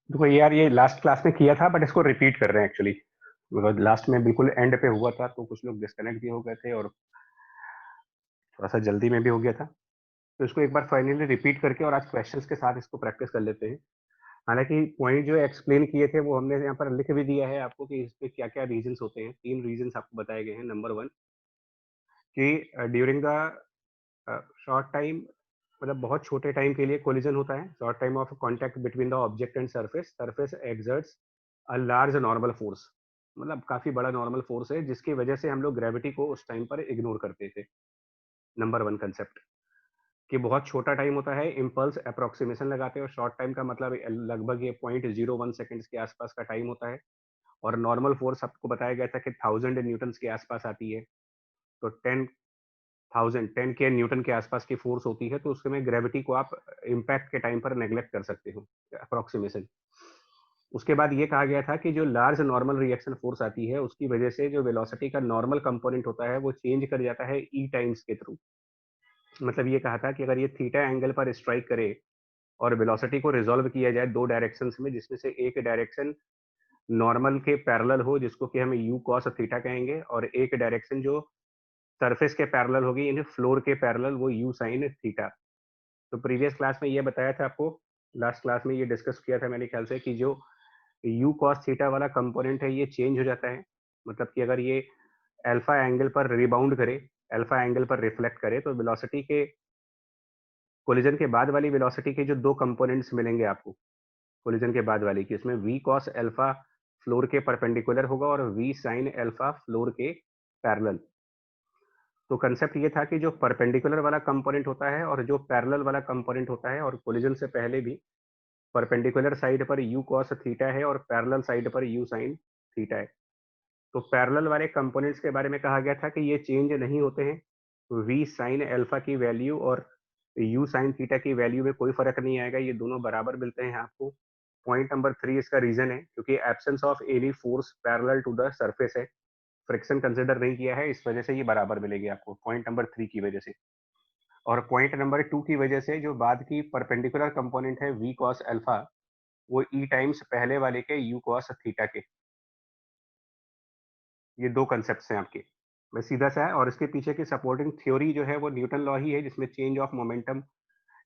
देखो यार, ये लास्ट क्लास में किया था बट इसको रिपीट कर रहे हैं एक्चुअली, बिकॉज लास्ट में बिल्कुल एंड पे हुआ था तो कुछ लोग डिस्कनेक्ट भी हो गए थे और थोड़ा सा जल्दी में भी हो गया था। तो इसको एक बार फाइनली रिपीट करके और आज क्वेश्चंस के साथ इसको प्रैक्टिस कर लेते हैं। हालांकि पॉइंट जो एक्सप्लेन किए थे वो हमने यहाँ पर लिख भी दिया है आपको कि इस पे क्या क्या रीजंस होते हैं। 3 रीजंस आपको बताए गए हैं। नंबर 1 कि ड्यूरिंग द शॉर्ट टाइम, मतलब बहुत छोटे टाइम के लिए कोलिजन होता है। Short time of contact between the object and surface, surface exerts a large normal force, मतलब काफी बड़ा नॉर्मल फोर्स है जिसकी वजह से हम लोग ग्रेविटी को उस टाइम पर इग्नोर करते थे। नंबर 1 कंसेप्ट कि बहुत छोटा टाइम होता है, इम्पल्स अप्रोक्सीमेशन लगाते हैं और शॉर्ट टाइम का मतलब लगभग ये 0.01 सेकेंड्स के आसपास का टाइम होता है। और नॉर्मल फोर्स आपको बताया गया था कि 1000 न्यूटन के आसपास आती है। तो 10 के न्यूटन के आसपास की फोर्स होती है, तो उसमें ग्रेविटी को आप इम्पैक्ट के टाइम पर नेग्लेक्ट कर सकते हो, अप्रोक्सीमेशन। उसके बाद ये कहा गया था कि जो लार्ज नॉर्मल रिएक्शन फोर्स आती है उसकी वजह से जो वेलोसिटी का नॉर्मल कंपोनेंट होता है वो चेंज कर जाता है ई टाइम्स के थ्रू। मतलब ये कहा था कि अगर ये थीटा एंगल पर स्ट्राइक करे और वेलोसिटी को रिजॉल्व किया जाए दो डायरेक्शंस में, जिसमें से एक डायरेक्शन नॉर्मल के पैरेलल हो जिसको कि हम यू कॉस थीटा कहेंगे, और एक डायरेक्शन जो सरफेस के पैरेलल होगी, यानी फ्लोर के पैरेलल, वो यू साइन थीटा। तो प्रीवियस क्लास में ये बताया था आपको, लास्ट क्लास में ये डिस्कस किया था मेरे ख्याल से कि जो यू कॉस थीटा वाला कंपोनेंट है ये चेंज हो जाता है। मतलब कि अगर ये अल्फा एंगल पर रिबाउंड करे, अल्फा एंगल पर रिफ्लेक्ट करे, तो वेलोसिटी के कोलिजन के बाद वाली वेलोसिटी के जो दो कंपोनेंट्स मिलेंगे आपको कोलिजन के बाद वाली की, उसमें वी कॉस अल्फा फ्लोर के परपेंडिकुलर होगा और वी साइन अल्फा फ्लोर के पैरेलल। तो कंसेप्ट ये था कि जो परपेंडिकुलर वाला कंपोनेंट होता है और जो पैरेलल वाला कंपोनेंट होता है, और कोलिजन से पहले भी परपेंडिकुलर साइड पर यू कॉस थीटा है और पैरेलल साइड पर यू साइन थीटा है। तो पैरेलल वाले कंपोनेंट्स के बारे में कहा गया था कि ये चेंज नहीं होते हैं। वी साइन अल्फा की वैल्यू और यू साइन थीटा की वैल्यू में कोई फर्क नहीं आएगा, ये दोनों बराबर मिलते हैं आपको। पॉइंट नंबर 3 इसका रीजन है क्योंकि absence of any force parallel to the surface है, फ्रिक्शन कंसिडर नहीं किया है, इस वजह से ये बराबर मिलेगी आपको पॉइंट नंबर 3 की वजह से। और पॉइंट नंबर 2 की वजह से जो बाद की परपेंडिकुलर कंपोनेंट है वी कॉस अल्फा, वो ई टाइम्स पहले वाले के यू कॉस थीटा के। ये दो कंसेप्ट हैं आपके, मैं सीधा सा है। और इसके पीछे की सपोर्टिंग थ्योरी जो है वो न्यूटन लॉ ही है, जिसमें change of momentum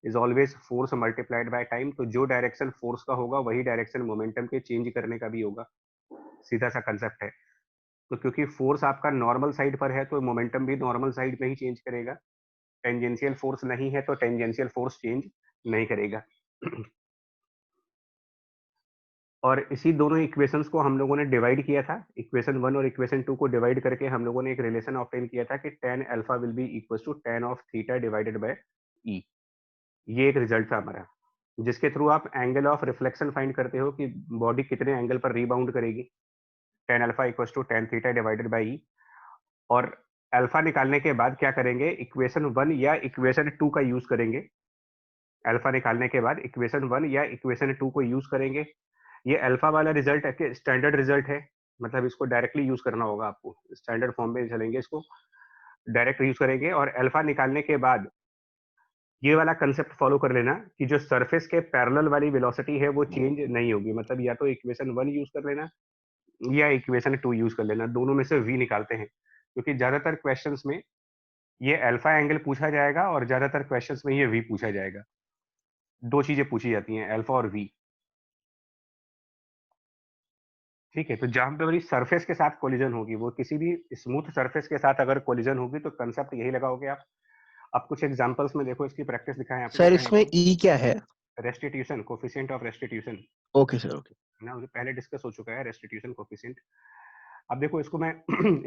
is always force multiplied by time. तो जो डायरेक्शन फोर्स का होगा वही डायरेक्शन मोमेंटम के चेंज करने का भी होगा, सीधा सा कंसेप्ट है। तो क्योंकि फोर्स आपका नॉर्मल साइड पर है तो मोमेंटम भी नॉर्मल साइड में ही चेंज करेगा। टेंजेंशियल फोर्स नहीं है तो टेंजेंशियल फोर्स चेंज नहीं करेगा। और इसी दोनों इक्वेशंस को हम लोगों ने डिवाइड किया था, इक्वेशन 1 और इक्वेशन 2 को डिवाइड करके हम लोगों ने एक रिलेशन ऑब्टेन किया था कि tan alpha will be equal to tan of theta divided by e. ये एक रिजल्ट था हमारा, जिसके थ्रू आप एंगल ऑफ रिफ्लेक्शन फाइंड करते हो कि बॉडी कितने एंगल पर रीबाउंड करेगी। tan alpha equal to tan theta divided by e. और अल्फा निकालने के बाद क्या करेंगे, इक्वेशन 1 या इक्वेशन 2 का यूज करेंगे। अल्फा निकालने के बाद इक्वेशन 1 या इक्वेशन 2 को यूज करेंगे। ये अल्फा वाला रिजल्ट है, स्टैंडर्ड रिजल्ट है, मतलब इसको डायरेक्टली यूज करना होगा आपको, स्टैंडर्ड फॉर्म में चलेंगे, इसको डायरेक्ट यूज करेंगे। और अल्फा निकालने के बाद ये वाला कंसेप्ट फॉलो कर लेना कि जो सरफेस के पैरेलल वाली वेलोसिटी है वो चेंज नहीं होगी। मतलब या तो इक्वेशन 1 यूज कर लेना या इक्वेशन 2 यूज कर लेना, दोनों में से वी निकालते हैं, क्योंकि ज्यादातर क्वेश्चंस में ये अल्फा एंगल पूछा जाएगा और ज्यादातर क्वेश्चंस में ये वी पूछा जाएगा। दो चीजें पूछी जाती हैं, अल्फा और वी। ठीक है, तो जहां पे हमारी सरफेस के साथ कोलिजन होगी, वो किसी भी स्मूथ सरफेस के साथ अगर कोलिजन होगी तो कंसेप्ट यही लगाओगे आप। अब कुछ एग्जांपल्स में देखो, इसकी प्रैक्टिस दिखाएं आपको सर कहीं इसमें पे। ई क्या है? Restitution coefficient of restitution, okay sir, okay. ना मुझे पहले डिस्कस हो चुका है रेस्टिट्यूशन कोफिशिएंट। अब देखो इसको मैं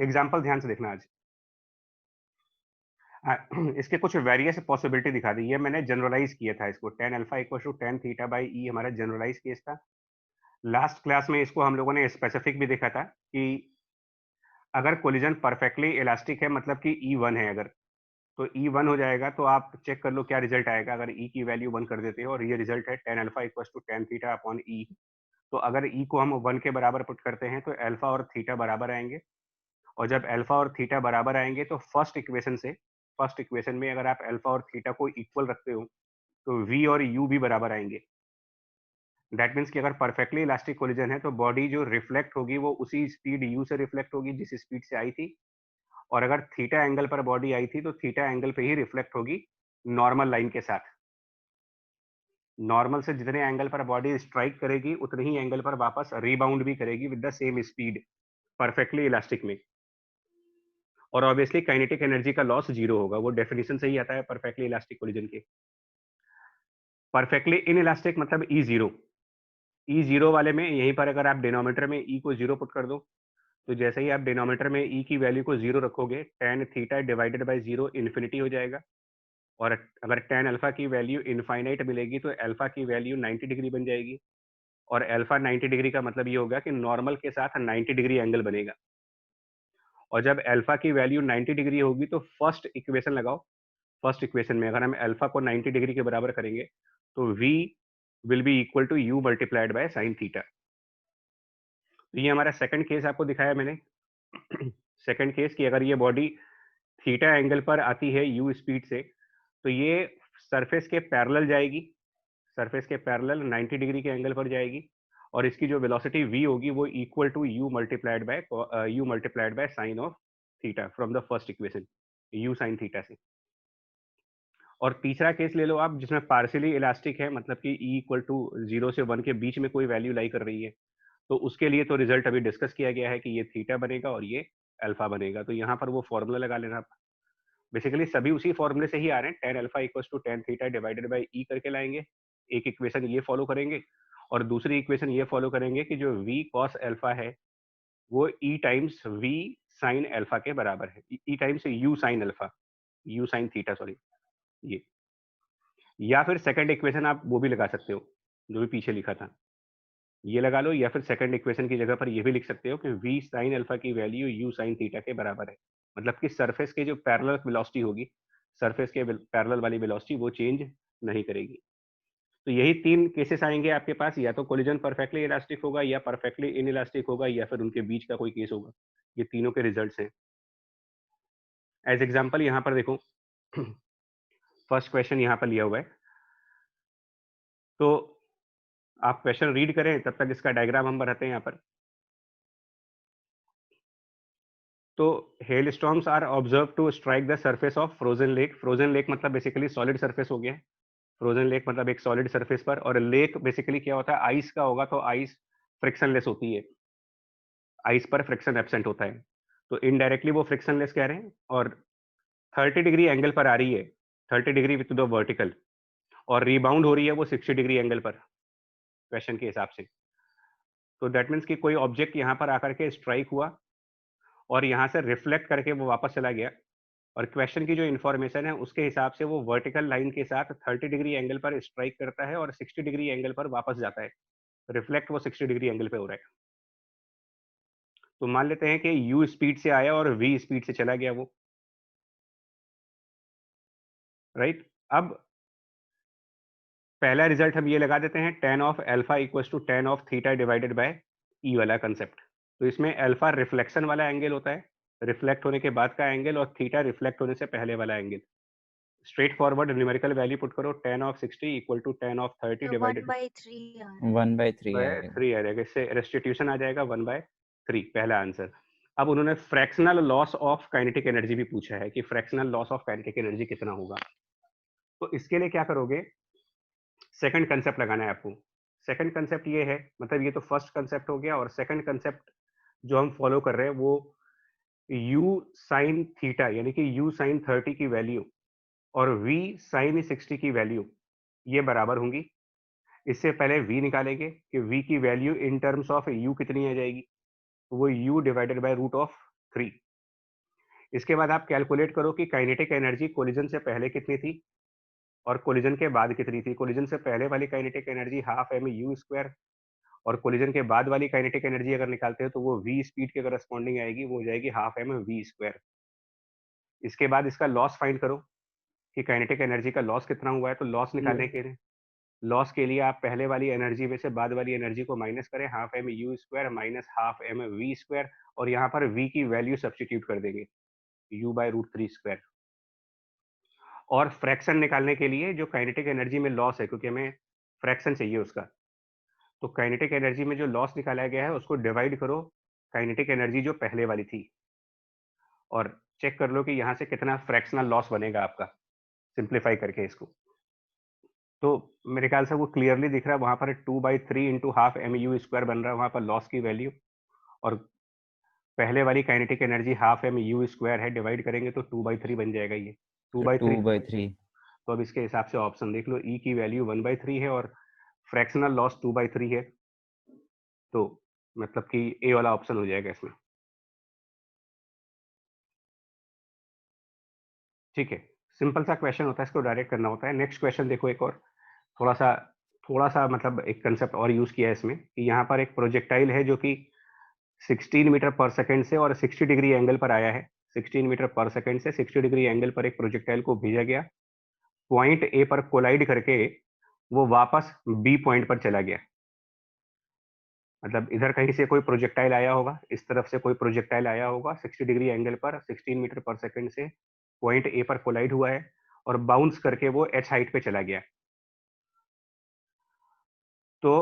एग्जांपल ध्यान से देखना आज। इसके कुछ वेरियस पॉसिबिलिटी दिखा दी, ये मैंने जनरलाइज किया था इसको। tan alpha equal to tan theta by e हमारा जनरलाइज केस था। लास्ट क्लास में इसको हम लोगों ने स्पेसिफिक भी देखा था कि अगर कोलिजन परफेक्टली इलास्टिक है, मतलब कि ई 1 है अगर, तो ई 1 हो जाएगा। तो आप चेक कर लो क्या रिजल्ट आएगा अगर ई की वैल्यू 1 कर देते हो, और ये रिजल्ट है tan alpha equal to tan theta upon e. तो अगर ई को हम 1 के बराबर पुट करते हैं तो अल्फा और थीटा बराबर आएंगे। और जब अल्फा और थीटा बराबर आएंगे तो फर्स्ट इक्वेशन में अगर आप अल्फा और थीटा को इक्वल रखते हो तो वी और यू भी बराबर आएंगे। दैट मीन्स कि अगर परफेक्टली इलास्टिक कोलिजन है तो बॉडी जो रिफ्लेक्ट होगी वो उसी स्पीड u से रिफ्लेक्ट होगी जिस स्पीड से आई थी, और अगर थीटा एंगल पर बॉडी आई थी तो थीटा एंगल पे ही रिफ्लेक्ट होगी नॉर्मल लाइन के साथ। नॉर्मल से जितने एंगल पर बॉडी स्ट्राइक करेगी उतने ही एंगल पर वापस रिबाउंड भी करेगी with the same speed perfectly elastic में। और ऑब्वियसली काइनेटिक एनर्जी का लॉस जीरो होगा, वो डेफिनेशन से ही आता है परफेक्टली इलास्टिक कोलिजन के। परफेक्टली इन इलास्टिक मतलब ई जीरो। ई जीरो वाले में यहीं पर अगर आप डिनोमीटर में ई को जीरो पुट कर दो, तो जैसे ही आप डिनोमीटर में ई की वैल्यू को जीरो रखोगे, tan theta divided by zero infinity हो जाएगा। और अगर tan अल्फा की वैल्यू इनफाइनाइट मिलेगी तो अल्फा की वैल्यू 90 डिग्री बन जाएगी। और अल्फा 90 डिग्री का मतलब ये होगा कि नॉर्मल के साथ 90 डिग्री एंगल बनेगा। और जब अल्फा की वैल्यू 90 डिग्री होगी तो फर्स्ट इक्वेशन लगाओ। फर्स्ट इक्वेशन में अगर हम अल्फा को 90 डिग्री के बराबर करेंगे तो v will be equal to u multiplied by sine theta. तो ये हमारा सेकंड केस आपको दिखाया मैंने। सेकंड केस कि अगर ये बॉडी थीटा एंगल पर आती है u स्पीड से, तो ये सरफेस के पैरेलल जाएगी, सरफेस के पैरेलल 90 डिग्री के एंगल पर जाएगी, और इसकी जो वेलोसिटी v होगी वो equal to u multiplied by sine of theta from the first equation, u sine theta से। और तीसरा केस ले लो आप जिसमें पार्शियली इलास्टिक है, मतलब कि e इक्वल टू 0 से 1 के बीच में कोई वैल्यू लाई कर रही है, तो उसके लिए तो रिजल्ट अभी डिस्कस किया गया है कि ये थीटा बनेगा और ये अल्फा बनेगा। तो यहाँ पर वो फॉर्मूला लगा लेना आप। बेसिकली सभी उसी फॉर्मूले से ही आ रहे हैं, tan alpha equal to tan theta divided by e करके लाएंगे। एक इक्वेशन ये फॉलो करेंगे और दूसरी इक्वेशन ये फॉलो करेंगे कि जो v cos अल्फा है वो e times v sine alpha के बराबर है, e times u sine alpha, u sine theta sorry ये। या फिर सेकंड इक्वेशन आप वो भी लगा सकते हो जो भी पीछे लिखा था, ये लगा लो, या फिर सेकंड इक्वेशन की जगह पर ये भी लिख सकते हो कि v साइन अल्फा की वैल्यू u साइन थीटा के बराबर है। मतलब कि सरफेस के जो पैरेलल वेलोसिटी होगी, सरफेस के पैरेलल वाली वेलोसिटी वो चेंज नहीं करेगी। तो यही तीन केसेस आएंगे आपके पास, या तो कोलिजन परफेक्टली इलास्टिक होगा, या परफेक्टली इन इलास्टिक होगा, या फिर उनके बीच का कोई केस होगा। ये तीनों के रिजल्ट्स हैं। एज एग्जाम्पल यहाँ पर देखो, फर्स्ट क्वेश्चन यहाँ पर लिया हुआ है, तो आप क्वेश्चन रीड करें तब तक इसका डायग्राम हम बनाते हैं यहाँ पर। तो hailstorms are observe to strike the surface of frozen lake. Frozen lake मतलब बेसिकली सॉलिड सरफेस हो गया। फ्रोजन लेक मतलब एक सॉलिड सरफेस पर, और लेक बेसिकली क्या होता है, आइस का होगा, तो आइस फ्रिक्शनलेस होती है, आइस पर फ्रिक्शन एब्सेंट होता है, तो इनडायरेक्टली वो फ्रिक्शनलेस कह रहे हैं। और 30 डिग्री एंगल पर आ रही है, 30 डिग्री विथ द वर्टिकल, और रिबाउंड हो रही है वो 60 डिग्री एंगल पर क्वेश्चन के हिसाब से। तो दैट मीन्स कि कोई ऑब्जेक्ट यहाँ पर आकर के स्ट्राइक हुआ और यहाँ से रिफ्लेक्ट करके वो वापस चला गया, और क्वेश्चन की जो इन्फॉर्मेशन है उसके हिसाब से वो वर्टिकल लाइन के साथ 30 डिग्री एंगल पर स्ट्राइक करता है और 60 डिग्री एंगल पर वापस जाता है। रिफ्लेक्ट वो 60 डिग्री एंगल पे हो रहा है। तो मान लेते हैं कि u स्पीड से आया और v स्पीड से चला गया वो, राइट। अब पहला रिजल्ट हम ये लगा देते हैं, tan of alpha equals to tan of theta divided by e वाला कंसेप्ट। तो इसमें अल्फा रिफ्लेक्शन वाला एंगल होता है, रिफ्लेक्ट होने के बाद का एंगल, और थीटा रिफ्लेक्ट होने से पहले वाला angle. Straightforward numerical value put करो, tan of 60 equal to tan of 30 divided 1/3 by आएगा। 3 आ जाएगा। इससे रेस्टिट्यूशन आ जाएगा 1/3, पहला आंसर। अब उन्होंने fractional loss of kinetic energy भी पूछा है कि fractional loss of kinetic energy कितना होगा। तो इसके लिए क्या करोगे, सेकंड कंसेप्ट लगाना है आपको। सेकंड कंसेप्ट ये है, मतलब ये तो फर्स्ट कंसेप्ट हो गया, और सेकंड कंसेप्ट जो हम फॉलो कर रहे हैं वो u साइन थीटा यानी कि u साइन 30 की वैल्यू और v साइन 60 की वैल्यू ये बराबर होंगी। इससे पहले v निकालेंगे कि v की value in terms of u कितनी आ जाएगी, तो वो u divided by root of 3। इसके बाद आप कैलकुलेट करो कि काइनेटिक एनर्जी कोलिजन से पहले कितनी थी और कोलिजन के बाद कितनी थी। कोलिजन से पहले वाली kinetic energy half m u square, और कोलिजन के बाद वाली काइनेटिक एनर्जी अगर निकालते हैं तो वो v स्पीड के करस्पॉन्डिंग आएगी, वो हो जाएगी हाफ एम वी स्क्वायर। इसके बाद इसका लॉस फाइंड करो कि काइनेटिक एनर्जी का लॉस कितना हुआ है। तो लॉस निकालने के लिए, लॉस के लिए आप पहले वाली एनर्जी में से बाद वाली एनर्जी को माइनस करें, half m u square minus half m v square, और यहाँ पर v की वैल्यू सब्सटीट्यूट कर देंगे, u बाय रूट 3 स्क्वायर। और फ्रैक्शन निकालने के लिए जो काइनेटिक एनर्जी में लॉस है, क्योंकि हमें फ्रैक्शन चाहिए उसका, तो काइनेटिक एनर्जी में जो लॉस निकाला गया है उसको डिवाइड करो काइनेटिक एनर्जी जो पहले वाली थी, और चेक कर लो कि यहाँ से कितना फ्रैक्शनल लॉस बनेगा आपका, सिंप्लीफाई करके इसको। तो मेरे ख्याल से वो क्लियरली दिख रहा है, वहाँ पर 2/3 into half m u square बन रहा है वहाँ पर लॉस की वैल्यू, और पहले वाली kinetic energy half m u square है, डिवाइड करेंगे तो 2/3 बन जाएगा ये, टू तो by two three by three तो अब इसके हिसाब से ऑप्शन देख लो, ई की वैल्यू 1/3 है और फ्रैक्शनल लॉस 2/3 है, तो मतलब कि ए वाला ऑप्शन हो जाएगा इसमें। ठीक है, सिंपल सा क्वेश्चन होता है, इसको डायरेक्ट करना होता है। नेक्स्ट क्वेश्चन देखो, एक और थोड़ा सा मतलब एक कंसेप्ट और यूज किया है इसमें, कि यहाँ पर एक प्रोजेक्टाइल है जो कि 16 मीटर पर सेकंड से और 60 डिग्री एंगल पर आया है। 16 मीटर पर सेकंड से 60 डिग्री एंगल पर एक प्रोजेक्टाइल को भेजा गया, पॉइंट ए पर कोलाइड करके वो वापस बी पॉइंट पर चला गया। मतलब इधर कहीं से कोई प्रोजेक्टाइल आया होगा, इस तरफ से कोई प्रोजेक्टाइल आया होगा 60 डिग्री एंगल पर 16 मीटर पर सेकंड से, पॉइंट ए पर कोलाइड हुआ है और बाउंस करके वो एच हाइट पे चला गया। तो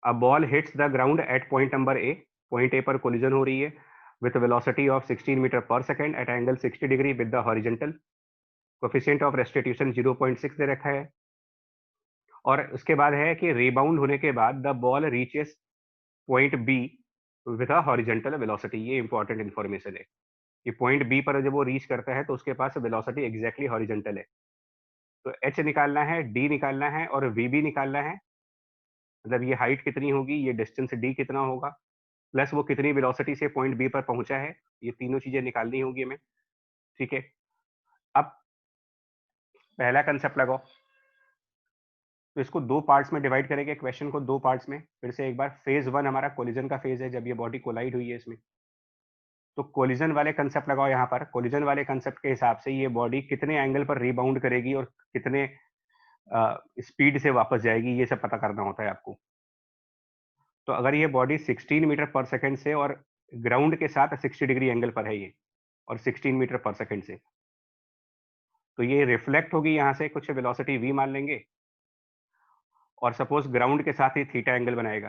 a ball hits the ground at point number A, point A पर कोलिजन हो रही है with velocity of 16 metre per second at angle 60 degree with the horizontal, coefficient of restitution 0.6 दे रखा है, और उसके बाद है कि रिबाउंड होने के बाद the ball reaches point be with a horizontal velocity. ये इंपॉर्टेंट इन्फॉर्मेशन है कि पॉइंट बी पर जब वो रीच करता है तो उसके पास वेलोसिटी एग्जैक्टली हॉरिजॉन्टल है। तो एच निकालना है, डी निकालना है और वी भी निकालना है। मतलब ये हाइट कितनी होगी, ये डिस्टेंस डी कितना होगा, प्लस वो कितनी वेलोसिटी से पॉइंट बी पर पहुंचा है, ये तीनों चीजें निकालनी होगी हमें। ठीक है, अब पहला कंसेप्ट लगाओ। तो इसको दो पार्ट्स में डिवाइड करेंगे, क्वेश्चन को दो पार्ट्स में। फिर से एक बार, फेज वन हमारा कोलिजन का फेज है, जब ये बॉडी कोलाइड हुई है इसमें। तो कोलिजन वाले कंसेप्ट लगाओ यहाँ पर। कोलिजन वाले कंसेप्ट के हिसाब से ये बॉडी कितने एंगल पर रिबाउंड करेगी और कितने स्पीड से वापस जाएगी, ये सब पता करना होता है आपको। तो अगर ये बॉडी 16 मीटर पर सेकंड से और ग्राउंड के साथ 60 डिग्री एंगल पर है ये, और 16 मीटर पर सेकंड से, तो ये रिफ्लेक्ट होगी यहाँ से, कुछ वेलोसिटी v मान लेंगे, और सपोज ग्राउंड के साथ ही थीटा एंगल बनाएगा।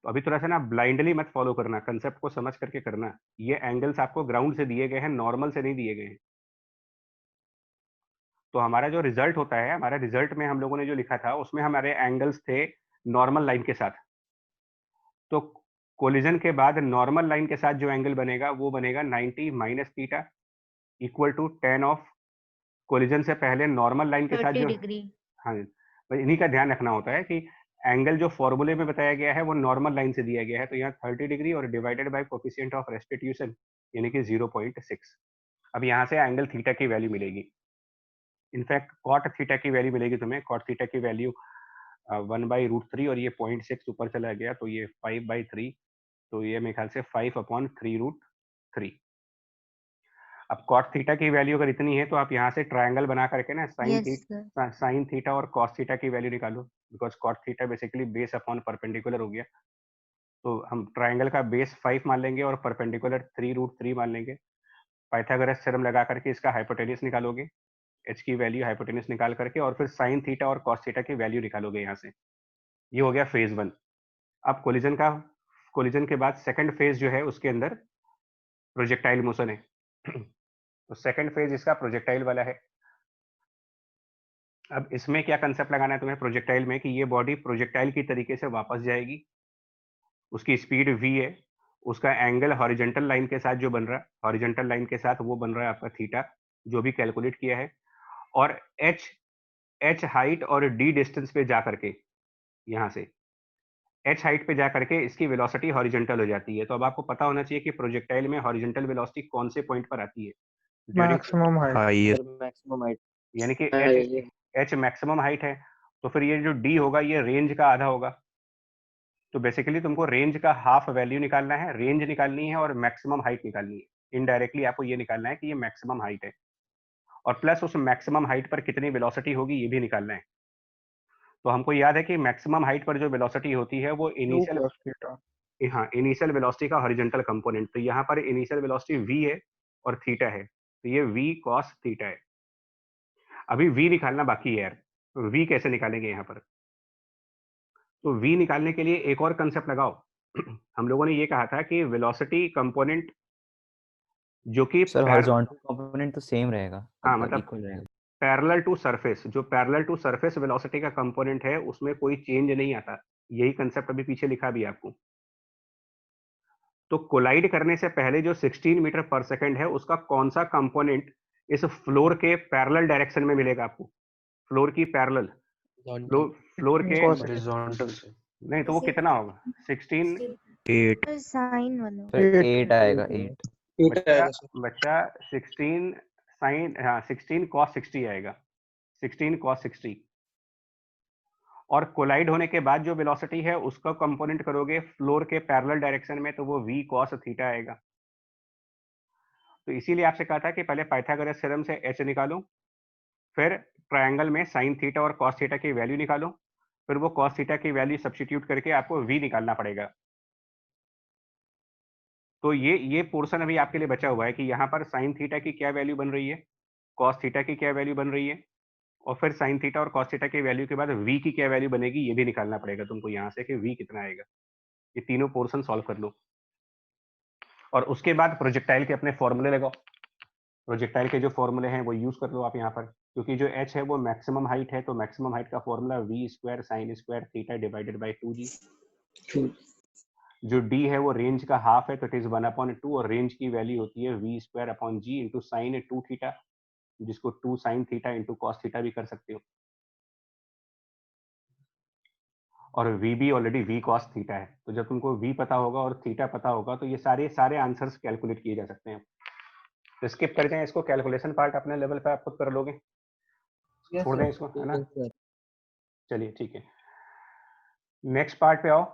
तो अभी थोड़ा सा ना ब्लाइंडली मत फॉलो करना, कंसेप्ट को समझ करके करना। ये एंगल्स आपको ग्राउंड से दिए गए हैं, नॉर्मल से नहीं दिए गए हैं। तो हमारा जो रिजल्ट होता है, हमारा रिजल्ट में हम लोगों ने जो लिखा था उसमें हमारे एंगल्स थे नॉर्मल लाइन के साथ। तो कोलिजन के बाद नॉर्मल लाइन के साथ जो एंगल बनेगा वो बनेगा 90 minus theta equal to ten of collision से पहले नॉर्मल लाइन के साथ 30 जो, डिग्री। हाँ, तो इन्हीं का ध्यान रखना होता है कि एंगल जो फॉर्मूले में बताया गया है वो नॉर्मल लाइन से दिया गया है। तो यहाँ 30 डिग्री और divided by coefficient of restitution यानी कि 0.6। अब यहाँ से एंगल थीटा की वैल्यू मिलेगी। इनफैक्ट कॉट थीटा की वैल्यू मिलेगी तुम्हें। कॉट थीटा की वैल्यू 1/√3 और ये 0.6 ऊपर चला गया तो ये 5/3, तो ये मेरे ख्याल से 5/3√3। अब कॉट थीटा की वैल्यू अगर इतनी है तो आप यहाँ से ट्रायंगल बना करके ना यस सर। साइन थीटा और कॉस थीटा की वैल्यू निकालो, because cot theta basically base upon perpendicular हो गया। तो हम ट्रायंगल का बेस 5 मान लेंगे और परपेंडिकुलर 3√3 मान लेंगे। पाइथागोरस थ्योरम लगा करके इसका हाइपोटेन्यूज निकालोगे, एच की वैल्यू हाइपोटेन्यूज निकाल करके, और फिर साइन थीटा और कॉस थीटा की वैल्यू निकालोगे यहाँ से। ये हो गया फेज वन। अब कोलिजन के बाद सेकंड फेज जो है उसके अंदर प्रोजेक्टाइल मोशन है। तो सेकंड फेज इसका प्रोजेक्टाइल वाला है। अब इसमें क्या कंसेप्ट लगाना है तुम्हें प्रोजेक्टाइल में, कि ये बॉडी प्रोजेक्टाइल की तरीके से वापस जाएगी, उसकी स्पीड v है, उसका एंगल हॉरिजेंटल लाइन के साथ जो बन रहा है, हॉरिजेंटल लाइन के साथ वो बन रहा है आपका थीटा, जो भी कैलकुलेट किया है, और एच हाइट और डी डिस्टेंस पे जा करके, यहाँ से एच हाइट पे जा करके इसकी वेलोसिटी हॉरिजेंटल हो जाती है। तो अब आपको पता होना चाहिए कि प्रोजेक्टाइल में हॉरिजेंटल वेलोसिटी कौन से पॉइंट पर आती है during, maximum height. Highest maximum height. यानी कि एच मैक्सिमम हाइट है। तो फिर ये जो डी होगा ये रेंज का आधा होगा। तो बेसिकली तुमको रेंज का हाफ वैल्यू निकालना है, रेंज निकालनी है और मैक्सिमम हाइट निकालनी है। इनडायरेक्टली आपको ये निकालना है कि ये मैक्सिमम हाइट है, और प्लस उस मैक्सिमम हाइट पर कितनी वेलोसिटी होगी ये भी निकालना है। तो हमको याद है कि मैक्सिमम हाइट पर जो वेलोसिटी होती है वो टू इनिशियल, कॉस थीटा। हाँ, इनिशियल वेलोसिटी का हॉरिजॉन्टल कंपोनेंट। तो यहाँ पर इनिशियल वेलोसिटी v है और थीटा है, तो ये v cos थीटा है। अभी v निकालना बाकी है यार, तो v कैसे निकालेंगे यहाँ पर। तो v निकालने के लिए एक और कंसेप्ट लगाओ। हम लोगों ने ये कहा था कि वेलोसिटी कंपोनेंट जो कि सर हॉरिजॉन्टल कंपोनेंट तो सेम रहेगा, हाँ, मतलब मतलब इक्वल रहेगा। पैरेलल टू सरफेस, जो पैरेलल टू सरफेस वेलोसिटी का कंपोनेंट है उसमें कोई चेंज नहीं आता। यही कंसेप्ट अभी पीछे लिखा भी है आपको। तो कोलाइड करने से पहले जो 16 मीटर पर सेकंड है उसका कौन सा कंपोनेंट इस फ्लोर के पैरेलल डायरेक्शन में मिलेगा आपको? फ्लोर की पैरेलल, फ्लोर के हॉरिजॉन्टल से नहीं तो वो कितना होगा? 16 8 साइन वाला सर 8 आएगा, 8। बच्चा बच्चा 16 साइन, हाँ 16 cos 60 आएगा, 16 cos 60। और कोलाइड होने के बाद जो वेलोसिटी है उसका कंपोनेंट करोगे फ्लोर के पैरेलल डायरेक्शन में तो वो v cos थीटा आएगा। तो इसीलिए आपसे कहा था कि पहले पाइथागोरस थ्योरम से h निकालो, फिर ट्रायंगल में साइन थीटा और कॉस थीटा की वैल्यू निकालो, फिर वो कॉस थीटा की वैल्यू सब्स्टिट्यूट करके आपको v निकालना पड़ेगा। तो ये पोर्शन अभी आपके लिए बचा हुआ है कि यहाँ पर साइन थीटा की क्या वैल्यू बन रही है, कॉस थीटा की क्या वैल्यू बन रही है, और फिर साइन थीटा और कॉस थीटा की वैल्यू के बाद v की क्या वैल्यू बनेगी ये भी निकालना पड़ेगा तुमको यहाँ से कि v कितना आएगा। ये तीनों पोर्शन सॉल्व कर लो और उसके बाद प्रोजेक्टाइल के अपने फॉर्मूले लगाओ। प्रोजेक्टाइल के जो फॉर्मूले हैं वो यूज कर लो आप यहाँ पर, क्योंकि जो h है वो मैक्सिमम हाइट है, तो मैक्सिमम हाइट का formula v square sine square theta divided by 2g। जो d है वो रेंज का हाफ है तो इट इज 1/2 और रेंज की वैल्यू होती है v square upon g into sine 2 theta, जिसको 2 sign theta into cos theta भी कर सकते हो। और v भी ऑलरेडी v cos थीटा है, तो जब तुमको v पता होगा और थीटा पता होगा तो ये सारे आंसर्स कैलकुलेट किए जा सकते हैं। तो स्किप कर जाएं इसको, कैलकुलेशन पार्ट अपने लेवल पे आप खुद कर लोगे, छोड़ दें इसको, है ना। चलिए ठीक है, नेक्स्ट पार्ट पे आओ।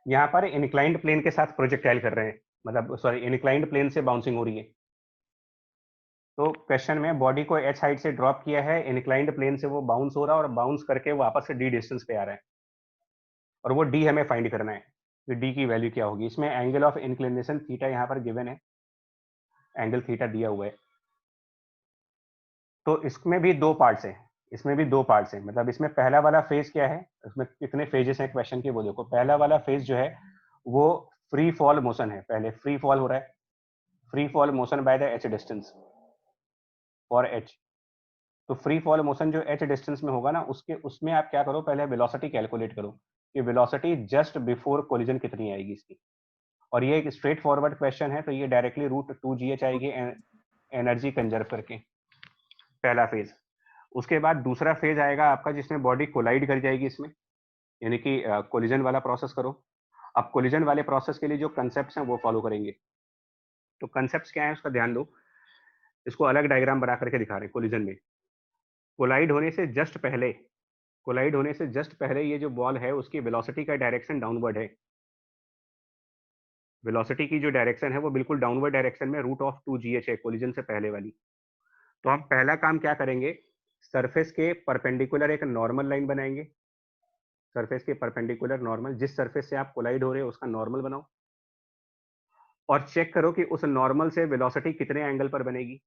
यहाँ पर इनक्लाइंड प्लेन के साथ प्रोजेक्टाइल कर रहे हैं, मतलब सॉरी इनक्लाइंड प्लेन से बाउंसिंग हो रही है। तो क्वेश्चन में बॉडी को h हाइट से ड्रॉप किया है, इनक्लाइंड प्लेन से वो बाउंस हो रहा है और बाउंस करके वापस से d डिस्टेंस पे आ रहा है, और वो d हमें फाइंड करना है कि d की वैल्यू क्या होगी। इसमें एंगल ऑफ इंक्लिनेशन थीटा यहाँ पर गिवन है, एंगल थीटा दिया हुआ है। तो इसमें भी दो पार्ट्स हैं, इसमें भी दो पार्ट्स हैं, मतलब इसमें पहला वाला फेज क्या है, इसमें कितने फेजेस हैं क्वेश्चन के वो देखो। पहला वाला फेज जो है वो फ्री फॉल मोशन है, पहले फ्री फॉल हो रहा है, free fall motion by the h distance for h। तो फ्री फॉल मोशन जो h डिस्टेंस में होगा ना, उसमें आप क्या करो, पहले वेलोसिटी कैलकुलेट करो कि वेलोसिटी जस्ट बिफोर कोलिजन कितनी आएगी इसकी। और ये एक स्ट्रेट फॉरवर्ड क्वेश्चन है, तो ये डायरेक्टली √2gh आएगी एनर्जी कंजर्व करके, पहला फेज। उसके बाद दूसरा फेज आएगा आपका जिसमें बॉडी कोलाइड कर जाएगी इसमें, यानी कि कोलिजन वाला प्रोसेस करो। अब कोलिजन वाले प्रोसेस के लिए जो कंसेप्ट्स हैं वो फॉलो करेंगे। तो कंसेप्ट्स क्या है उसका ध्यान दो, इसको अलग डायग्राम बना करके दिखा रहे हैं। कोलिजन में कोलाइड होने से जस्ट पहले, कोलाइड होने से जस्ट पहले ये जो बॉल है उसकी वेलोसिटी का डायरेक्शन डाउनवर्ड है। वेलोसिटी की जो डायरेक्शन है वो बिल्कुल डाउनवर्ड डायरेक्शन में √2gh है, कोलिजन से पहले वाली। तो हम पहला काम क्या करेंगे, सरफेस के परपेंडिकुलर एक नॉर्मल लाइन बनाएंगे, सरफेस के परपेंडिकुलर नॉर्मल, जिस सरफेस से आप कोलाइड हो रहे हो उसका नॉर्मल बनाओ और चेक करो कि उस नॉर्मल से वेलोसिटी कितने एंगल पर बनेगी।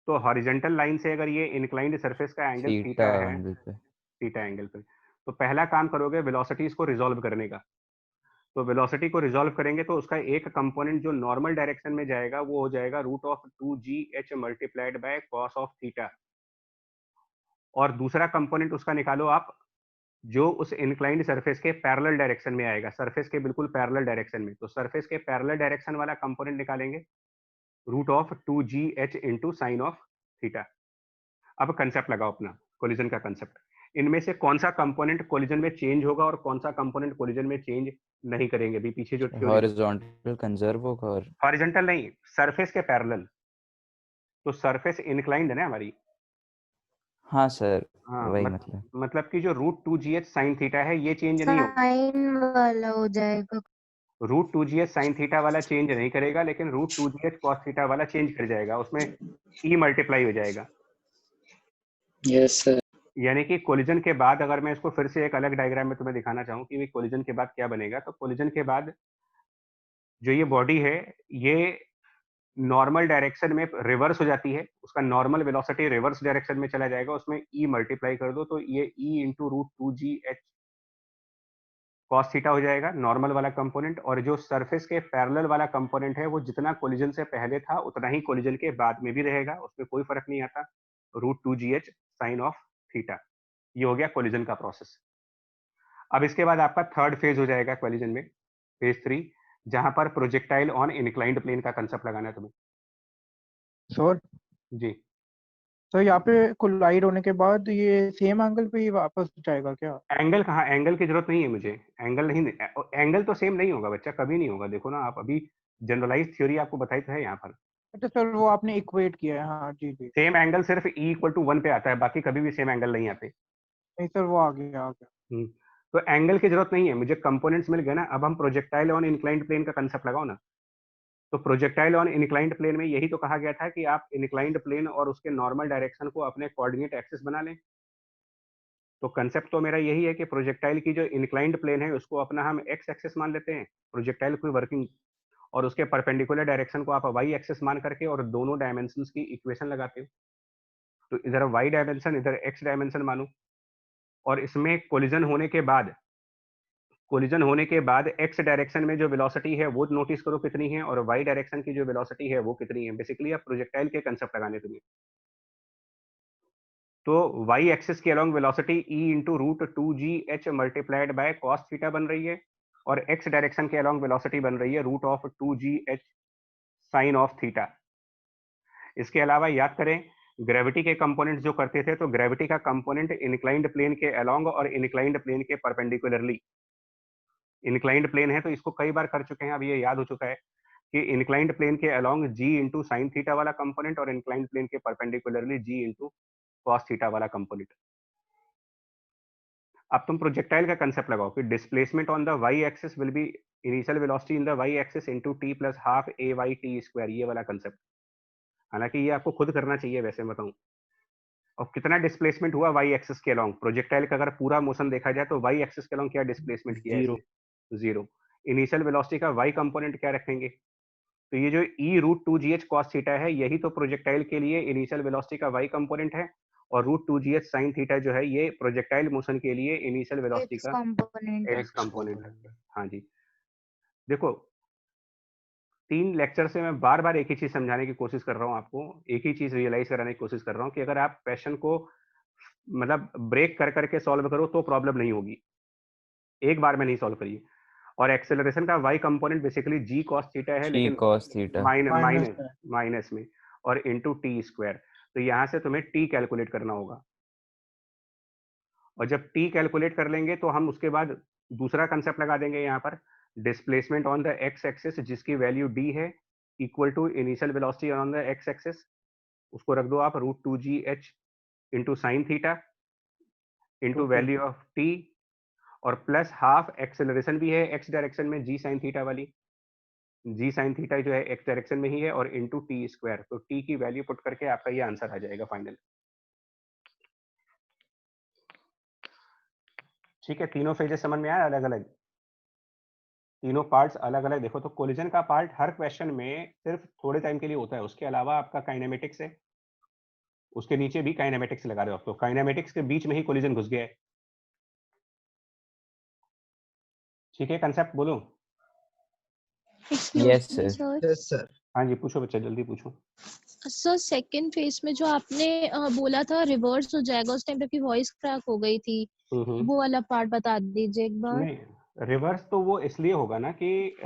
तो हॉरिजॉन्टल लाइन से अगर ये इंक्लाइंड सरफेस का एंगल थीटा है, एंगल पे। थीटा एंगल पे, तो पहला काम करोगे वेलोसिटीज को रिजॉल्व करने का। तो वेलोसिटी को रिजॉल्व करेंगे तो उसका एक कंपोनेंट जो नॉर्मल डायरेक्शन में जाएगा वो हो जाएगा √2gh multiplied by cos of theta, और दूसरा कंपोनेंट उसका निकालो आप जो उस इंक्लाइंड सरफेस के पैरेलल डायरेक्शन में आएगा, सरफेस के बिल्कुल पैरेलल डायरेक्शन में। तो सरफेस के पैरेलल डायरेक्शन वाला कंपोनेंट निकालेंगे √2gh into sine of theta. अब कंसेप्ट लगाओ अपना, कोलिजन का कंसेप्ट। इनमें से कौन सा कंपोनेंट कोलिजन में चेंज होगा और कौन सा कंपोनेंट कोलिजन में चेंज नहीं करेंगे, अभी पीछे जो थ्योरी। हॉरिजॉन्टल कंजर्व होगा और हॉरिजॉन्टल नहीं, सरफेस के पैरेलल। तो सरफेस इंक्लाइंड है ना हमारी। हाँ सर, हाँ वही मतलब। मतलब कि जो √2gh साइन थीटा है ये चेंज नहीं होगा, साइन वाला हो जाएगा। √2gh साइन थीटा वाला चेंज नहीं करेगा, लेकिन √2gh कॉस थीटा वाला चेंज कर जाएगा, उसमें ई मल्टीप्लाई हो जाएगा। Yes sir. यानी कि कोलिजन के बाद, अगर मैं इसको फिर से एक अलग डायग्राम में तुम्हें दिखाना चाहूँ कि कोलिजन के बाद क्या बनेगा, तो कोलिजन के बाद जो ये बॉडी है ये नॉर्मल डायरेक्शन में रिवर्स हो जाती है, उसका नॉर्मल वेलोसिटी रिवर्स डायरेक्शन में चला जाएगा, उसमें ई मल्टीप्लाई कर दो तो ये e into root two g h cos theta हो जाएगा नॉर्मल वाला कंपोनेंट, और जो सरफेस के पैरेलल वाला कंपोनेंट है वो जितना कोलिजन से पहले था उतना ही कोलिजन के बाद में भी रहेगा, उसमें कोई फर्क नहीं आता, root two g h sine of theta. ये हो गया कोलिजन का प्रोसेस। अब इसके बाद आपका थर्ड फेज हो जाएगा कोलिजन में, फेज 3, जहां पर प्रोजेक्टाइल ऑन इंक्लाइंड प्लेन का कंसेप्ट लगाना है तुम्हें। सर जी तो यहाँ पे कोलाइड होने के बाद ये सेम एंगल पे ही वापस जाएगा क्या? एंगल कहाँ, एंगल की जरूरत नहीं है मुझे, एंगल नहीं, एंगल तो सेम नहीं होगा बच्चा, कभी नहीं होगा। देखो ना आप, अभी जनरलाइज थ्योरी आपको बताई तो है यहाँ पर। अच्छा सर वो आपने इक्वेट किया है, हाँ जी जी। सेम एंगल सिर्फ E इक्वल टू 1 पे आता है, बाकी कभी भी सेम एंगल नहीं आते। नहीं सर वो आ गया। तो एंगल की जरूरत नहीं है मुझे, कंपोनेंट्स मिल गए ना। अब हम प्रोजेक्टाइल ऑन इंक्लाइंड प्लेन का कंसेप्ट लगाओ ना। तो प्रोजेक्टाइल ऑन इंक्लाइंड प्लेन में यही तो कहा गया था कि आप इंक्लाइंड प्लेन और उसके नॉर्मल डायरेक्शन को अपने कोऑर्डिनेट एक्सिस बना लें। तो कंसेप्ट तो मेरा यही है कि प्रोजेक्टाइल की जो इंक्लाइंड प्लेन है उसको अपना हम एक्स एक्सिस मान लेते हैं, प्रोजेक्टाइल की वर्किंग, और उसके परपेंडिकुलर डायरेक्शन को आप वाई एक्सिस मान करके और दोनों डायमेंशंस की इक्वेशन लगाते हो। तो इधर वाई डायमेंशन इधर एक्स डायमेंशन मानो, और इसमें कोलिजन होने के बाद एक्स डायरेक्शन में जो वेलोसिटी है वो नोटिस करो कितनी है, और वाई डायरेक्शन की जो वेलोसिटी है वो कितनी है। बेसिकली आप प्रोजेक्टाइल के कंसेप्ट लगाने तुम्हें। तो वाई एक्सिस के along velocity e into root two g h multiplied by cos theta बन रही है, और एक्स डायरेक्शन के अलोंग वेलोसिटी बन रही है root of two g h sine of theta. इसके अलावा याद करें ग्रेविटी के कंपोनेंट जो करते थे, तो ग्रेविटी का कंपोनेंट इंक्लाइंड प्लेन के अलोंग और इंक्लाइंड प्लेन के परपेंडिकुलरली, इंक्लाइंड प्लेन है तो इसको कई बार कर चुके हैं, अब ये याद हो चुका है कि इंक्लाइंड प्लेन के along g into sine theta वाला कंपोनेंट और इंक्लाइंड प्लेन के perpendicularly g into cos theta वाला कंपोनेंट। अब तुम प्रोजेक्टाइल का कंसेप्ट लगाओ कि displacement on the y axis will be initial velocity in the y axis into t plus half a y t square, ये वाला concept. हालांकि ये आपको खुद करना चाहिए वैसे बताऊं। और कितना डिस्प्लेसमेंट हुआ वाई एक्सिस के अलोंग, प्रोजेक्टाइल का अगर पूरा मोशन देखा जाए तो वाई एक्सिस के अलोंग क्या डिस्प्लेसमेंट किया है 0 इसने? 0। इनिशियल वेलोसिटी का वाई कंपोनेंट क्या रखेंगे? तो ये जो e root two g h cos theta है यही तो प्रोजेक्टाइल के लिए इनिशियल वेलोसिटी का वाई कंपोनेंट है, और root two g h sine theta जो है ये प्रोजेक्टाइल मोशन के लिए इनिशियल वेलोसिटी एक्स का कंपोनेंट एक्स कंपोनेंट है। हाँ जी, देखो 3 लेक्चर से मैं बार बार एक ही चीज समझाने की कोशिश कर रहा हूँ आपको, एक ही चीज रियलाइज कराने की कोशिश कर रहा हूँ कि अगर आप क्वेश्चन को मतलब ब्रेक कर करके सॉल्व करो तो प्रॉब्लम नहीं होगी, एक बार में नहीं सॉल्व करिए। और एक्सेलरेशन का वाई कंपोनेंट बेसिकली जी कॉस थीटा है, जी लेकिन cos थीटा। माइनस में। माइनस में, और इंटू टी स्क्वायर। तो यहाँ से तुम्हें टी कैलकुलेट करना होगा, और जब टी कैलकुलेट कर लेंगे तो हम उसके बाद दूसरा कंसेप्ट लगा देंगे यहाँ पर, displacement on the x axis जिसकी वैल्यू डी है equal to initial velocity on the x axis, उसको रख दो आप root two g h into sine theta into okay value of t, और प्लस हाफ एक्सेलरेशन भी है एक्स डायरेक्शन में जी साइन थीटा वाली, जी साइन थीटा जो है एक्स डायरेक्शन में ही है, और इंटू टी स्क्वायर। तो टी की वैल्यू पुट करके आपका ये आंसर आ जाएगा फाइनल। ठीक है, तीनों फेजेस समझ में आया, अलग अलग तीनों पार्ट्स अलग अलग। देखो तो कोलिजन का पार्ट हर क्वेश्चन में सिर्फ थोड़े टाइम के लिए होता है, उसके अलावा आपका काइनेमेटिक्स है, उसके नीचे भी काइनेमेटिक्स लगा रहे हो आप, तो काइनेमेटिक्स के बीच में ही कोलिजन घुस गया है। ठीक है, कंसेप्ट बोलो। Yes excuse me sir. Sir. Yes sir हाँ जी पूछो बच्चा, जल्दी पूछो। सर सेकंड फेज में जो आपने बोला था रिवर्स हो जाएगा, उस टाइम पे आपकी वॉइस क्रैक हो गई थी, वो वाला पार्ट बता दीजिए एक बार। नहीं, रिवर्स तो वो इसलिए होगा ना कि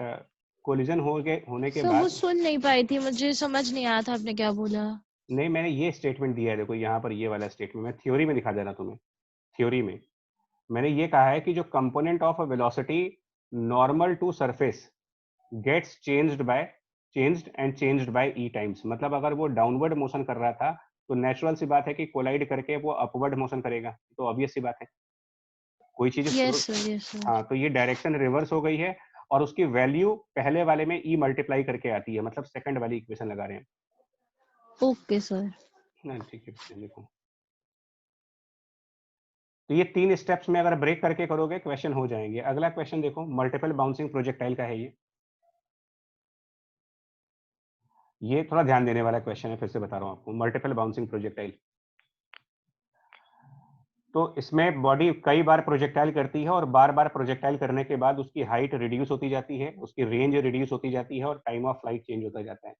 कोलिजन होने के सर वो बाद। सुन नहीं पाई थी, मुझे समझ नहीं आया था आपने क्या बोला। नहीं, मैंने ये स्टेटमेंट दिया है, देखो यहाँ पर ये वाला स्टेटमेंट मैं थ्योरी में दिखा दे रहा तुम्हें। थ्योरी में मैंने ये कहा है कि जो component of velocity normal to surface gets changed and changed by e times, मतलब अगर वो डाउनवर्ड मोशन कर रहा था तो नेचुरल सी बात है कि कोलाइड करके वो अपवर्ड मोशन करेगा, तो ऑब्वियस सी बात है कोई चीज यस सर यस सर। हाँ, तो ये डायरेक्शन रिवर्स हो गई है, और उसकी वैल्यू पहले वाले में ई मल्टीप्लाई करके आती है, मतलब सेकंड वाली इक्वेशन लगा रहे हैं ओके सर। ना। ठीक है, देखो तो ये 3 स्टेप्स में अगर ब्रेक करके करोगे क्वेश्चन हो जाएंगे। अगला क्वेश्चन देखो, मल्टीपल बाउंसिंग प्रोजेक्टाइल का है ये। ये थोड़ा ध्यान देने वाला क्वेश्चन है, फिर से बता रहा हूँ आपको। मल्टीपल बाउंसिंग प्रोजेक्टाइल, तो इसमें बॉडी कई बार प्रोजेक्टाइल करती है और बार बार प्रोजेक्टाइल करने के बाद उसकी हाइट रिड्यूस होती जाती है, उसकी रेंज रिड्यूस होती जाती है और टाइम ऑफ फ्लाइट चेंज होता जाता है।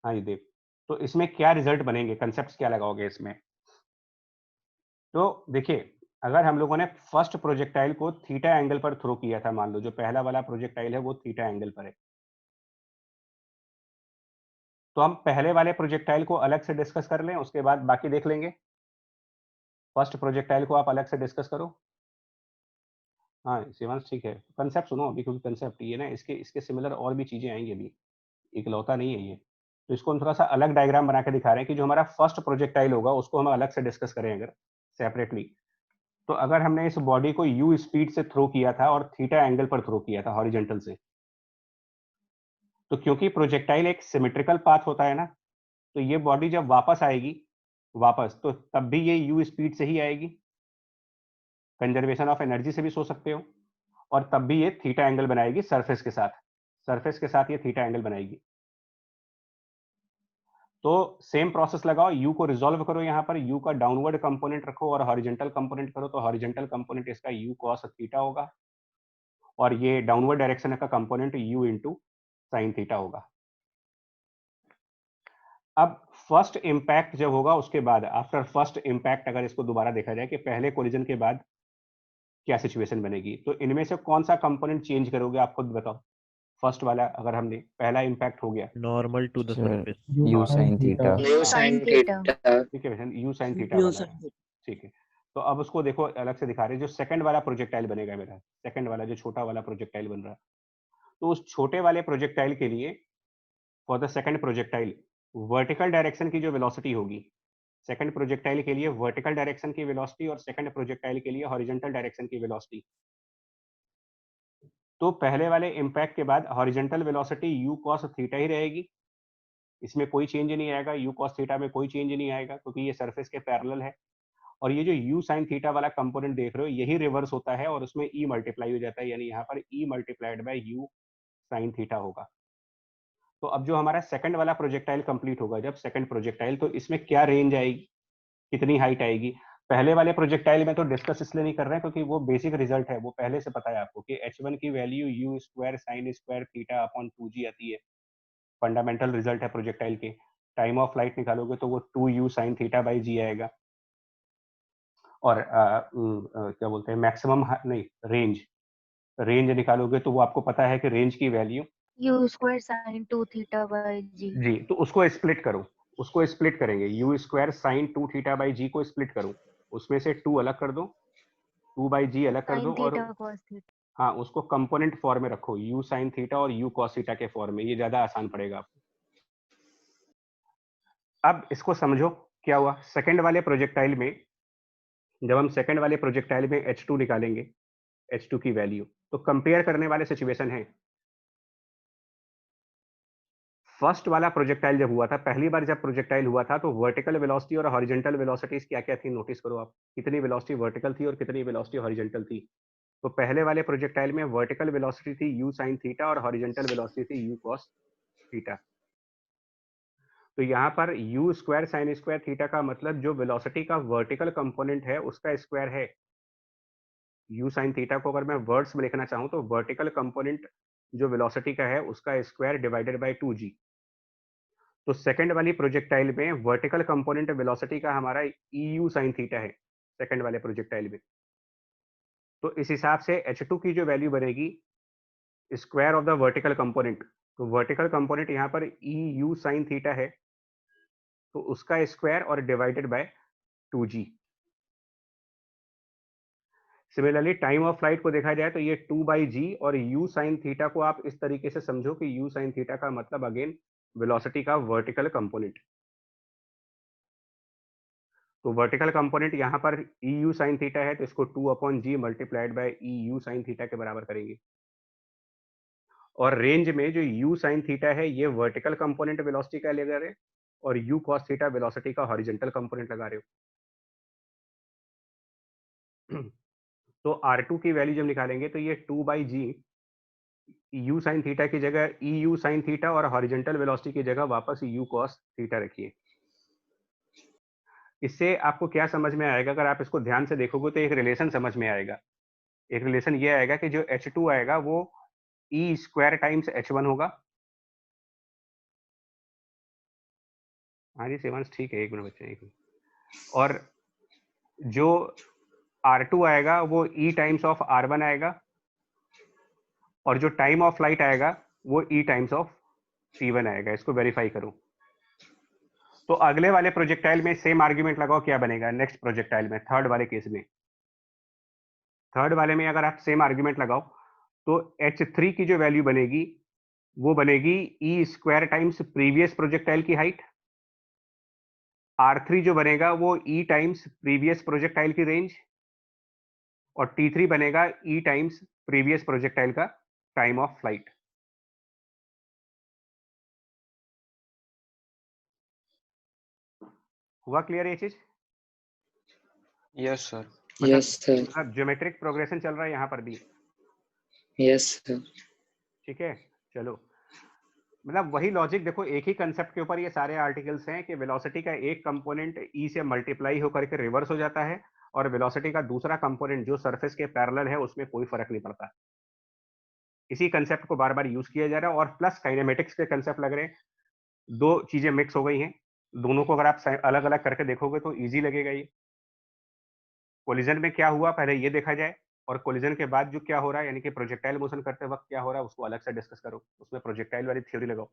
हाँ जी देव, तो इसमें क्या रिजल्ट बनेंगे, कंसेप्ट क्या लगाओगे इसमें? तो देखिए, अगर हम लोगों ने फर्स्ट प्रोजेक्टाइल को थीटा एंगल पर थ्रो किया था, मान लो जो पहला वाला प्रोजेक्टाइल है वो थीटा एंगल पर है, तो हम पहले वाले प्रोजेक्टाइल को अलग से डिस्कस कर लें, उसके बाद बाकी देख लेंगे। फर्स्ट प्रोजेक्टाइल को आप अलग से डिस्कस करो। हाँ शिवांश ठीक है, कंसेप्ट सुनो अभी, क्योंकि कंसेप्ट ये ना, इसके इसके सिमिलर और भी चीजें आएंगी अभी, इकलौता नहीं है ये। तो इसको हम थोड़ा सा अलग डायग्राम बना के दिखा रहे हैं कि जो हमारा फर्स्ट प्रोजेक्टाइल होगा उसको हम अलग से डिस्कस करें अगर सेपरेटली। तो अगर हमने इस बॉडी को यू स्पीड से थ्रो किया था और थीटा एंगल पर थ्रो किया था हॉरिजॉन्टल से, तो क्योंकि प्रोजेक्टाइल एक सिमेट्रिकल पाथ होता है ना, तो ये बॉडी जब वापस आएगी वापस, तो तब भी ये यू स्पीड से ही आएगी, कंजर्वेशन ऑफ एनर्जी से भी सोच सकते हो, और तब भी ये थीटा एंगल बनाएगी सरफेस के साथ, सरफेस के साथ ये थीटा एंगल बनाएगी। तो सेम प्रोसेस लगाओ, यू को रिजॉल्व करो, यहाँ पर यू का डाउनवर्ड कंपोनेंट रखो और हॉरिजॉन्टल कंपोनेंट करो, तो हॉरिजॉन्टल कंपोनेंट इसका यू कॉस थीटा होगा और ये डाउनवर्ड डायरेक्शन का component you into sine theta होगा। अब फर्स्ट इंपैक्ट जब होगा उसके बाद, आफ्टर फर्स्ट इंपैक्ट अगर इसको दोबारा देखा जाए कि पहले कोलिजन के बाद क्या सिचुएशन बनेगी, तो इनमें से कौन सा कंपोनेंट चेंज करोगे आप खुद बताओ। फर्स्ट वाला, अगर हमने पहला इंपैक्ट हो गया, Normal to the sir surface. You sine theta. New Sin sin theta. theta. ठीक है, यू साइन थीटा यू वाला है, साइन ठीक है। तो अब उसको देखो अलग से दिखा रहे हैं, जो सेकंड वाला प्रोजेक्टाइल बनेगा मेरा, सेकंड वाला जो छोटा वाला प्रोजेक्टाइल बन रहा है, तो उस छोटे वाले प्रोजेक्टाइल के लिए for the second projectile vertical direction की जो वेलोसिटी होगी, सेकंड प्रोजेक्टाइल के लिए वर्टिकल डायरेक्शन की वेलोसिटी और सेकंड प्रोजेक्टाइल के लिए हॉरिजॉन्टल डायरेक्शन की वेलोसिटी, तो पहले वाले इंपैक्ट के बाद horizontal velocity u cos theta ही रहेगी, इसमें कोई चेंज नहीं आएगा, यू कॉस थीटा में कोई चेंज नहीं आएगा क्योंकि ये सरफेस के पैरेलल है। और ये जो यू साइन थीटा वाला कंपोनेंट देख रहे हो यही रिवर्स होता है और उसमें ई मल्टीप्लाई हो जाता है, यानी यहाँ पर e multiplied by u sine theta होगा। तो अब जो हमारा सेकंड वाला प्रोजेक्टाइल कंप्लीट होगा, जब सेकंड प्रोजेक्टाइल, तो इसमें क्या रेंज आएगी, कितनी हाइट आएगी। पहले वाले प्रोजेक्टाइल में तो डिस्कस इसलिए नहीं कर रहे हैं क्योंकि वो बेसिक रिजल्ट है, वो पहले से पता है आपको कि h1 की value you square sine square theta upon 2g आती है, फंडामेंटल रिजल्ट है प्रोजेक्टाइल के। टाइम ऑफ फ्लाइट निकालोगे तो वो 2u साइन थीटा बाई जी आएगा, और क्या बोलते हैं मैक्सिमम नहीं रेंज, रेंज निकालोगे तो वो आपको पता है कि रेंज की value U square sin 2 theta by G. जी, तो उसको स्प्लिट करो, उसको स्प्लिट करेंगे, u square sine 2 theta by g को स्प्लिट करो, उसमें से 2 अलग कर दो, 2 बाई जी अलग कर Sin दो, और theta cos theta. हाँ उसको कंपोनेंट फॉर्म में रखो, यू साइन थीटा और यू कॉस थीटा के फॉर्म में, ये ज्यादा आसान पड़ेगा आपको। अब इसको समझो क्या हुआ सेकंड वाले प्रोजेक्टाइल में, जब हम सेकंड वाले प्रोजेक्टाइल में H2 निकालेंगे, H2 की वैल्यू, तो कंपेयर करने वाले सिचुएशन है, फर्स्ट वाला प्रोजेक्टाइल जब हुआ था, पहली बार जब प्रोजेक्टाइल हुआ था, तो वर्टिकल वेलोसिटी और हॉरिजॉन्टल वेलोसिटीज क्या क्या थी नोटिस करो आप, कितनी वेलोसिटी वर्टिकल थी और कितनी वेलोसिटी हॉरिजॉन्टल थी। तो पहले वाले प्रोजेक्टाइल में वर्टिकल वेलोसिटी थी यू साइन थीटा और हॉरिजॉन्टल वेलोसिटी थी यू कॉस थीटा। तो यहाँ पर you square sine square theta का मतलब जो वेलोसिटी का वर्टिकल कंपोनेंट है उसका स्क्वायर है। यू साइन थीटा को अगर मैं वर्ड्स में लिखना चाहूँ तो वर्टिकल कंपोनेंट जो वेलोसिटी का है उसका स्क्वायर डिवाइडेड बाय 2g। तो सेकंड वाली प्रोजेक्टाइल में वर्टिकल कंपोनेंट वेलोसिटी का हमारा EU साइन थीटा है सेकंड वाले प्रोजेक्टाइल में। तो इस हिसाब से H2 की जो वैल्यू बनेगी square of the vertical component, तो वर्टिकल कंपोनेंट यहाँ पर EU साइन थीटा है, तो उसका स्क्वायर और divided bye 2g। Similarly time of flight को देखा जाए तो ये 2/g और u साइन थीटा को आप इस तरीके से समझो कि u साइन थीटा का मतलब अगेन वेलोसिटी का वर्टिकल कंपोनेंट। तो वर्टिकल कंपोनेंट यहाँ पर EU साइन थीटा है, तो इसको 2/g multiplied by EU sine theta के बराबर करेंगे। और रेंज में जो u साइन थीटा है ये वर्टिकल कंपोनेंट वेलोसिटी का लगा रहे और u कॉस थीटा वेलोसिटी का हॉरिजॉन्टल कंपोनेंट लगा रहे हो। तो R2 की वैल्यू जब निकालेंगे तो ये 2/g u sin थीटा की जगह eu sin थीटा और हॉरिजॉन्टल वेलोसिटी की जगह वापस u cos थीटा रखिए। इससे आपको क्या समझ में आएगा, अगर आप इसको ध्यान से देखोगे तो एक रिलेशन समझ में आएगा। एक रिलेशन ये आएगा कि जो h2 आएगा वो e स्क्वायर टाइम्स h1 होगा। हाँ जी सेवांश ठीक है, एक मिनट बच्चे, एक मिनट। और जो R2 आएगा वो e टाइम्स ऑफ R1 आएगा, और जो टाइम ऑफ फ्लाइट आएगा वो e टाइम्स ऑफ C1 आएगा। इसको वेरीफाई करो। तो अगले वाले प्रोजेक्टाइल में सेम आर्ग्यूमेंट लगाओ, क्या बनेगा नेक्स्ट प्रोजेक्टाइल में, थर्ड वाले केस में। थर्ड वाले में अगर आप सेम आर्ग्यूमेंट लगाओ तो h3 की जो वैल्यू बनेगी वो बनेगी e square times previous projectile की हाइट। R3 जो बनेगा वो e टाइम्स प्रीवियस प्रोजेक्टाइल की रेंज, और T3 बनेगा e टाइम्स प्रीवियस प्रोजेक्टाइल का टाइम ऑफ फ्लाइट। हुआ क्लियर ये चीज? Yes sir. मतलब यस सर। मतलब ज्योमेट्रिक प्रोग्रेशन चल रहा है यहाँ पर भी। Yes sir. ठीक है चलो, मतलब वही लॉजिक देखो, एक ही कंसेप्ट के ऊपर ये सारे आर्टिकल्स हैं कि वेलोसिटी का एक कंपोनेंट ई से मल्टीप्लाई होकर के रिवर्स हो जाता है, और वेलोसिटी का दूसरा कंपोनेंट जो सरफेस के पैरेलल है उसमें कोई फर्क नहीं पड़ता। इसी कंसेप्ट को बार बार यूज किया जा रहा है, और प्लस काइनेमेटिक्स के कंसेप्ट लग रहे हैं। दो चीजें मिक्स हो गई हैं, दोनों को अगर आप अलग अलग करके देखोगे तो ईजी लगेगा। ये कोलिजन में क्या हुआ पहले ये देखा जाए, और कोलिजन के बाद जो क्या हो रहा है, यानी कि प्रोजेक्टाइल मोशन करते वक्त क्या हो रहा है उसको अलग से डिस्कस करो, उसमें प्रोजेक्टाइल वाली थ्योरी लगाओ।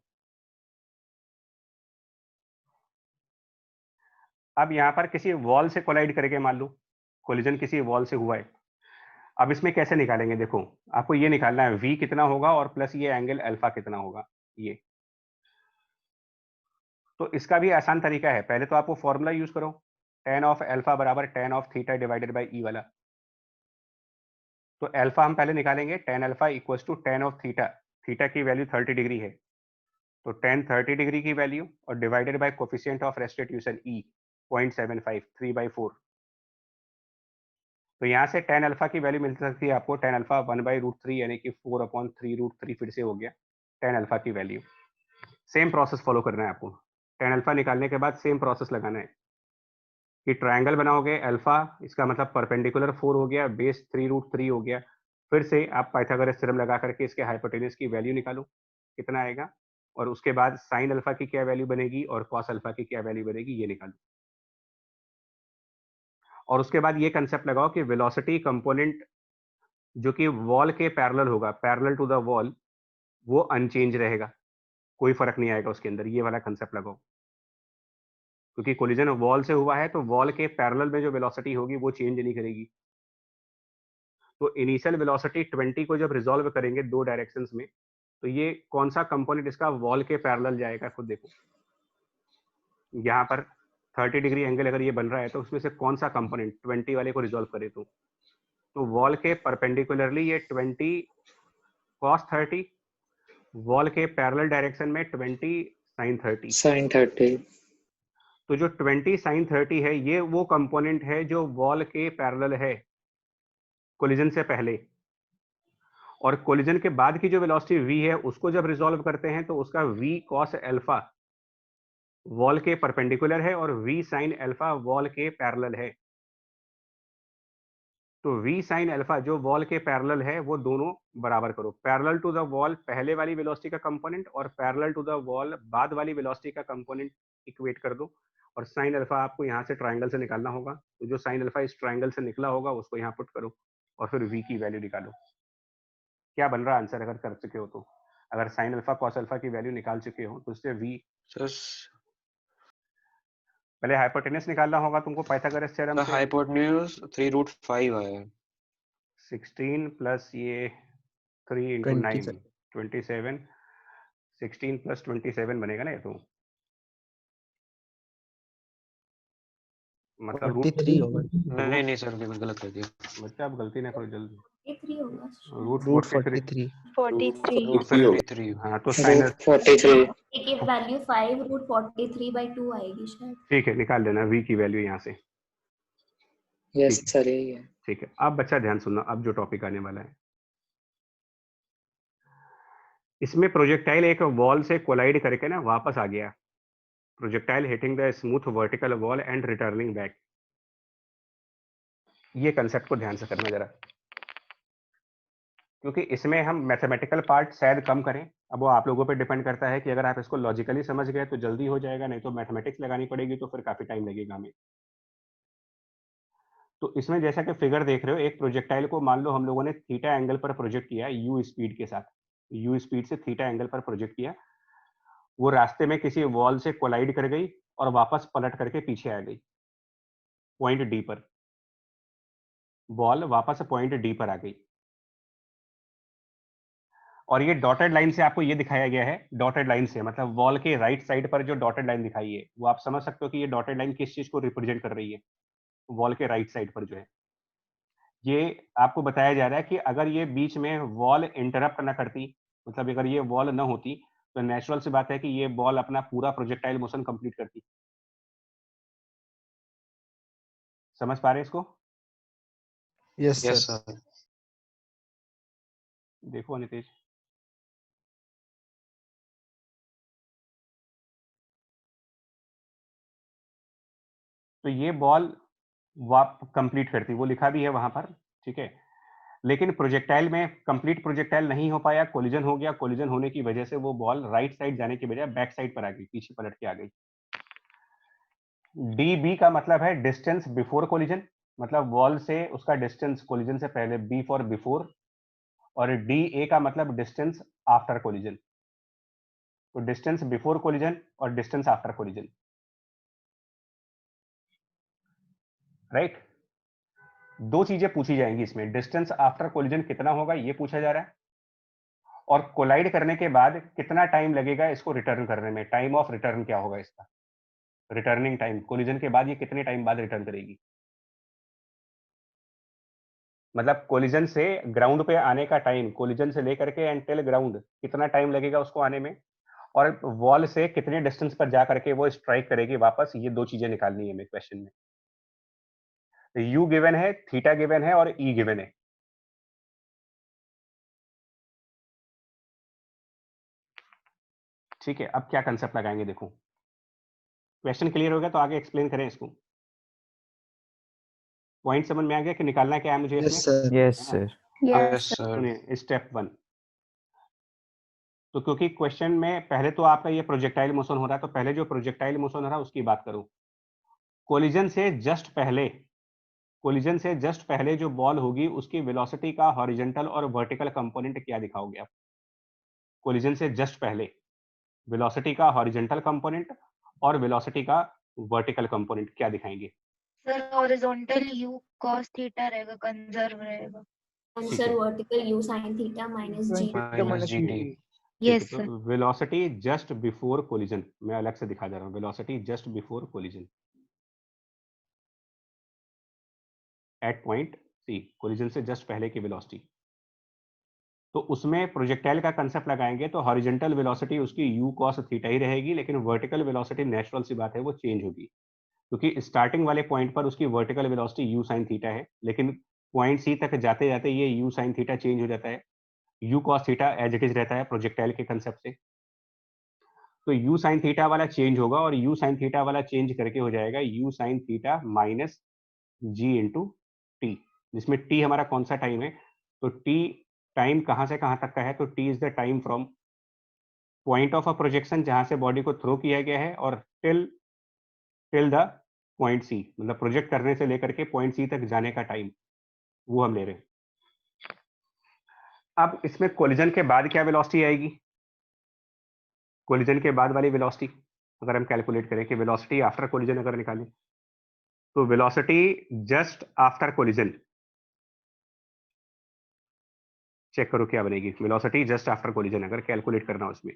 अब यहाँ पर किसी वॉल से कोलाइड करके मान लो कोलिजन किसी वॉल से हुआ है। अब इसमें कैसे निकालेंगे, देखो आपको ये निकालना है v कितना होगा और प्लस ये एंगल अल्फा कितना होगा। ये तो इसका भी आसान तरीका है, पहले तो आपको फॉर्मूला यूज करो, tan ऑफ अल्फा बराबर tan of theta divided by e वाला। तो अल्फा हम पहले निकालेंगे, tan alpha equals to tan of theta, theta की वैल्यू 30 डिग्री है, तो tan 30 डिग्री की वैल्यू और divided by coefficient of restitution e 0.75 3/4। तो यहाँ से tan अल्फा की वैल्यू मिल सकती है आपको, tan अल्फा 1/√3 यानी कि 4/3√3 फिर से हो गया tan अल्फा की वैल्यू। सेम प्रोसेस फॉलो करना है आपको, tan अल्फा निकालने के बाद सेम प्रोसेस लगाना है कि ट्रायंगल बनाओगे अल्फा, इसका मतलब परपेंडिकुलर 4 हो गया, बेस 3√3 हो गया। फिर से आप पाइथागोरस थ्योरम लगा करके इसके हाइपोटेन्यूज की वैल्यू निकालो कितना आएगा, और उसके बाद साइन अल्फा की क्या वैल्यू बनेगी और कॉस अल्फा की क्या वैल्यू बनेगी ये निकालो। और उसके बाद ये कंसेप्ट लगाओ कि वेलोसिटी कंपोनेंट जो कि वॉल के पैरेलल होगा, पैरेलल टू द वॉल, वो अनचेंज रहेगा, कोई फर्क नहीं आएगा उसके अंदर। ये वाला कंसेप्ट लगाओ, क्योंकि कोलिजन वॉल से हुआ है तो वॉल के पैरेलल में जो वेलोसिटी होगी वो चेंज नहीं करेगी। तो इनिशियल वेलोसिटी 20 को जब रिजॉल्व करेंगे दो डायरेक्शंस में, तो ये कौन सा कंपोनेंट इसका वॉल के पैरेलल जाएगा, खुद देखो यहाँ पर 30 डिग्री एंगल अगर ये बन रहा है तो उसमें से कौन सा कंपोनेंट 20 वाले को रिजॉल्व करे, तो वॉल के परपेंडिकुलरली ये 20 cos 30, वॉल के पैरेलल डायरेक्शन में 20 sin 30। sin 30। तो जो 20 sin 30 है ये वो कंपोनेंट है जो वॉल के पैरेलल है कोलिजन से पहले, और कोलिजन के बाद की जो वेलोसिटी v है उसको जब रिजॉल्व करते हैं तो उसका v cos अल्फा वॉल के परपेंडिकुलर है और v sin अल्फा वॉल के पैरेलल है। तो v sin अल्फा जो वॉल के पैरेलल है वो दोनों बराबर करो, पैरेलल टू द वॉल पहले वाली वेलोसिटी का कंपोनेंट और पैरेलल टू द वॉल बाद वाली वेलोसिटी का कंपोनेंट इक्वेट कर दो, और sin अल्फा आपको यहाँ से ट्रायंगल से निकालना होगा, तो जो sin अल्फा इस ट्रायंगल से निकला होगा उसको यहाँ पुट करो और फिर v की वैल्यू निकालो। क्या बन रहा आंसर अगर कर चुके हो तो, अगर sin अल्फा cos अल्फा की वैल्यू निकाल चुके हो तो उससे v, पहले हाइपोटेनस निकालना होगा तुमको पाइथागोरस थ्योरम से। हाइपोटेन्यूज 3√5 आया है। 16 प्लस ये 3 into 9 27, 16 प्लस 27 बनेगा ना ये तो, मतलब रूट 43 होगा। नहीं सर गलत कर दिया। बच्चा आप गलती ना करो जल्दी, 43 होगा रूट 43। 43 हाँ तो साइन 43 की वैल्यू 5√43/2 आएगी शायद। ठीक है, निकाल लेना v की वैल्यू यहाँ से। यस सर यही है। ठीक है, अब बच्चा ध्यान सुनना, अब जो टॉपिक आने वाला है इसमें प्रोजेक्टाइल एक वॉल से कोलाइड करके ना वापस आ गया, projectile hitting the smooth vertical wall and returning back. ये कंसेप्ट को ध्यान से करना जरा, क्योंकि इसमें हम मैथमेटिकल पार्ट शायद कम करें। अब वो आप लोगों पे डिपेंड करता है कि अगर आप इसको लॉजिकली समझ गए तो जल्दी हो जाएगा, नहीं तो मैथमेटिक्स लगानी पड़ेगी तो फिर काफी टाइम लगेगा हमें। तो इसमें जैसा कि फिगर देख रहे हो, एक प्रोजेक्टाइल को मान लो हम लोगों ने थीटा एंगल पर प्रोजेक्ट किया, यू स्पीड के साथ, यू स्पीड से थीटा एंगल पर प्रोजेक्ट किया। वो रास्ते में किसी वॉल से कोलाइड कर गई और वापस पलट करके पीछे आ गई पॉइंट डी पर। बॉल वापस पॉइंट डी पर आ गई और ये डॉटेड लाइन से आपको ये दिखाया गया है, डॉटेड लाइन से मतलब वॉल के राइट साइड पर जो डॉटेड लाइन दिखाई है वो आप समझ सकते हो कि ये डॉटेड लाइन किस चीज को रिप्रेजेंट कर रही है। वॉल के राइट साइड पर जो है, ये आपको बताया जा रहा है कि अगर ये बीच में वॉल इंटरप्ट ना करती, मतलब अगर ये वॉल ना होती तो नेचुरल सी बात है कि ये बॉल अपना पूरा प्रोजेक्टाइल मोशन कंप्लीट करती। समझ पा रहे हैं इसको? Yes yes sir. सर। देखो नितेश, तो ये बॉल वाप कंप्लीट करती, वो लिखा भी है वहां पर, ठीक है। लेकिन प्रोजेक्टाइल में कंप्लीट प्रोजेक्टाइल नहीं हो पाया, कोलिजन हो गया। कोलिजन होने की वजह से वो बॉल राइट साइड जाने की बजाय बैक साइड पर आ गई, पीछे पलट के आ गई। डी बी का मतलब है डिस्टेंस बिफोर कोलिजन, मतलब वॉल से उसका डिस्टेंस कोलिजन से पहले, बी फॉर बिफोर। और डी ए का मतलब डिस्टेंस आफ्टर कोलिजन। तो डिस्टेंस बिफोर कोलिजन और डिस्टेंस आफ्टर कोलिजन, राइट। दो चीजें पूछी जाएंगी इसमें, डिस्टेंस आफ्टर कोलिजन कितना होगा ये पूछा जा रहा है, और कोलाइड करने के बाद कितना टाइम लगेगा इसको रिटर्न करने में, टाइम ऑफ रिटर्न क्या होगा इसका, रिटर्निंग टाइम। कोलिजन के बाद ये कितने टाइम बाद रिटर्न करेगी, मतलब कोलिजन से ग्राउंड पे आने का टाइम, कोलिजन से लेकर के एंटिल ग्राउंड कितना टाइम लगेगा उसको आने में, और वॉल से कितने डिस्टेंस पर जा करके वो स्ट्राइक करेगी वापस। ये दो चीजें निकालनी है हमें क्वेश्चन में। यू गिवन है, थीटा गिवन है और ई गिवन है। ठीक है, अब क्या कंसेप्ट लगाएंगे देखो। क्वेश्चन क्लियर हो गया तो आगे एक्सप्लेन करें इसको। पॉइंट समझ में आ गया कि निकालना क्या है मुझे इसमें? Yes sir. यस है ना? सर। Yes sir. सुनिए स्टेप 1। तो क्योंकि क्वेश्चन में पहले तो आपका ये प्रोजेक्टाइल मोशन हो रहा है, तो पहले जो प्रोजेक्टाइल मोशन हो रहा है उसकी बात करूं। कोलिजन से जस्ट पहले, कोलिजन से जस्ट पहले जो बॉल होगी उसकी वेलोसिटी का हॉरिजॉन्टल और वर्टिकल कंपोनेंट क्या दिखाओगे आप? कोलिजन से जस्ट पहले वेलोसिटी का हॉरिजॉन्टल कंपोनेंट और वेलोसिटी का वर्टिकल कंपोनेंट क्या दिखाएंगे? Sir horizontal u cos theta रहेगा, कंजर्व रहेगा। Answer vertical u sin theta minus g। Minus g t. Yes तो sir. Velocity just before collision, मैं अलग से दिखा दे रहा हूँ, velocity just before collision at point C, collision से जस्ट पहले की वेलोसिटी। तो उसमें प्रोजेक्टाइल का कंसेप्ट लगाएंगे तो हॉरिजॉन्टल वेलोसिटी उसकी u cos थीटा ही रहेगी, लेकिन वर्टिकल वेलोसिटी नेचुरल सी बात है वो चेंज होगी, क्योंकि स्टार्टिंग वाले पॉइंट पर उसकी vertical velocity u sin theta है, लेकिन पॉइंट सी तक जाते जाते ये u sin थीटा चेंज हो जाता है, u cos theta as it is रहता है प्रोजेक्टाइल के कंसेप्ट से। तो u sin थीटा वाला चेंज होगा और u sin थीटा वाला चेंज करके हो जाएगा u sin theta minus g into t, जिसमें t हमारा कौन सा टाइम है, तो t टाइम कहां से कहां तक का है, तो t is the time from point of a projection जहां से बॉडी को थ्रो किया गया है और till till the point C, मतलब प्रोजेक्ट करने से लेकर के पॉइंट सी तक जाने का टाइम वो हम ले रहे हैं। अब इसमें कोलिजन के बाद क्या वेलोसिटी आएगी, कोलिजन के बाद वाली वेलोसिटी अगर हम कैलकुलेट करें कि वेलोसिटी आफ्टर कोलिजन अगर निकालें, तो velocity just after collision check करो क्या बनेगी। वेलोसिटी जस्ट आफ्टर कोलिजन अगर कैलकुलेट करना हो उसमें,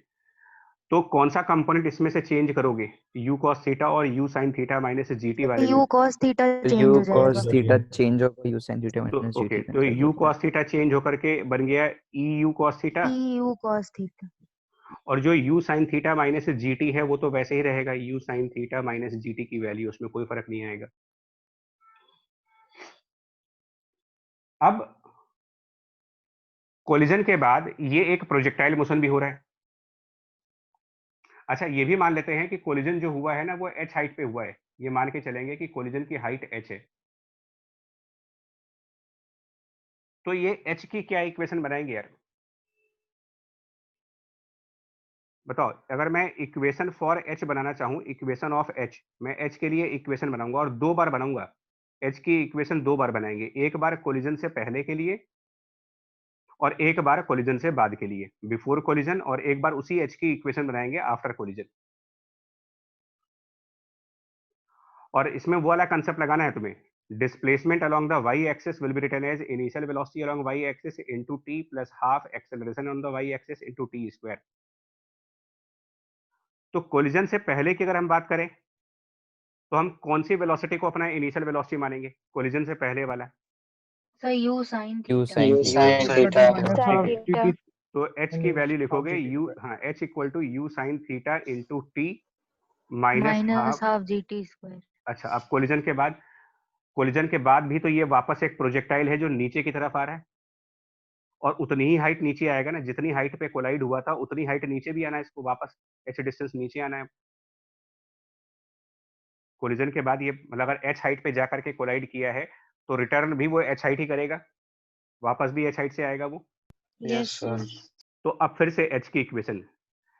तो कौन सा कंपोनेंट इसमें से चेंज करोगे, u cos थीटा और u sin theta minus gt वाले में? u cos theta change u हो cos जाएगा। थीटा चेंज होगा, u sin थीटा तो माइनस ओके, gt तो कैंसिल u होगा। cos थीटा चेंज होकर के बन गया eu cos theta, u cos theta. और जो u sin theta minus gt है वो तो वैसे ही रहेगा, u sin theta minus gt की वैल्यू, उसमें कोई फर्क नहीं आएगा। अब कोलिजन के बाद ये एक प्रोजेक्टाइल मोशन भी हो रहा है। अच्छा, ये भी मान लेते हैं कि कोलिजन जो हुआ है ना वो h हाइट पे हुआ है। ये मान के चलेंगे कि कोलिजन की हाइट h है। तो ये h की क्या इक्वेशन बनाएंगे यार? बताओ, अगर मैं इक्वेशन फॉर h बनाना चाहूं, इक्वेशन ऑफ h, मैं h के लिए इक्वेशन बनाऊंगा और 2 बार बनाऊंगा। h की इक्वेशन 2 बार बनाएंगे, एक बार कोलिजन से पहले के लिए और एक बार कोलिजन से बाद के लिए, बिफोर कोलिजन, और एक बार उसी h की इक्वेशन बनाएंगे आफ्टर कोलिजन। और इसमें वो वाला कंसेप्ट लगाना है तुम्हें, displacement along the y axis will be written as initial velocity along y axis into t plus half acceleration on the y axis into t square. तो कोलिजन से पहले की अगर हम बात करें तो हम कौन सी वेलोसिटी को अपना इनिशियल वेलोसिटी मानेंगे? कोलिजन से पहले वाला। Sir u sine Q theta. sin U theta. sin theta। Minus Sin half theta. dt तो h की वैल्यू लिखोगे u, हाँ, h equal to u sine theta into t minus minus half. Half g t square. अच्छा, अब collision के बाद भी तो ये वापस एक प्रोजेक्टाइल है जो नीचे की तरफ आ रहा है, और उतनी ही हाइट नीचे आएगा ना, जितनी हाइट पे कोलाइड हुआ था उतनी हाइट नीचे भी आना है इसको, वापस h डिस्टेंस नीचे आना है। कोलिजन के बाद ये मतलब अगर h हाइट पे जाकर के कोलाइड किया है तो रिटर्न भी वो h हाइट ही करेगा, वापस भी h हाइट से आएगा वो। Yes sir. तो अब फिर से h की इक्वेशन,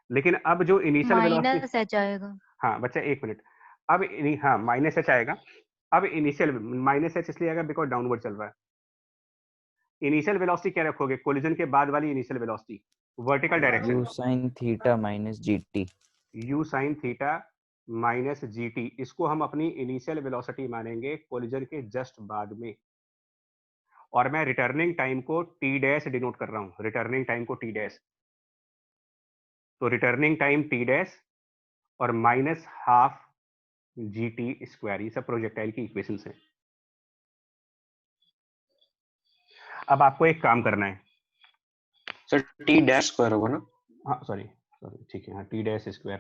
लेकिन अब जो इनिशियल वेलोसिटी, माइनस एच आएगा। हाँ बच्चा एक मिनट, अब हाँ माइनस h आएगा। अब इनिशियल माइनस h इसलिए आएगा बिकॉज डाउनवर्ड चल रहा है। इनिशियल वेलोसिटी क्या रखोगे कोलिजन के बाद वाली initial velocity? Vertical direction, U sin theta minus GT. u sine theta minus g T, इसको हम अपनी इनिशियल वेलोसिटी मानेंगे कोलिजन के जस्ट बाद में। और मैं रिटर्निंग टाइम को टी डैश डिनोट कर रहा हूं, रिटर्निंग टाइम को टी डैश। तो रिटर्निंग टाइम टी डैश और minus half g t square, ये सब प्रोजेक्टाइल की इक्वेशन है। अब आपको एक काम करना है सर t डैश स्क्वायर होगा ना? हाँ सॉरी ठीक है, हाँ T dash square,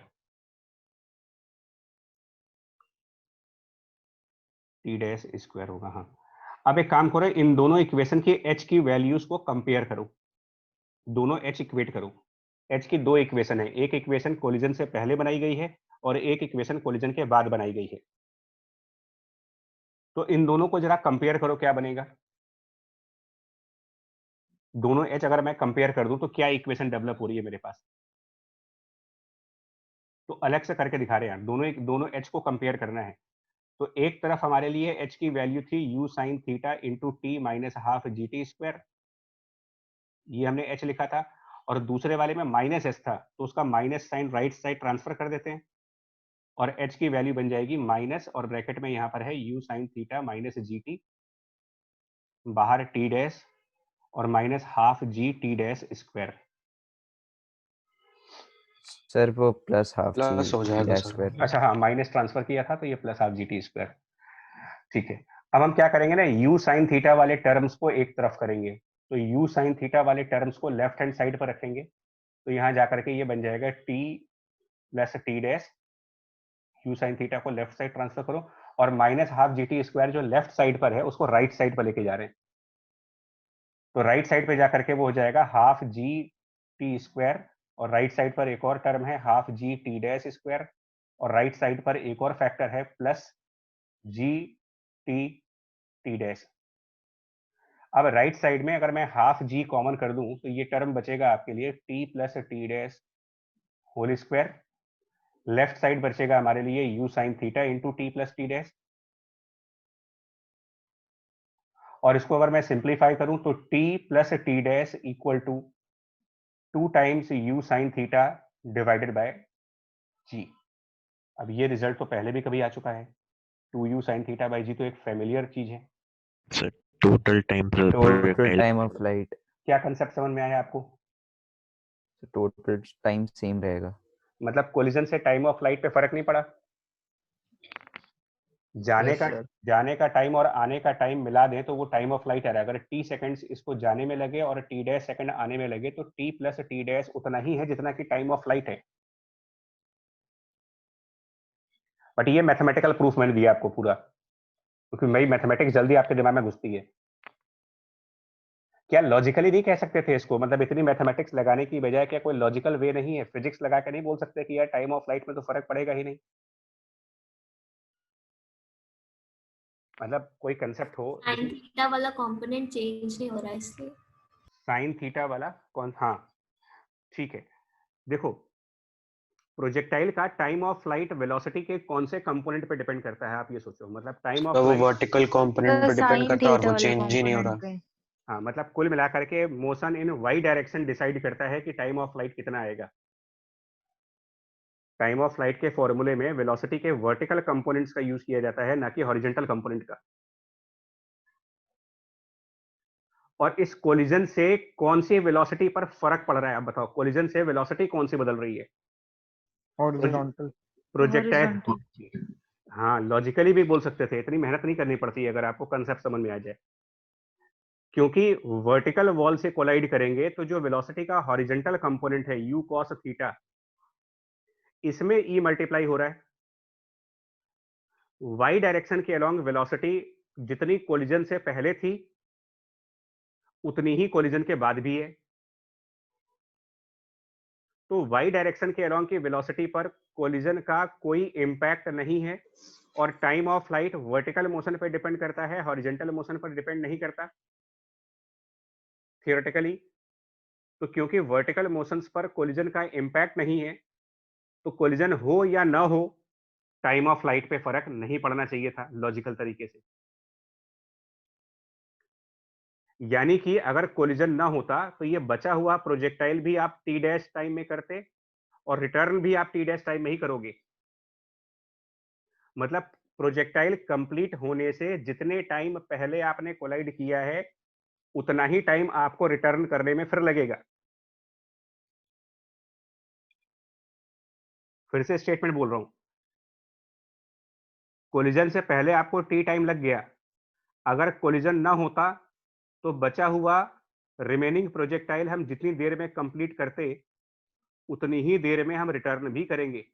T dash square होगा। हाँ, अब एक काम करो, इन दोनों इक्वेशन की h की वैल्यूज को कंपेयर करो, दोनों h इक्वेट करो। h की दो इक्वेशन है, एक इक्वेशन कोलिजन से पहले बनाई गई है और एक इक्वेशन कोलिजन के बाद बनाई गई है। तो इन दोनों को जरा कंपेयर करो, क्या बनेगा? दोनों h अगर मैं कंपेयर कर दूं तो क्या इक्वेशन डेवलप हो रही है मेरे पास? तो अलग से करके दिखा रहे हैं, दोनों h को कंपेयर करना है। तो एक तरफ हमारे लिए h की वैल्यू थी u sine theta into T minus half g t square, ये हमने h लिखा था, और दूसरे वाले में माइनस h था तो उसका minus sine right side transfer कर देते हैं और h की वैल्यू बन जाएगी माइनस, और ब्रैकेट में यहाँ पर है u sine theta minus g T, बाहर टी डैश और minus half g T dash square. Sir वो प्लस हाफ प्लस हो जाएगा जी सर। स्क्वायर। अच्छा हाँ, माइनस ट्रांसफर किया था तो ये plus half g t square. ठीक है, अब हम क्या करेंगे ना, u साइन थीटा वाले टर्म्स को एक तरफ करेंगे, तो u साइन थीटा वाले टर्म्स को लेफ्ट हैंड साइड पर रखेंगे, तो यहाँ जाकर के ये बन जाएगा t plus t dash, u sine theta को लेफ्ट साइड ट्रांसफर करो, और minus half g t square जो लेफ्ट साइड पर है उसको राइट साइड पर लेके जा रहे हैं, तो राइट साइड पे जाकर के वो हो जाएगा हाफ जी टी स्क्वायर, और राइट साइड पर एक और टर्म है half g T dash square, और राइट साइड पर एक और फैक्टर है plus G T T dash. अब राइट साइड में अगर मैं हाफ जी कॉमन कर दूं तो ये टर्म बचेगा आपके लिए t plus t dash whole square, left side बचेगा हमारे लिए u sine theta into t plus t dash, और इसको अगर मैं सिंप्लीफाई करूं तो t plus t dash equal to 2 times u sine theta divided by g। अब ये रिजल्ट तो पहले भी कभी आ चुका है, 2u sine theta by g तो एक फेमिलियर चीज है। Sir total time total time of flight, क्या कंसेप्ट समझ में आया आपको? टोटल टाइम सेम रहेगा। मतलब कोलिजन से टाइम ऑफ फ्लाइट पे फर्क नहीं पड़ा, जाने का टाइम और आने का टाइम मिला दें तो वो टाइम ऑफ फ्लाइट आ रहा है। अगर t सेकंड्स इसको जाने में लगे और t डैश सेकंड आने में लगे तो t प्लस टी डैश उतना ही है जितना कि टाइम ऑफ फ्लाइट है। बट ये मैथमेटिकल प्रूफ मैंने दिया आपको पूरा, क्योंकि मेरी मैथमेटिक्स जल्दी आपके दिमाग में घुसती है। क्या लॉजिकली नहीं कह सकते थे इसको? मतलब इतनी मैथमेटिक्स लगाने की बजाय क्या कोई लॉजिकल वे नहीं है? फिजिक्स लगा के नहीं बोल सकते कि यार टाइम ऑफ लाइट में तो फर्क पड़ेगा ही नहीं? मतलब कोई कंसेप्ट हो साइन थीटा वाला कंपोनेंट चेंज नहीं हो रहा है इसलिए। साइन थीटा वाला कौन? हाँ ठीक है, देखो प्रोजेक्टाइल का टाइम ऑफ फ्लाइट वेलोसिटी के कौन से कंपोनेंट पे डिपेंड करता है, आप ये सोचो। मतलब टाइम ऑफ वो फ्लाइट, वर्टिकल कंपोनेंट पे डिपेंड साइन करता है और थीटा वो वाले चेंज ही नहीं हो कंपोनेंट रहा। पे। हाँ मतलब कुल मिलाकर के motion in y direction decide करता है कि टाइम ऑफ फ्लाइट कितना आएगा। टाइम ऑफ फ्लाइट के फॉर्मूले में वेलोसिटी के वर्टिकल कंपोनेंट्स का यूज किया जाता है, ना कि हॉरिजॉन्टल कंपोनेंट का। और इस कोलिजन से कौन सी वेलोसिटी पर फर्क पड़ रहा है, आप बताओ। कोलिजन से वेलोसिटी कौन सी बदल रही है? हॉरिजॉन्टल। प्रोजेक्टाइल। हॉरिजॉन्टल। हाँ लॉजिकली भी बोल सकते थे, इतनी मेहनत नहीं करनी पड़ती अगर आपको कंसेप्ट समझ में आ जाए। क्योंकि वर्टिकल वॉल से कोलाइड करेंगे तो जो वेलोसिटी का हॉरिजॉन्टल कंपोनेंट है u cos थीटा, इसमें e मल्टीप्लाई हो रहा है। y डायरेक्शन के अलोंग वेलोसिटी जितनी कोलिजन से पहले थी उतनी ही कोलिजन के बाद भी है। तो y डायरेक्शन के अलोंग की वेलोसिटी पर कोलिजन का कोई इंपैक्ट नहीं है, और time of flight vertical motion पर डिपेंड करता है, हॉरिजॉन्टल मोशन पर डिपेंड नहीं करता थियोरेटिकली। तो क्योंकि वर्टिकल मोशंस पर कोलिजन का इंपैक्ट नहीं है, तो कोलिजन हो या ना हो टाइम ऑफ फ्लाइट पे फर्क नहीं पड़ना चाहिए था लॉजिकल तरीके से। यानी कि अगर कोलिजन ना होता तो ये बचा हुआ प्रोजेक्टाइल भी आप टी डैश टाइम में करते और रिटर्न भी आप टी डैश टाइम में ही करोगे। मतलब प्रोजेक्टाइल कंप्लीट होने से जितने टाइम पहले आपने कोलाइड किया है उतना ही टाइम आपको रिटर्न करने में फिर लगेगा। फिर से स्टेटमेंट बोल रहा हूं, कोलिजन से पहले आपको टी टाइम लग गया, अगर कोलिजन ना होता तो बचा हुआ रिमेनिंग प्रोजेक्टाइल हम जितनी देर में कंप्लीट करते उतनी ही देर में हम रिटर्न भी करेंगे।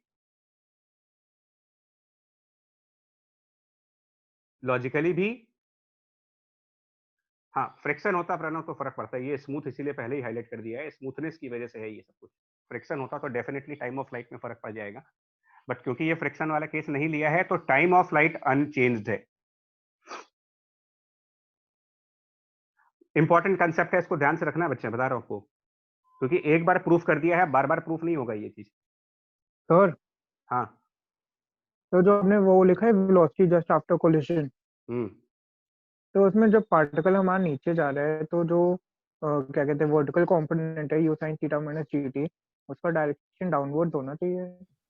लॉजिकली भी हाँ, फ्रिक्शन होता प्रणव तो फर्क पड़ता है। ये स्मूथ इसीलिए पहले ही हाईलाइट कर दिया है, स्मूथनेस की वजह से है ये सब कुछ। फ्रिक्शन होता तो डेफिनेटली टाइम ऑफ फ्लाइट में फर्क पड़ जाएगा, बट क्योंकि ये फ्रिक्शन वाला केस नहीं लिया है तो टाइम ऑफ फ्लाइट अनचेंज्ड है। इंपॉर्टेंट कंसेप्ट है, इसको ध्यान से रखना बच्चे, बता रहा हूं आपको, क्योंकि एक बार प्रूफ कर दिया है, बार बार प्रूफ नहीं होगा ये चीज। सर हाँ। तो जो आपने वो लिखा है वेलोसिटी जस्ट आफ्टर कोलिजन, तो उसमें जब पार्टिकल हमारे नीचे जा रहा है तो जो क्या कहते हैं वर्टिकल कंपोनेंट है you sine theta minus GT, उसका डायरेक्शन डाउनवर्ड होना चाहिए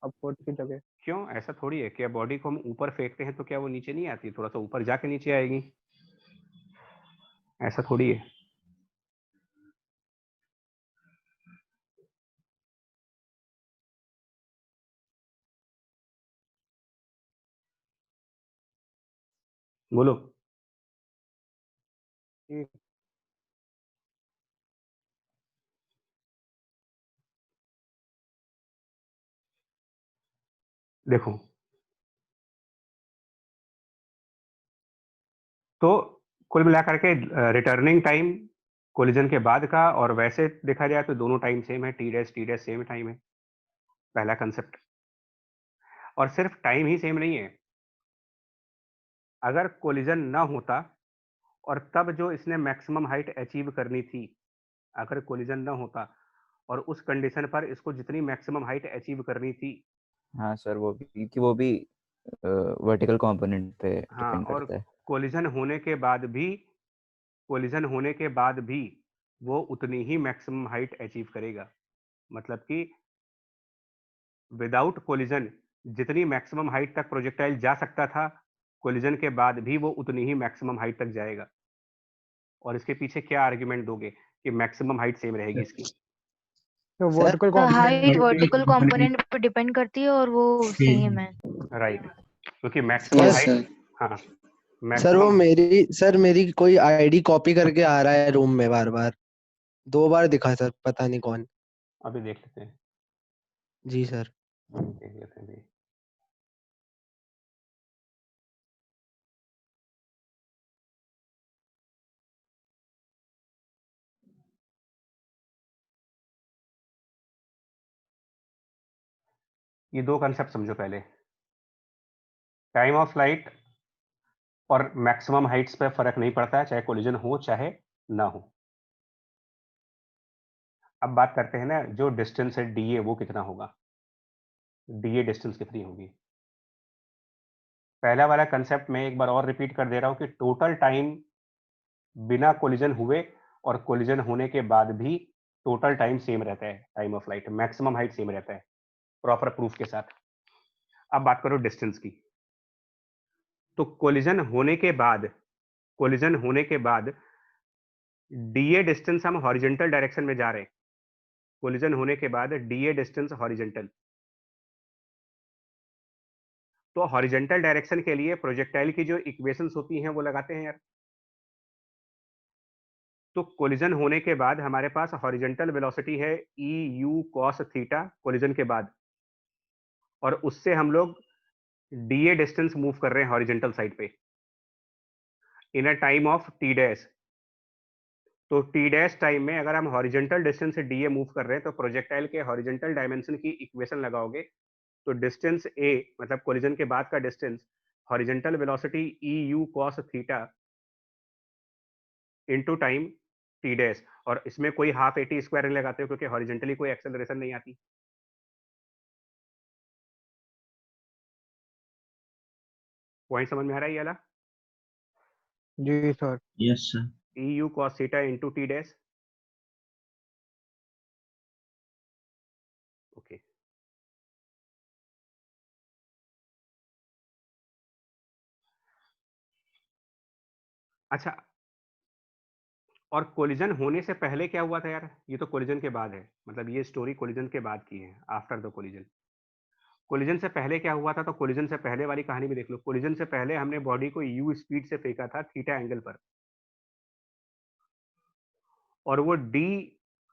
अपवर्ड की जगह। क्यों? ऐसा थोड़ी है, क्या बॉडी को हम ऊपर फेंकते हैं तो क्या वो नीचे नहीं आती? थोड़ा सा ऊपर जाके नीचे आएगी, ऐसा थोड़ी है। बोलो। देखो तो कुल मिलाकर के रिटर्निंग टाइम कोलिजन के बाद का और वैसे देखा जाए तो दोनों टाइम सेम है, टी डैश सेम टाइम है, पहला कंसेप्ट। और सिर्फ टाइम ही सेम नहीं है, अगर कोलिजन ना होता और तब जो इसने मैक्सिमम हाइट अचीव करनी थी, अगर कोलिजन ना होता और उस कंडीशन पर इसको जितनी मैक्सिमम हाइट अचीव करनी थी। हाँ सर, वो भी कि वो भी वर्टिकल कंपोनेंट पे हाँ, डिपेंड और करता है। कोलिजन होने के बाद भी, कोलिजन होने के बाद भी वो उतनी ही मैक्सिमम हाइट अचीव करेगा। मतलब कि विदाउट कोलिजन जितनी मैक्सिमम हाइट तक प्रोजेक्टाइल जा सकता था, कोलिजन के बाद भी वो उतनी ही मैक्सिमम हाइट तक जाएगा। और इसके पीछे क्या आर्गुमेंट दोगे कि मैक्सिमम हाइट सेम रहेगी इसकी? तो sir vertical height component vertical component पे डिपेंड करती है और वो सेम है। राइट, क्योंकि मैक्सिमम यस हाइट, सर। हाँ सर वो मैक्सिमम। मेरी कोई आईडी कॉपी करके आ रहा है रूम में बार बार, 2 बार दिखा सर, पता नहीं कौन। अभी देख लेते हैं, जी सर। देख लेते हैं अभी। ये दो कंसेप्ट समझो पहले। टाइम ऑफ फ्लाइट और मैक्सिमम हाइट्स पे फर्क नहीं पड़ता है, चाहे कोलिजन हो चाहे ना हो। अब बात करते हैं ना, जो डिस्टेंस है डी ए वो कितना होगा, डी ए डिस्टेंस कितनी होगी। पहला वाला कंसेप्ट मैं एक बार और रिपीट कर दे रहा हूं कि टोटल टाइम बिना कोलिजन हुए और कोलिजन होने के बाद भी टोटल टाइम सेम रहता है, time of flight, maximum height same रहता है, प्रॉपर प्रूफ के साथ। अब बात करो डिस्टेंस की, तो कोलिजन होने के बाद डीए डिस्टेंस हम हॉरिजॉन्टल डायरेक्शन में जा रहे हैं। कोलिजन होने के बाद डीए डिस्टेंस हॉरिजॉन्टल, तो हॉरिजॉन्टल डायरेक्शन के लिए प्रोजेक्टाइल की जो इक्वेशंस होती हैं वो लगाते हैं यार। तो कोलिजन होने के बाद हमारे पास हॉरिजॉन्टल वेलोसिटी है ई यू कॉस थीटा कोलिजन के बाद, और उससे हम लोग डीए डिस्टेंस मूव कर रहे हैं हॉरिजॉन्टल साइड पे in a time of t dash. तो टी डैश टाइम में अगर हम हॉरिजॉन्टल डिस्टेंस से डीए मूव कर रहे हैं तो प्रोजेक्टाइल के हॉरिजॉन्टल डायमेंशन की इक्वेशन लगाओगे, तो डिस्टेंस ए मतलब कोलिजन के बाद का डिस्टेंस, हॉरिजॉन्टल वेलोसिटी ई u cos theta into time T dash, और इसमें कोई हाफ ए टी स्क्वायर नहीं लगाते हो क्योंकि हॉरिजॉन्टली कोई एक्सेलरेशन नहीं आती। पॉइंट समझ में आ रहा है ये वाला? जी sir. Yes sir. E u cos theta into t dash. Okay, अच्छा, और कोलिजन होने से पहले क्या हुआ था यार? ये तो कोलिजन के बाद है, मतलब ये स्टोरी कोलिजन के बाद की है, आफ्टर द कोलिजन। कोलिजन से पहले क्या हुआ था? तो कोलिजन से पहले वाली कहानी भी देख लो। कोलिजन से पहले हमने बॉडी को यू स्पीड से फेंका था थीटा एंगल पर, और वो डी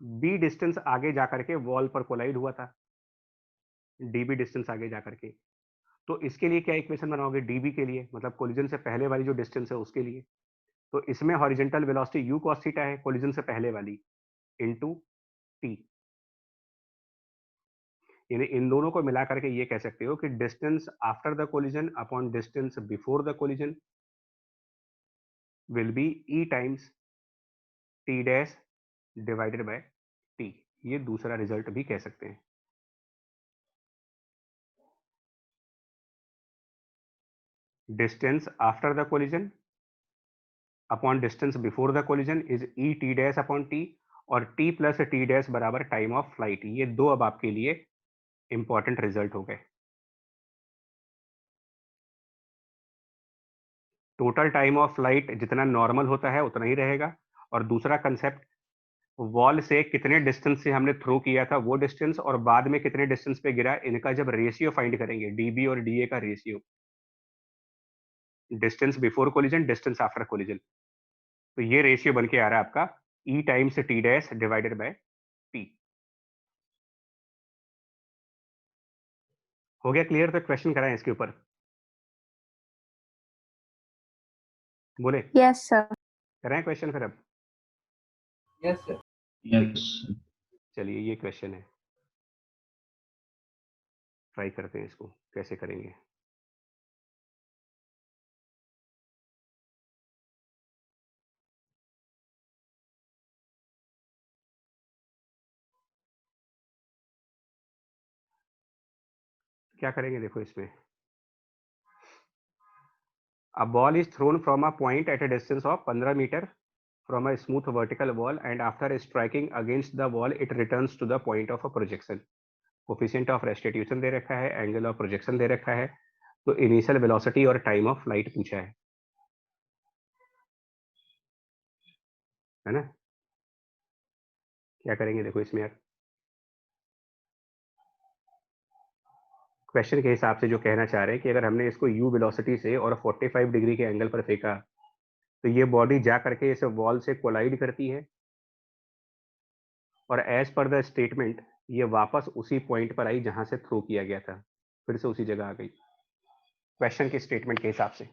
बी डिस्टेंस आगे जाकर के वॉल पर कोलाइड हुआ था, डीबी डिस्टेंस आगे जाकर के। तो इसके लिए क्या इक्वेशन बनाओगे डीबी के लिए, मतलब कोलिजन से पहले वाली जो डिस्टेंस है उसके लिए? तो इसमें horizontal velocity u cos theta है कोलिजन से पहले वाली इनटू टी, यानी इन दोनों को मिला करके ये कह सकते हो कि distance after the collision upon distance before the collision will be e times t dash divided by t. ये दूसरा रिजल्ट भी कह सकते हैं। Distance after the collision upon distance before the collision is e t dash upon t, और t plus t dash बराबर time of flight. ये दो अब आपके लिए इंपॉर्टेंट रिजल्ट हो गए। टोटल टाइम ऑफ फ्लाइट जितना नॉर्मल होता है उतना ही रहेगा, और दूसरा कंसेप्ट वॉल से कितने डिस्टेंस से हमने थ्रो किया था वो डिस्टेंस, और बाद में कितने डिस्टेंस पे गिरा, इनका जब रेशियो फाइंड करेंगे, डीबी और डीए का ratio, distance before collision distance after collision, तो ये रेशियो बन के आ रहा है आपका e times t dash divided by t. हो गया क्लियर? तो क्वेश्चन कराएं इसके ऊपर, बोले यस सर। कराएं क्वेश्चन फिर? अब यस सर। यस। चलिए ये क्वेश्चन है, ट्राई करते हैं इसको कैसे करेंगे। क्या करेंगे देखो इसमें, a ball is thrown from a point at a distance of 15 meter from a smooth vertical wall, and after striking against the wall it returns to the point of a projection. Coefficient of restitution दे रखा है, angle of projection दे रखा है, तो initial velocity और time of flight पूछा है ना? क्या करेंगे देखो इसमें यार, क्वेश्चन के हिसाब से जो कहना चाह रहे हैं कि अगर हमने इसको यू वेलोसिटी से और 45 डिग्री के एंगल पर फेंका तो ये बॉडी जा करके इस वॉल से कोलाइड करती है, और एज पर द स्टेटमेंट ये वापस उसी पॉइंट पर आई जहां से थ्रो किया गया था, फिर से उसी जगह आ गई क्वेश्चन के स्टेटमेंट के हिसाब से।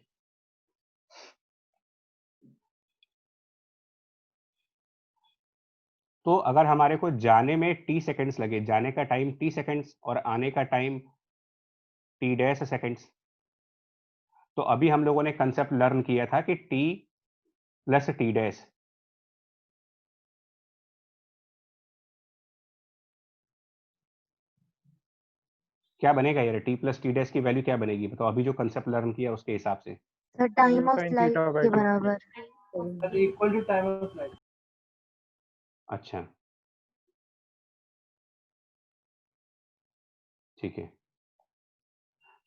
तो अगर हमारे को जाने में टी सेकंड्स लगे, जाने का टाइम टी सेकंड्स और आने का टाइम टी डैश सेकेंड्स। तो अभी हम लोगों ने कंसेप्ट लर्न किया था कि टी प्लस टी डैश क्या बनेगा यार, टी प्लस टी डैश की वैल्यू क्या बनेगी बताओ, अभी जो कंसेप्ट लर्न किया उसके हिसाब से। Sir time of sin flight theta by के 2 बराबर। Equal to time of flight. अच्छा ठीक है,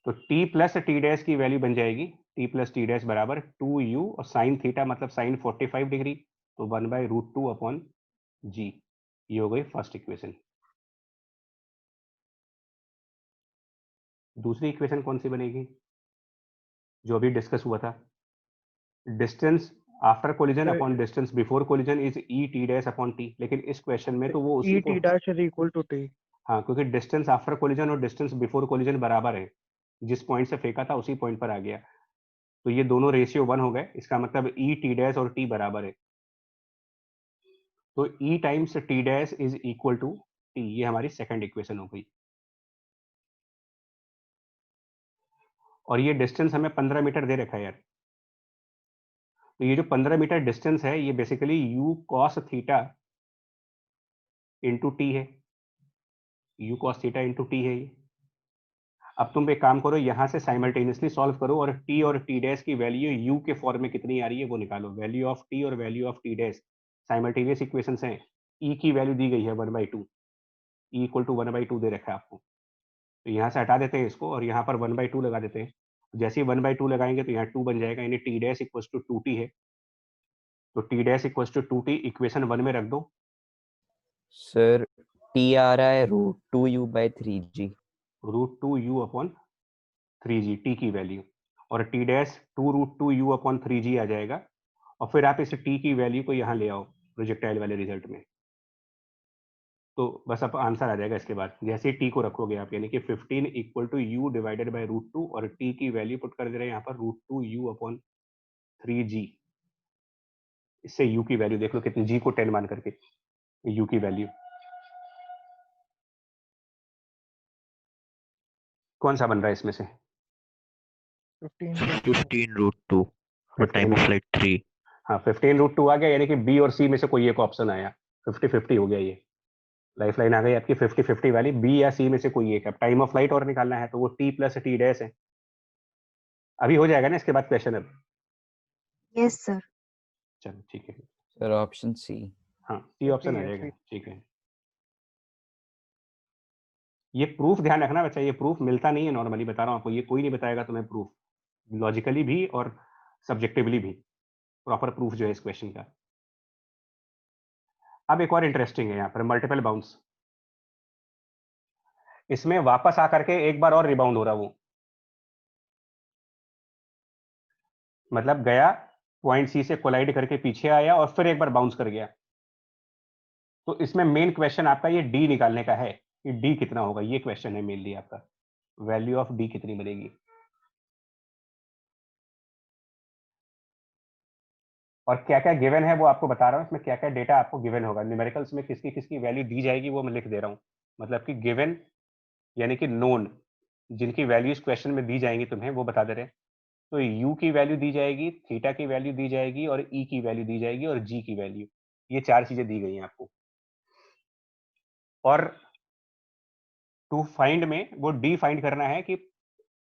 तो टी प्लस टी डैश की वैल्यू बन जाएगी टी प्लस टी डैश बराबर 2u और साइन थीटा मतलब साइन 45 डिग्री, तो 1/√2 अपॉन जी। ये हो गई फर्स्ट इक्वेशन। दूसरी इक्वेशन कौन सी बनेगी जो अभी डिस्कस हुआ था, distance after collision upon distance before collision is e t dash upon t, लेकिन इस क्वेश्चन में तो वो उसी ई को, t dash is equal to t. हाँ क्योंकि डिस्टेंस आफ्टर कोलिजन और डिस्टेंस बिफोर कोलिजन बराबर है, जिस पॉइंट से फेंका था उसी पॉइंट पर आ गया, तो ये दोनों रेशियो 1 हो गए, इसका मतलब ई टी डैश और टी बराबर है, तो e times t dash is equal to t, ये हमारी सेकंड इक्वेशन हो गई। और ये डिस्टेंस हमें 15 मीटर दे रखा है यार, तो ये जो 15 मीटर डिस्टेंस है ये basically u cos theta into t है, u cos theta into t है ये। अब तुम एक काम करो, यहां से साइमल्टेनियसली सॉल्व करो और टी डैश की वैल्यू यू के फॉर्म में कितनी आ रही है वो निकालो, वैल्यू ऑफ टी और value of t dash simultaneous equations हैं। ई की वैल्यू दी गई है 1/2, ई इक्वल टू 1/2 दे रखा है आपको, तो यहाँ से हटा देते हैं इसको और यहाँ पर 1/2 लगा देते हैं, जैसे ही 1/2 लगाएंगे तो यहाँ 2 बन जाएगा, यानी T dash equal to 2t है, तो t dash equal to 2t equation 1 में रख दो। सर टी आ रहा है √2u/3g, √2u upon 3g T की वैल्यू, और T dash 2√2u upon 3g आ जाएगा, और फिर आप इस टी की वैल्यू को यहाँ ले आओ प्रोजेक्टाइल वाले रिजल्ट में, तो बस अब आंसर आ जाएगा इसके बाद, जैसे टी को रखोगे आप, यानी कि 15 equal to u divided by √2 और टी की वैल्यू पुट कर दे रहे हैं यहाँ पर √2u अपॉन 3g, इससे u की वैल्यू देख लो कितनी, g को 10 मान करके u की वैल्यू कौन सा बन रहा है इसमें से, 15√2 और टाइम ऑफ फ्लाइट 3। हाँ 15√2 आ गया, यानी कि बी और सी में से कोई एक ऑप्शन आया, 50-50 हो गया, ये लाइफ लाइन आ गई आपकी 50-50 वाली, बी या सी में से कोई एक। अब टाइम ऑफ फ्लाइट और निकालना है, तो वो टी प्लस टी डैश है, अभी हो जाएगा ना इसके बाद क्वेश्चन अब। Yes sir. चलो ठीक है सर ऑप्शन सी। हाँ सी ऑप्शन आ जाएगा, ठीक है। ये प्रूफ ध्यान रखना बच्चा, ये प्रूफ मिलता नहीं है नॉर्मली, बता रहा हूँ आपको, ये कोई नहीं बताएगा तुम्हें प्रूफ, लॉजिकली भी और सब्जेक्टिवली भी प्रॉपर प्रूफ जो है इस क्वेश्चन का। अब एक और इंटरेस्टिंग है यहाँ पर मल्टीपल बाउंस, इसमें वापस आकर के एक बार और रिबाउंड हो रहा, वो मतलब गया पॉइंट सी से कोलाइड करके पीछे आया और फिर एक बार बाउंस कर गया, तो इसमें मेन क्वेश्चन आपका ये डी निकालने का है कि डी कितना होगा, ये क्वेश्चन है मेनली आपका, वैल्यू ऑफ डी कितनी बनेगी। और क्या क्या गिवन है वो आपको बता रहा हूं, इसमें क्या क्या डेटा आपको गिवन होगा, न्यूमेरिकल्स में किसकी किसकी वैल्यू दी जाएगी वो मैं लिख दे रहा हूं, मतलब कि गिवन यानी कि नोन, जिनकी वैल्यूज क्वेश्चन में दी जाएंगी तुम्हें वो बता दे रहे हैं, तो यू की वैल्यू दी जाएगी, थीटा की वैल्यू दी जाएगी और ई की वैल्यू दी जाएगी और जी की वैल्यू, ये 4 चीजें दी गई हैं आपको। और टू फाइंड में वो डी फाइंड करना है कि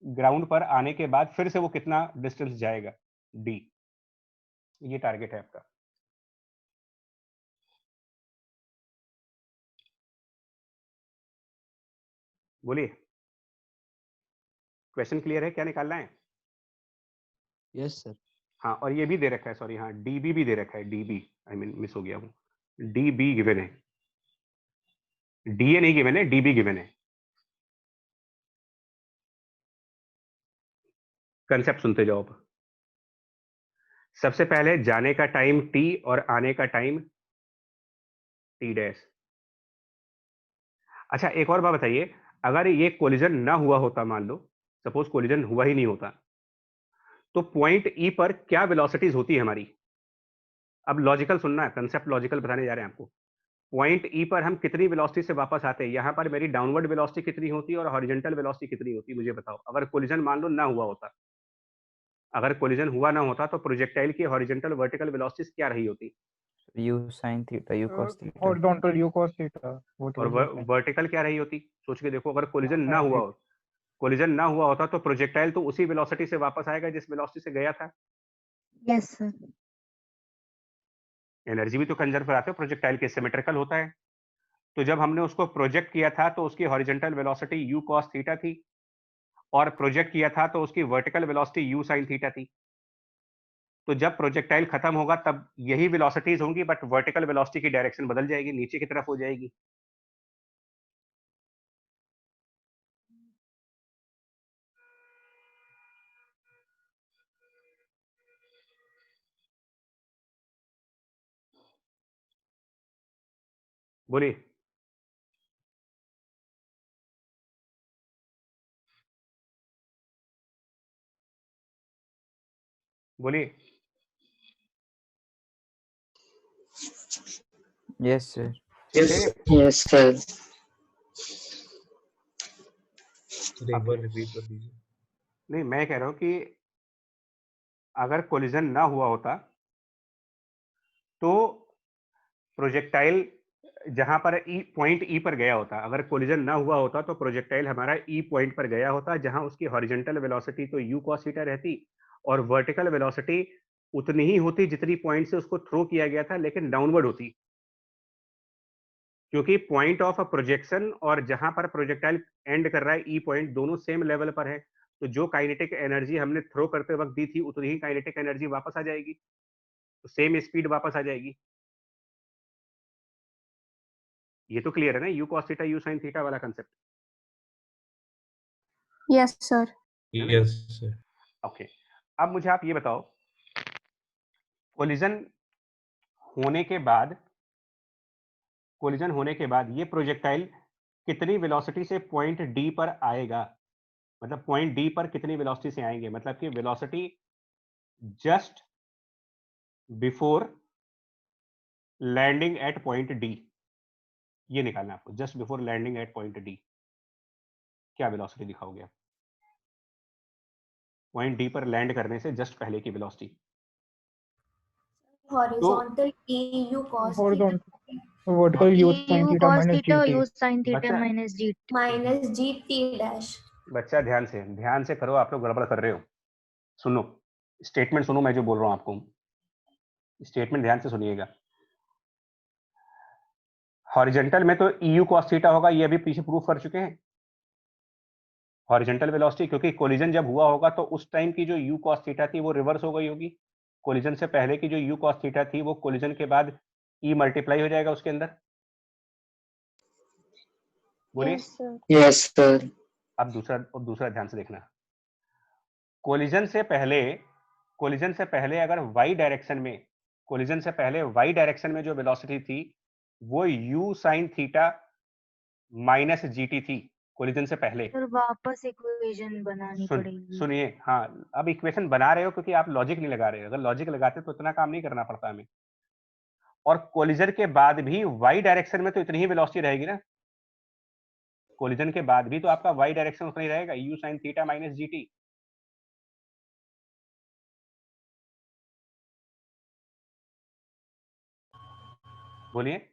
ग्राउंड पर आने के बाद फिर से वो कितना डिस्टेंस जाएगा, डी, ये टारगेट है आपका। बोलिए क्वेश्चन क्लियर है, क्या निकालना है? Yes sir. हाँ और ये भी दे रखा है, सॉरी हाँ डीबी भी दे रखा है, डीबी आई मीन मिस हो गया वो, डीबी गिवन है, डीए नहीं गिवन है, डीबी गिवन है। कंसेप्ट सुनते जाओ आप। सबसे पहले जाने का टाइम टी और आने का टाइम टी डैश। अच्छा एक और बात बताइए, अगर ये कोलिजन ना हुआ होता, मान लो सपोज कोलिजन हुआ ही नहीं होता, तो पॉइंट ई पर क्या वेलोसिटीज होती है हमारी। अब लॉजिकल सुनना है, कंसेप्ट लॉजिकल बताने जा रहे हैं आपको। पॉइंट ई पर हम कितनी वेलोसिटी से वापस आते हैं, यहाँ पर मेरी डाउनवर्ड वेलोसिटी कितनी होती है और हॉरिजॉन्टल वेलोसिटी कितनी होती है, मुझे बताओ। अगर कोलिजन मान लो ना हुआ होता, अगर कोलिजन हुआ ना होता तो प्रोजेक्टाइल की हॉरिजॉन्टल वर्टिकल वेलोसिटी क्या रही होती? u sin theta u cos theta horizontal u cos theta, और वर्टिकल क्या रही होती? सोच के देखो, अगर कोलिजन ना हुआ हो, कोलिजन ना हुआ होता तो प्रोजेक्टाइल तो उसी वेलोसिटी से वापस आएगा जिस वेलोसिटी से गया था। Yes sir. एनर्जी भी तो कंजर्व कराते हो, प्रोजेक्टाइल के सिमेट्रिकल होता है। तो जब हमने उसको प्रोजेक्ट किया था तो उसकी horizontal velocity u cos theta थी, और प्रोजेक्ट किया था तो उसकी vertical velocity u sin theta थी। तो जब प्रोजेक्टाइल खत्म होगा तब यही वेलोसिटीज होंगी, बट वर्टिकल वेलोसिटी की डायरेक्शन बदल जाएगी, नीचे की तरफ हो जाएगी। बोलिए। बोलिए। yes sir yes sir. एक बार रिपीट कर दीजिए। नहीं, मैं कह रहा हूं कि अगर कोलिजन ना हुआ होता तो प्रोजेक्टाइल जहां पर पॉइंट ई पर गया होता, अगर कोलिजन ना हुआ होता तो प्रोजेक्टाइल हमारा ई पॉइंट पर गया होता, जहां उसकी हॉरिजॉन्टल वेलोसिटी तो u cos थीटा रहती और वर्टिकल वेलोसिटी उतनी ही होती जितनी पॉइंट से उसको थ्रो किया गया था, लेकिन डाउनवर्ड होती, क्योंकि पॉइंट ऑफ प्रोजेक्शन और जहां पर प्रोजेक्टाइल एंड कर रहा है ई पॉइंट, दोनों सेम लेवल पर है। तो जो काइनेटिक एनर्जी हमने थ्रो करते वक्त दी थी उतनी ही काइनेटिक एनर्जी वापस आ जाएगी, तो सेम स्पीड वापस आ जाएगी। ये तो क्लियर है ना, u cos theta u sin theta वाला concept? Yes sir. Yes sir. Okay, अब मुझे आप ये बताओ, कोलिजन होने के बाद, कोलिजन होने के बाद ये प्रोजेक्टाइल कितनी वेलोसिटी से पॉइंट डी पर आएगा? मतलब पॉइंट डी पर कितनी वेलोसिटी से आएंगे, मतलब कि velocity just before landing at point D, ये निकालना आपको। Just before landing at point D क्या वेलोसिटी दिखाओगे आप? पॉइंट डी पर लैंड करने से जस्ट पहले की velocity. Horizontal eu cos horizontal vertical u sin u theta cos minus theta gt u sin theta बच्चा minus gt minus gt dash. बच्चा ध्यान से करो, आप लोग गड़बड़ कर रहे हो। सुनो, स्टेटमेंट सुनो, मैं जो बोल रहा हूं आपको, स्टेटमेंट ध्यान से सुनिएगा। हॉरिजॉन्टल में तो eu cos थीटा होगा, ये अभी पीछे प्रूफ कर चुके हैं। हॉरिजॉन्टल वेलोसिटी, क्योंकि कोलिजन जब हुआ होगा तो उस टाइम की जो u cos थीटा थी वो रिवर्स हो गई होगी। कोलिजन से पहले की जो u cos थीटा थी वो कोलिजन के बाद e मल्टीप्लाई हो जाएगा उसके अंदर। बोलिए। Yes sir. अब दूसरा ध्यान से देखना। कोलिजन से पहले अगर y डायरेक्शन में, कोलिजन से पहले y डायरेक्शन में जो वेलोसिटी थी वो u sin theta minus gt थी, कोलिजन से पहले। फिर वापस इक्वेशन बनानी पड़ेगी। सुनिए, हाँ, अब इक्वेशन बना रहे हो क्योंकि आप लॉजिक नहीं लगा रहे हो। अगर लॉजिक लगाते तो इतना काम नहीं करना पड़ता हमें। और कोलिजन के बाद भी y डायरेक्शन में तो इतनी ही वेलोसिटी रहेगी ना, कोलिजन के बाद भी तो आपका y डायरेक्शन उतना ही रहेगा, u sin theta minus gt। बोलिए।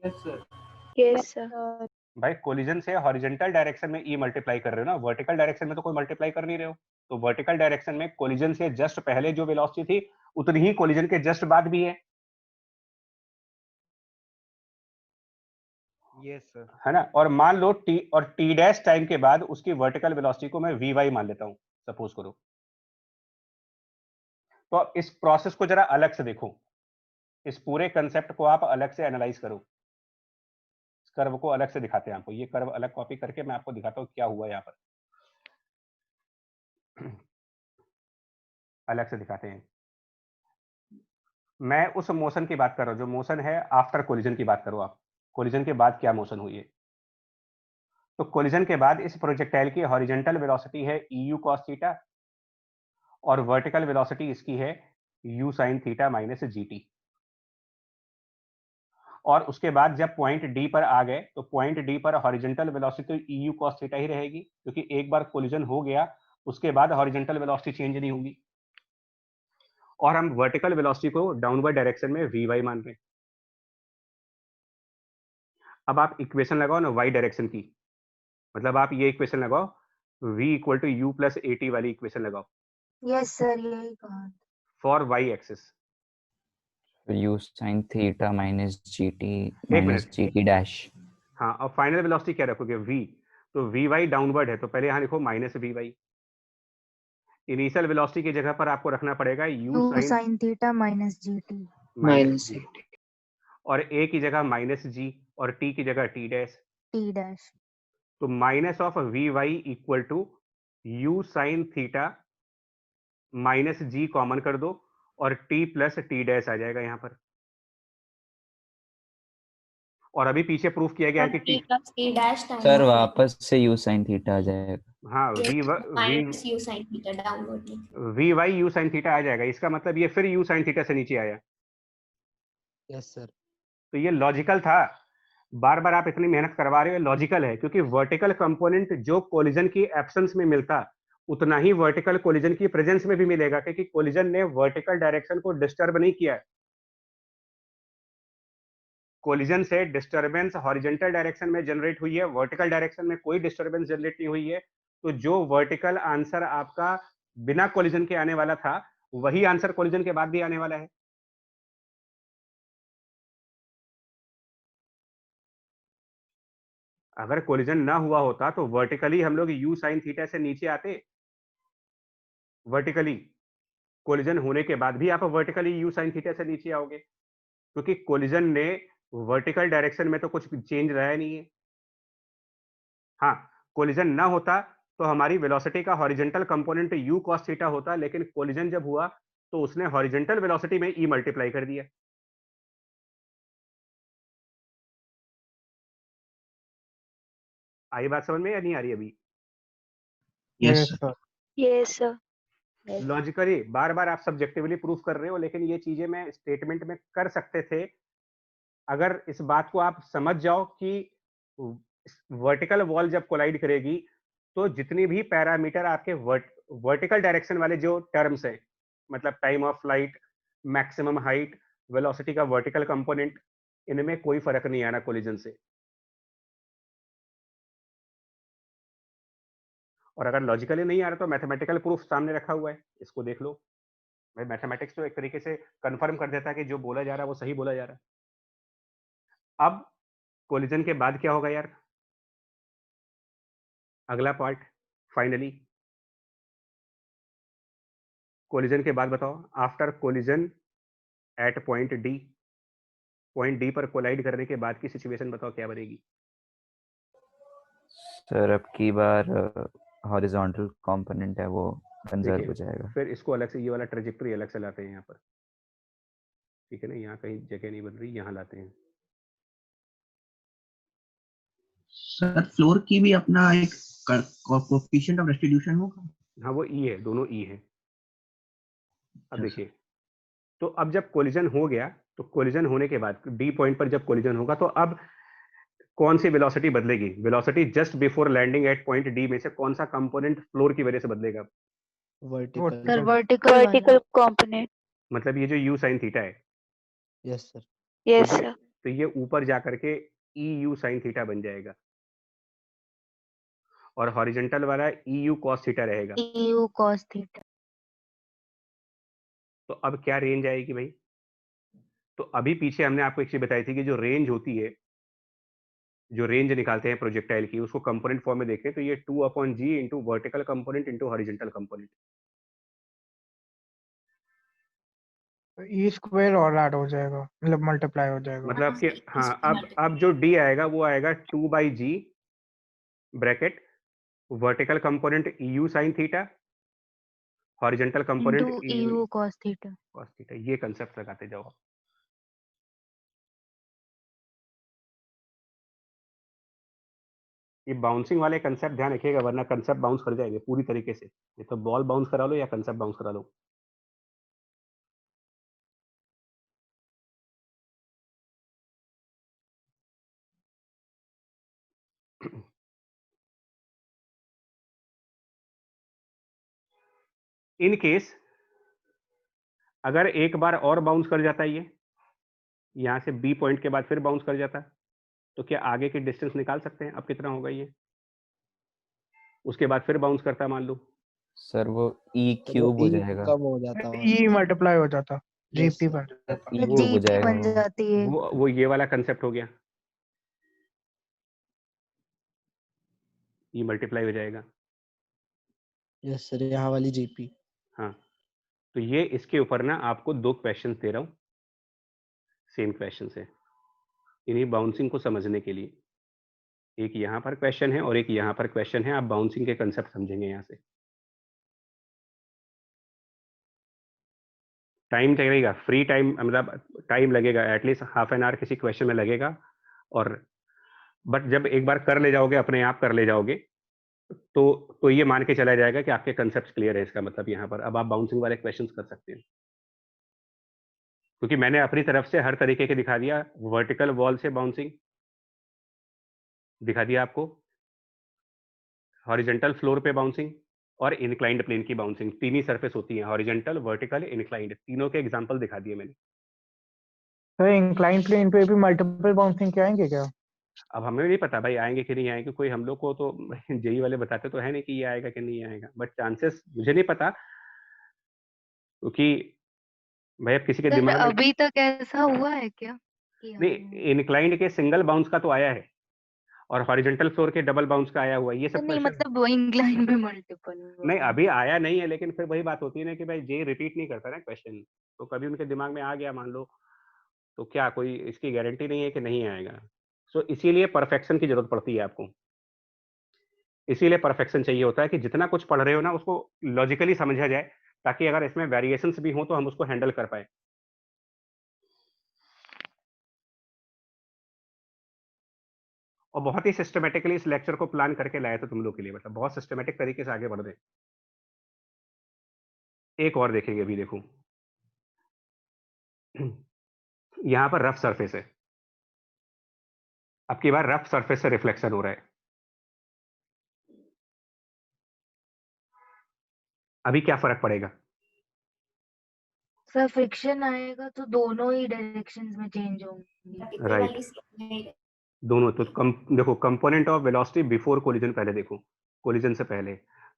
Yes sir. भाई कोलिजन से हॉरिजॉन्टल डायरेक्शन में e मल्टीप्लाई कर रहे हो ना, वर्टिकल डायरेक्शन में तो कोई मल्टीप्लाई कर नहीं रहे हो। तो वर्टिकल डायरेक्शन में कोलिजन से जस्ट पहले जो वेलोसिटी थी उतनी ही कोलिजन के जस्ट बाद भी है। yes sir है ना। और मान लो t डैश टाइम के बाद उसकी वर्टिकल वेलोसिटी को मैं vy मान लेता हूं, सपोज करो। तो अब इस प्रोसेस को जरा अलग से देखो, इस पूरे कंसेप्ट को आप अलग से एनालाइज करो। इस कर्व को अलग से दिखाते हैं आपको, ये कर्व अलग कॉपी करके मैं आपको दिखाता हूं क्या हुआ यहाँ पर। अलग से दिखाते हैं। मैं उस मोशन की बात कर रहा हूं जो मोशन है आफ्टर कोलिजन की बात करो आप। कोलिजन के बाद क्या मोशन हुई है? तो कोलिजन के बाद इस प्रोजेक्टाइल की हॉरिजॉन्टल वेलोसिटी है eu cos थीटा और वर्टिकल वेलोसिटी इसकी है u sin theta minus gt। और उसके बाद जब पॉइंट डी पर आ गए तो पॉइंट डी पर हॉरिजॉन्टल वेलोसिटी तो EU cos थीटा ही रहेगी, क्योंकि एक बार कोलिजन हो गया उसके बाद हॉरिजॉन्टल वेलोसिटी चेंज नहीं होगी, और हम वर्टिकल वेलोसिटी को डाउनवर्ड डायरेक्शन में Vy मान रहे हैं। अब आप इक्वेशन लगाओ ना y डायरेक्शन की, मतलब आप ये इक्वेशन लगाओ v equal to u plus AT वाली इक्वेशन लगाओ यस सर, यही कहा। For y axis. u sin theta minus gt एक माइनस मिनट, gt डैश। हाँ, और फाइनल वेलोसिटी क्या रखोगे v, तो Vy डाउनवर्ड है तो पहले यहाँ लिखो माइनस Vy। इनिशियल वेलोसिटी की जगह पर आपको रखना पड़ेगा u sin theta minus gt minus g, और a की जगह माइनस g और t की जगह t डैश। T dash. तो minus of Vy equal to u sin theta minus g common कर दो और t प्लस t डैश आ जाएगा यहाँ पर। और अभी पीछे प्रूफ किया गया है कि t t डैश सर वापस से u sin थीटा आ जाएगा। हाँ minus u sin theta downward Vy u sin theta आ जाएगा, इसका मतलब ये फिर u sin थीटा से नीचे आया। Yes sir. तो ये लॉजिकल था, बार बार आप इतनी मेहनत करवा रहे हो, लॉजिकल है, क्योंकि वर्टिकल कंपोनेंट जो कोलिजन की एब्सेंस में मिलता उतना ही वर्टिकल कोलिजन की प्रेजेंस में भी मिलेगा, क्योंकि कोलिजन ने वर्टिकल डायरेक्शन को डिस्टर्ब नहीं किया। कोलिजन से डिस्टरबेंस हॉरिजॉन्टल डायरेक्शन में जनरेट हुई है, वर्टिकल डायरेक्शन में कोई डिस्टरबेंस जनरेट नहीं हुई है। तो जो वर्टिकल आंसर आपका बिना कोलिजन के आने वाला था वही आंसर कोलिजन के बाद भी आने वाला है। अगर कोलिजन ना हुआ होता तो वर्टिकली हम लोग u sin थीटा से नीचे आते, वर्टिकली। कोलिजन होने के बाद भी आप वर्टिकली u sin थीटा से नीचे आओगे, क्योंकि कोलिजन ने वर्टिकल डायरेक्शन में तो कुछ चेंज रहा नहीं है। हाँ, कोलिजन ना होता तो हमारी वेलोसिटी का horizontal component u cos theta होता, लेकिन कोलिजन जब हुआ तो उसने हॉरिजॉन्टल वेलोसिटी में e मल्टीप्लाई कर दिया। आई बात समझ में या नहीं आ रही अभी? Yes sir. Yes sir. Logically बार बार आप सब्जेक्टिवली प्रूफ कर रहे हो, लेकिन ये चीजें मैं स्टेटमेंट में कर सकते थे अगर इस बात को आप समझ जाओ कि वर्टिकल वॉल जब कोलाइड करेगी तो जितनी भी पैरामीटर आपके वर्टिकल डायरेक्शन वाले जो टर्म्स हैं, मतलब time of flight, maximum height, velocity का वर्टिकल कंपोनेंट, इनमें कोई फर्क नहीं आना कोलिजन से। और अगर लॉजिकली नहीं आ रहा तो मैथमेटिकल प्रूफ सामने रखा हुआ है, इसको देख लो भाई। मैथमेटिक्स तो एक तरीके से कंफर्म कर देता है कि जो बोला जा रहा है वो सही बोला जा रहा है। अब कोलिजन के बाद क्या होगा यार? अगला पार्ट फाइनली कोलिजन के बाद बताओ, after collision at point D, point D पर कोलाइड करने के बाद की सिचुएशन बताओ क्या बनेगी? सर अब की बार हॉरिजॉन्टल कंपोनेंट है वो कंजर्व हो जाएगा। फिर इसको अलग से, ये वाला ट्रेजेक्टरी अलग से लाते हैं यहाँ पर, ठीक है ना? यहाँ कहीं जगह नहीं बन रही, यहाँ लाते हैं। सर फ्लोर की भी अपना एक कोएफिशिएंट ऑफ रेस्टिट्यूशन होगा? हाँ, वो ई है, दोनों ई है। अब देखिए, तो अब जब कोलिजन हो गया तो कोलिजन होने के बाद डी पॉइंट पर जब कोलिजन होगा तो अब कौन सी वेलोसिटी बदलेगी? Velocity just before landing at point D में से कौन सा कंपोनेंट फ्लोर की वजह से बदलेगा? Vertical component. मतलब ये जो u sin थीटा है। Yes sir. Yes sir. तो ये ऊपर जाकर के EU sin थीटा बन जाएगा और हॉरिजॉन्टल वाला EU cos थीटा रहेगा। EU cos theta. तो अब क्या रेंज आएगी भाई? तो अभी पीछे हमने आपको एक चीज बताई थी कि जो रेंज होती है, जो रेंज निकालते हैं प्रोजेक्टाइल की, उसको कंपोनेंट फॉर्म में देखें तो ये 2/g into vertical component into horizontal component. E square और ऐड हो जाएगा, मतलब मल्टीप्लाई हो जाएगा। मतलब कि हाँ, अब जो d आएगा वो आएगा 2/g bracket vertical component EU sin theta, horizontal component EU cos theta. cos theta. ये कंसेप्ट लगाते जाओ। ये बाउंसिंग वाले कंसेप्ट ध्यान रखिएगा, वरना कंसेप्ट बाउंस कर जाएंगे पूरी तरीके से। ये तो बॉल बाउंस करा लो या कंसेप्ट बाउंस करा लो। इन केस अगर एक बार और बाउंस कर जाता है, ये यहां से बी पॉइंट के बाद फिर बाउंस कर जाता, तो क्या आगे की डिस्टेंस निकाल सकते हैं? अब कितना होगा ये? उसके बाद फिर बाउंस करता मान लो, सर वो ई क्यूब हो ई जाएगा। कम हो जाता है ई मल्टीप्लाई हो जाता, जीपी बन जाता। ई क्यूब हो जीपी जाएगा बन वो। जाती है। वो ये वाला कंसेप्ट हो गया, ई मल्टीप्लाई हो जाएगा। यस सर, यहाँ वाली जीपी। हाँ, तो ये इसके ऊपर ना आपको 2 क्वेश्चंस दे रहा हूँ, सेम क्वेश्चन है, इन्हीं बाउंसिंग को समझने के लिए। एक यहाँ पर क्वेश्चन है और एक यहाँ पर क्वेश्चन है, आप बाउंसिंग के कंसेप्ट समझेंगे यहाँ से। टाइम लगेगा, फ्री टाइम मतलब टाइम लगेगा, एटलीस्ट हाफ एन आवर किसी क्वेश्चन में लगेगा। और बट जब एक बार कर ले जाओगे, अपने आप कर ले जाओगे, तो ये मान के चला जाएगा कि आपके कंसेप्ट क्लियर है। इसका मतलब यहाँ पर अब आप बाउंसिंग वाले क्वेश्चंस कर सकते हैं, क्योंकि मैंने अपनी तरफ से हर तरीके के दिखा दिया। वर्टिकल वॉल से बाउंसिंग दिखा दिया आपको, हॉरिजॉन्टल फ्लोर पे बाउंसिंग और इंक्लाइंड प्लेन की बाउंसिंग। तीन ही सरफेस होती है, हॉरिजॉन्टल, वर्टिकल, इंक्लाइंड, तीनों के एग्जांपल दिखा दिए मैंने। सर इंक्लाइन प्लेन पे भी मल्टीपल बाउंसिंग के आएंगे क्या? अब हमें नहीं पता भाई आएंगे कि नहीं आएंगे, कोई हम लोग को तो जेई वाले बताते तो है नहीं कि ये आएगा कि नहीं आएगा, बट चांसेस मुझे नहीं पता, क्योंकि भाई अब किसी के सर दिमाग में अभी तक ऐसा हुआ है क्या कि नहीं, इंक्लाइंड के सिंगल बाउंस का तो आया है और हॉरिजॉन्टल फ्लोर के डबल बाउंस का आया हुआ है, ये सब नहीं क्वेश्चन मतलब वो इंक्लाइन पे मल्टीपल नहीं अभी आया नहीं है। लेकिन फिर वही बात होती है ना कि भाई जे रिपीट नहीं करता ना क्वेश्चन, तो कभी उनके दिमाग में आ गया मान लो, तो क्या कोई इसकी गारंटी नहीं है कि नहीं आएगा। सो इसीलिए परफेक्शन की जरूरत पड़ती है आपको, इसीलिए परफेक्शन चाहिए होता है कि जितना कुछ पढ़ रहे हो ना उसको लॉजिकली समझा जाए, ताकि अगर इसमें वेरिएशंस भी हो तो हम उसको हैंडल कर पाए। और बहुत ही सिस्टमेटिकली इस लेक्चर को प्लान करके लाए थे तुम लोग के लिए, मतलब बहुत सिस्टमेटिक तरीके से आगे बढ़ रहे। एक और देखेंगे अभी, देखो यहां पर रफ सरफेस है, अब की बार रफ सरफेस से रिफ्लेक्शन हो रहा है। अभी क्या फर्क पड़ेगा? सर फ्रिक्शन आएगा तो दोनों ही डायरेक्शंस में चेंज होंगे। राइट, दोनों तो देखो component of velocity before collision, पहले देखो कोलिजन से पहले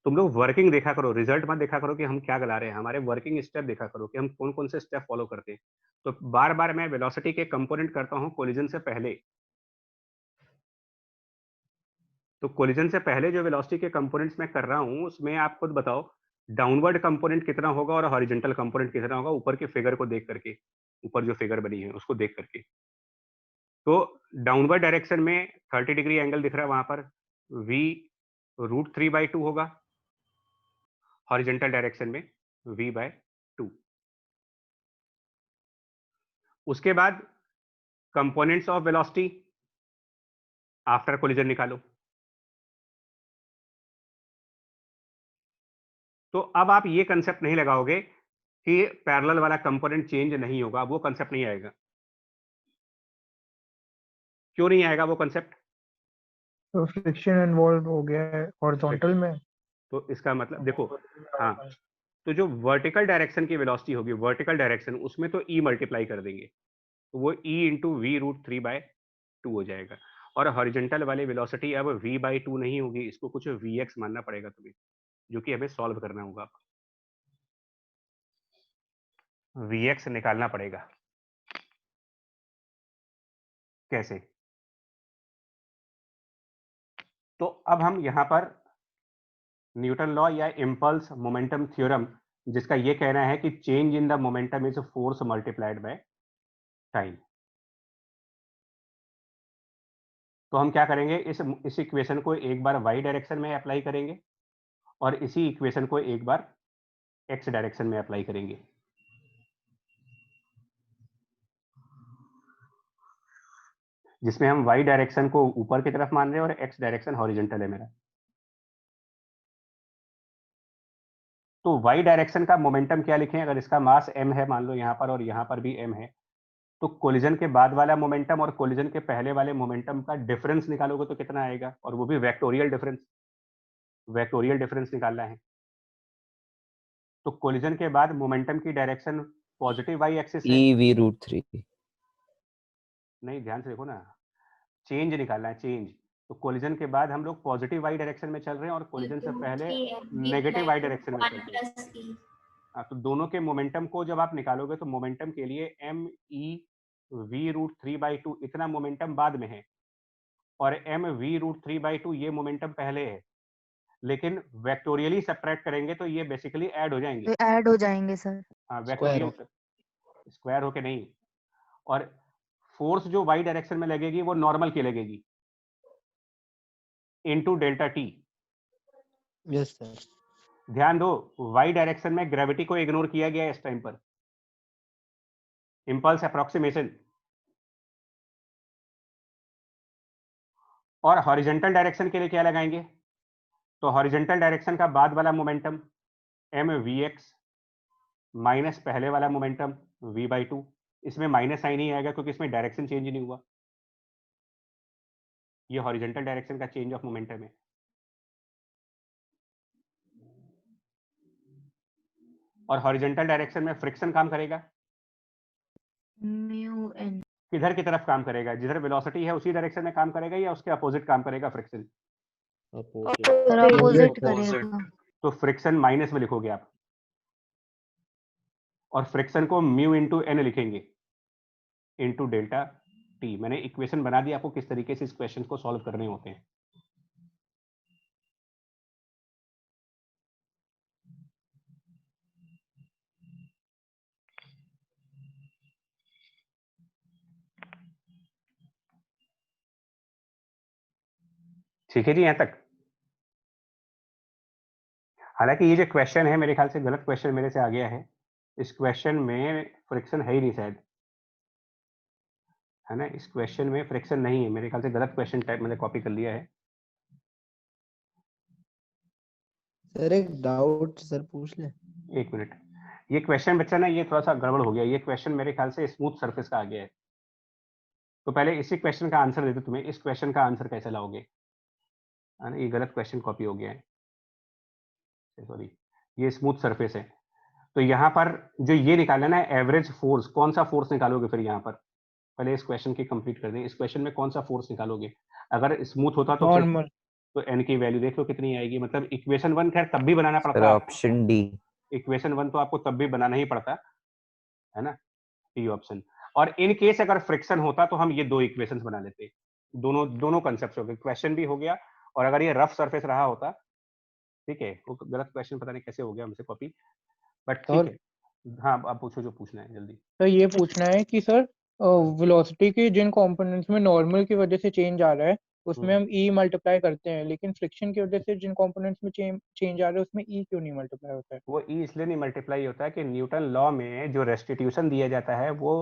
तुम लोग वर्किंग देखा करो, रिजल्ट मत देखा करो कि हम क्या गला रहे हैं, हमारे वर्किंग स्टेप देखा करो कि हम कौन कौन से स्टेप फॉलो करते हैं। तो बार बार मैं वेलोसिटी के कंपोनेंट करता हूं कोलिजन से पहले, तो कोलिजन से पहले जो वेलोसिटी के कंपोनेंट्स मैं कर रहा हूं उसमें आप खुद बताओ डाउनवर्ड कंपोनेंट कितना होगा और हॉरिजॉन्टल कंपोनेंट कितना होगा, ऊपर के फिगर को देख करके, ऊपर जो फिगर बनी है उसको देख करके। तो डाउनवर्ड डायरेक्शन में 30 डिग्री एंगल दिख रहा है वहां पर, v√3/2 होगा, हॉरिजॉन्टल डायरेक्शन में v/2। उसके बाद components of velocity after collision निकालो। तो अब आप ये कंसेप्ट नहीं लगाओगे कि पैरेलल वाला कंपोनेंट चेंज नहीं होगा, वो कंसेप्ट नहीं आएगा। क्यों नहीं आएगा वो कंसेप्ट? तो फ्रिक्शन इन्वॉल्व हो गया है हॉरिजॉन्टल में, तो इसका मतलब देखो, हाँ, तो जो वर्टिकल डायरेक्शन की वेलोसिटी होगी, वर्टिकल डायरेक्शन, उसमें तो ई मल्टीप्लाई कर देंगे, तो वो ई इंटू v√3/2 हो जाएगा। और हॉरिजॉन्टल वाली वेलोसिटी अब v/2 नहीं होगी, इसको कुछ vx मानना पड़ेगा तुम्हें, जो कि हमें सॉल्व करना होगा। vx निकालना पड़ेगा। कैसे? तो अब हम यहां पर न्यूटन लॉ या इम्पल्स मोमेंटम थ्योरम, जिसका ये कहना है कि change in the momentum is force multiplied by time, तो हम क्या करेंगे, इस इक्वेशन को एक बार y डायरेक्शन में अप्लाई करेंगे और इसी इक्वेशन को एक बार x डायरेक्शन में अप्लाई करेंगे। जिसमें हम y डायरेक्शन को ऊपर की तरफ मान रहे हैं और x डायरेक्शन हॉरिजॉन्टल है मेरा। तो y डायरेक्शन का मोमेंटम क्या लिखें? अगर इसका मास m है मान लो यहाँ पर और यहाँ पर भी m है, तो कोलिजन के बाद वाला मोमेंटम और कोलिजन के पहले वाले मोमेंटम का डिफरेंस निकालोगे तो कितना आएगा, और वो भी वेक्टोरियल डिफरेंस, वेक्टोरियल डिफरेंस निकालना है। तो कोलिजन के बाद मोमेंटम की डायरेक्शन पॉजिटिव वाई एक्सिस है। EV√3 नहीं, ध्यान से देखो ना, चेंज निकालना है, चेंज। तो कोलिजन के बाद हम लोग पॉजिटिव वाई डायरेक्शन में चल रहे हैं और कोलिजन से पहले नेगेटिव वाई डायरेक्शन में चल रहे हैं। हाँ, तो दोनों के मोमेंटम को जब आप निकालोगे तो मोमेंटम के लिए MEV√3/2 इतना मोमेंटम बाद में है और MV√3/2 ये मोमेंटम पहले है, लेकिन वेक्टोरियली सेपरेट करेंगे तो ये बेसिकली ऐड हो जाएंगे। तो ऐड हो जाएंगे सर। हाँ, वेक्टोरियल स्क्वायर होके नहीं। और फोर्स जो वाई डायरेक्शन में लगेगी वो नॉर्मल की लगेगी into delta T. Yes sir. ध्यान दो, वाई डायरेक्शन में ग्रेविटी को इग्नोर किया गया है इस टाइम पर, इंपल्स अप्रोक्सीमेशन। और हॉरिजॉन्टल डायरेक्शन के लिए क्या लगाएंगे? तो हॉरिजॉन्टल डायरेक्शन का बाद वाला मोमेंटम MVx माइनस पहले वाला मोमेंटम V/2। इसमें माइनस साइन ही आएगा क्योंकि इसमें डायरेक्शन चेंज नहीं हुआ। ये हॉरिजॉन्टल डायरेक्शन का चेंज ऑफ मोमेंटम है। और हॉरिजॉन्टल डायरेक्शन में फ्रिक्शन काम करेगा म्यू एन। किधर की तरफ काम करेगा? जिधर वेलोसिटी है उसी डायरेक्शन में काम करेगा या उसके अपोजिट काम करेगा फ्रिक्शन? अपोजिट करेगा। तो फ्रिक्शन माइनस में लिखोगे आप और फ्रिक्शन को म्यू इंटू एन लिखेंगे इंटू डेल्टा टी। मैंने इक्वेशन बना दी आपको किस तरीके से इस क्वेश्चन को सॉल्व करने होते हैं। ठीक है जी, यहां तक। हालांकि ये जो क्वेश्चन है मेरे ख्याल से गलत क्वेश्चन मेरे से आ गया है। इस क्वेश्चन में फ्रिक्शन है ही नहीं शायद, है ना? इस क्वेश्चन में फ्रिक्शन नहीं है मेरे ख्याल से, गलत क्वेश्चन टाइप मैंने कॉपी कर लिया है। सर एक डाउट सर पूछ ले। एक मिनट, ये क्वेश्चन बच्चा ना ये थोड़ा सा गड़बड़ हो गया। ये क्वेश्चन मेरे ख्याल से स्मूथ सरफेस का आ गया है। तो पहले इसी क्वेश्चन का आंसर देते तुम्हें, इस क्वेश्चन का आंसर कैसे लाओगे, है ना? ये गलत क्वेश्चन कॉपी हो गया है, सॉरी। ये स्मूथ सरफेस है तो यहाँ पर जो ये निकालना ना एवरेज फोर्स, कौन सा फोर्स निकालोगे फिर यहाँ पर? पहले इस क्वेश्चन की कंप्लीट कर दें। इस क्वेश्चन में कौन सा फोर्स निकालोगे? अगर स्मूथ होता तो नॉर्मल, तो एन की वैल्यू देख लो कितनी आएगी। मतलब इक्वेशन 1 खैर तब भी बनाना सर पड़ता है, ऑप्शन डी। इक्वेशन 1 तो आपको तब भी बनाना ही पड़ता है ना, डी ऑप्शन। और इन केस अगर फ्रिक्शन होता तो हम ये दो इक्वेशंस बना लेते, दोनों कंसेप्ट हो गए, क्वेश्चन भी हो गया। और अगर ये रफ सरफेस रहा होता, ठीक है, वो गलत क्वेश्चन पता नहीं कैसे हो गया हमसे कॉपी, बट ठीक है। हाँ, आप पूछो जो पूछना है जल्दी। तो ये पूछना है कि सर वेलोसिटी के जिन कंपोनेंट्स में नॉर्मल की वजह से चेंज आ रहा है उसमें हम E मल्टीप्लाई करते हैं, लेकिन फ्रिक्शन की वजह से जिन कंपोनेंट्स में चेंज आ रहा है उसमें E क्यों नहीं मल्टीप्लाई होता है? वो E इसलिए नहीं मल्टीप्लाई होता है कि न्यूटन लॉ में जो रेस्टिट्यूशन दिया जाता है वो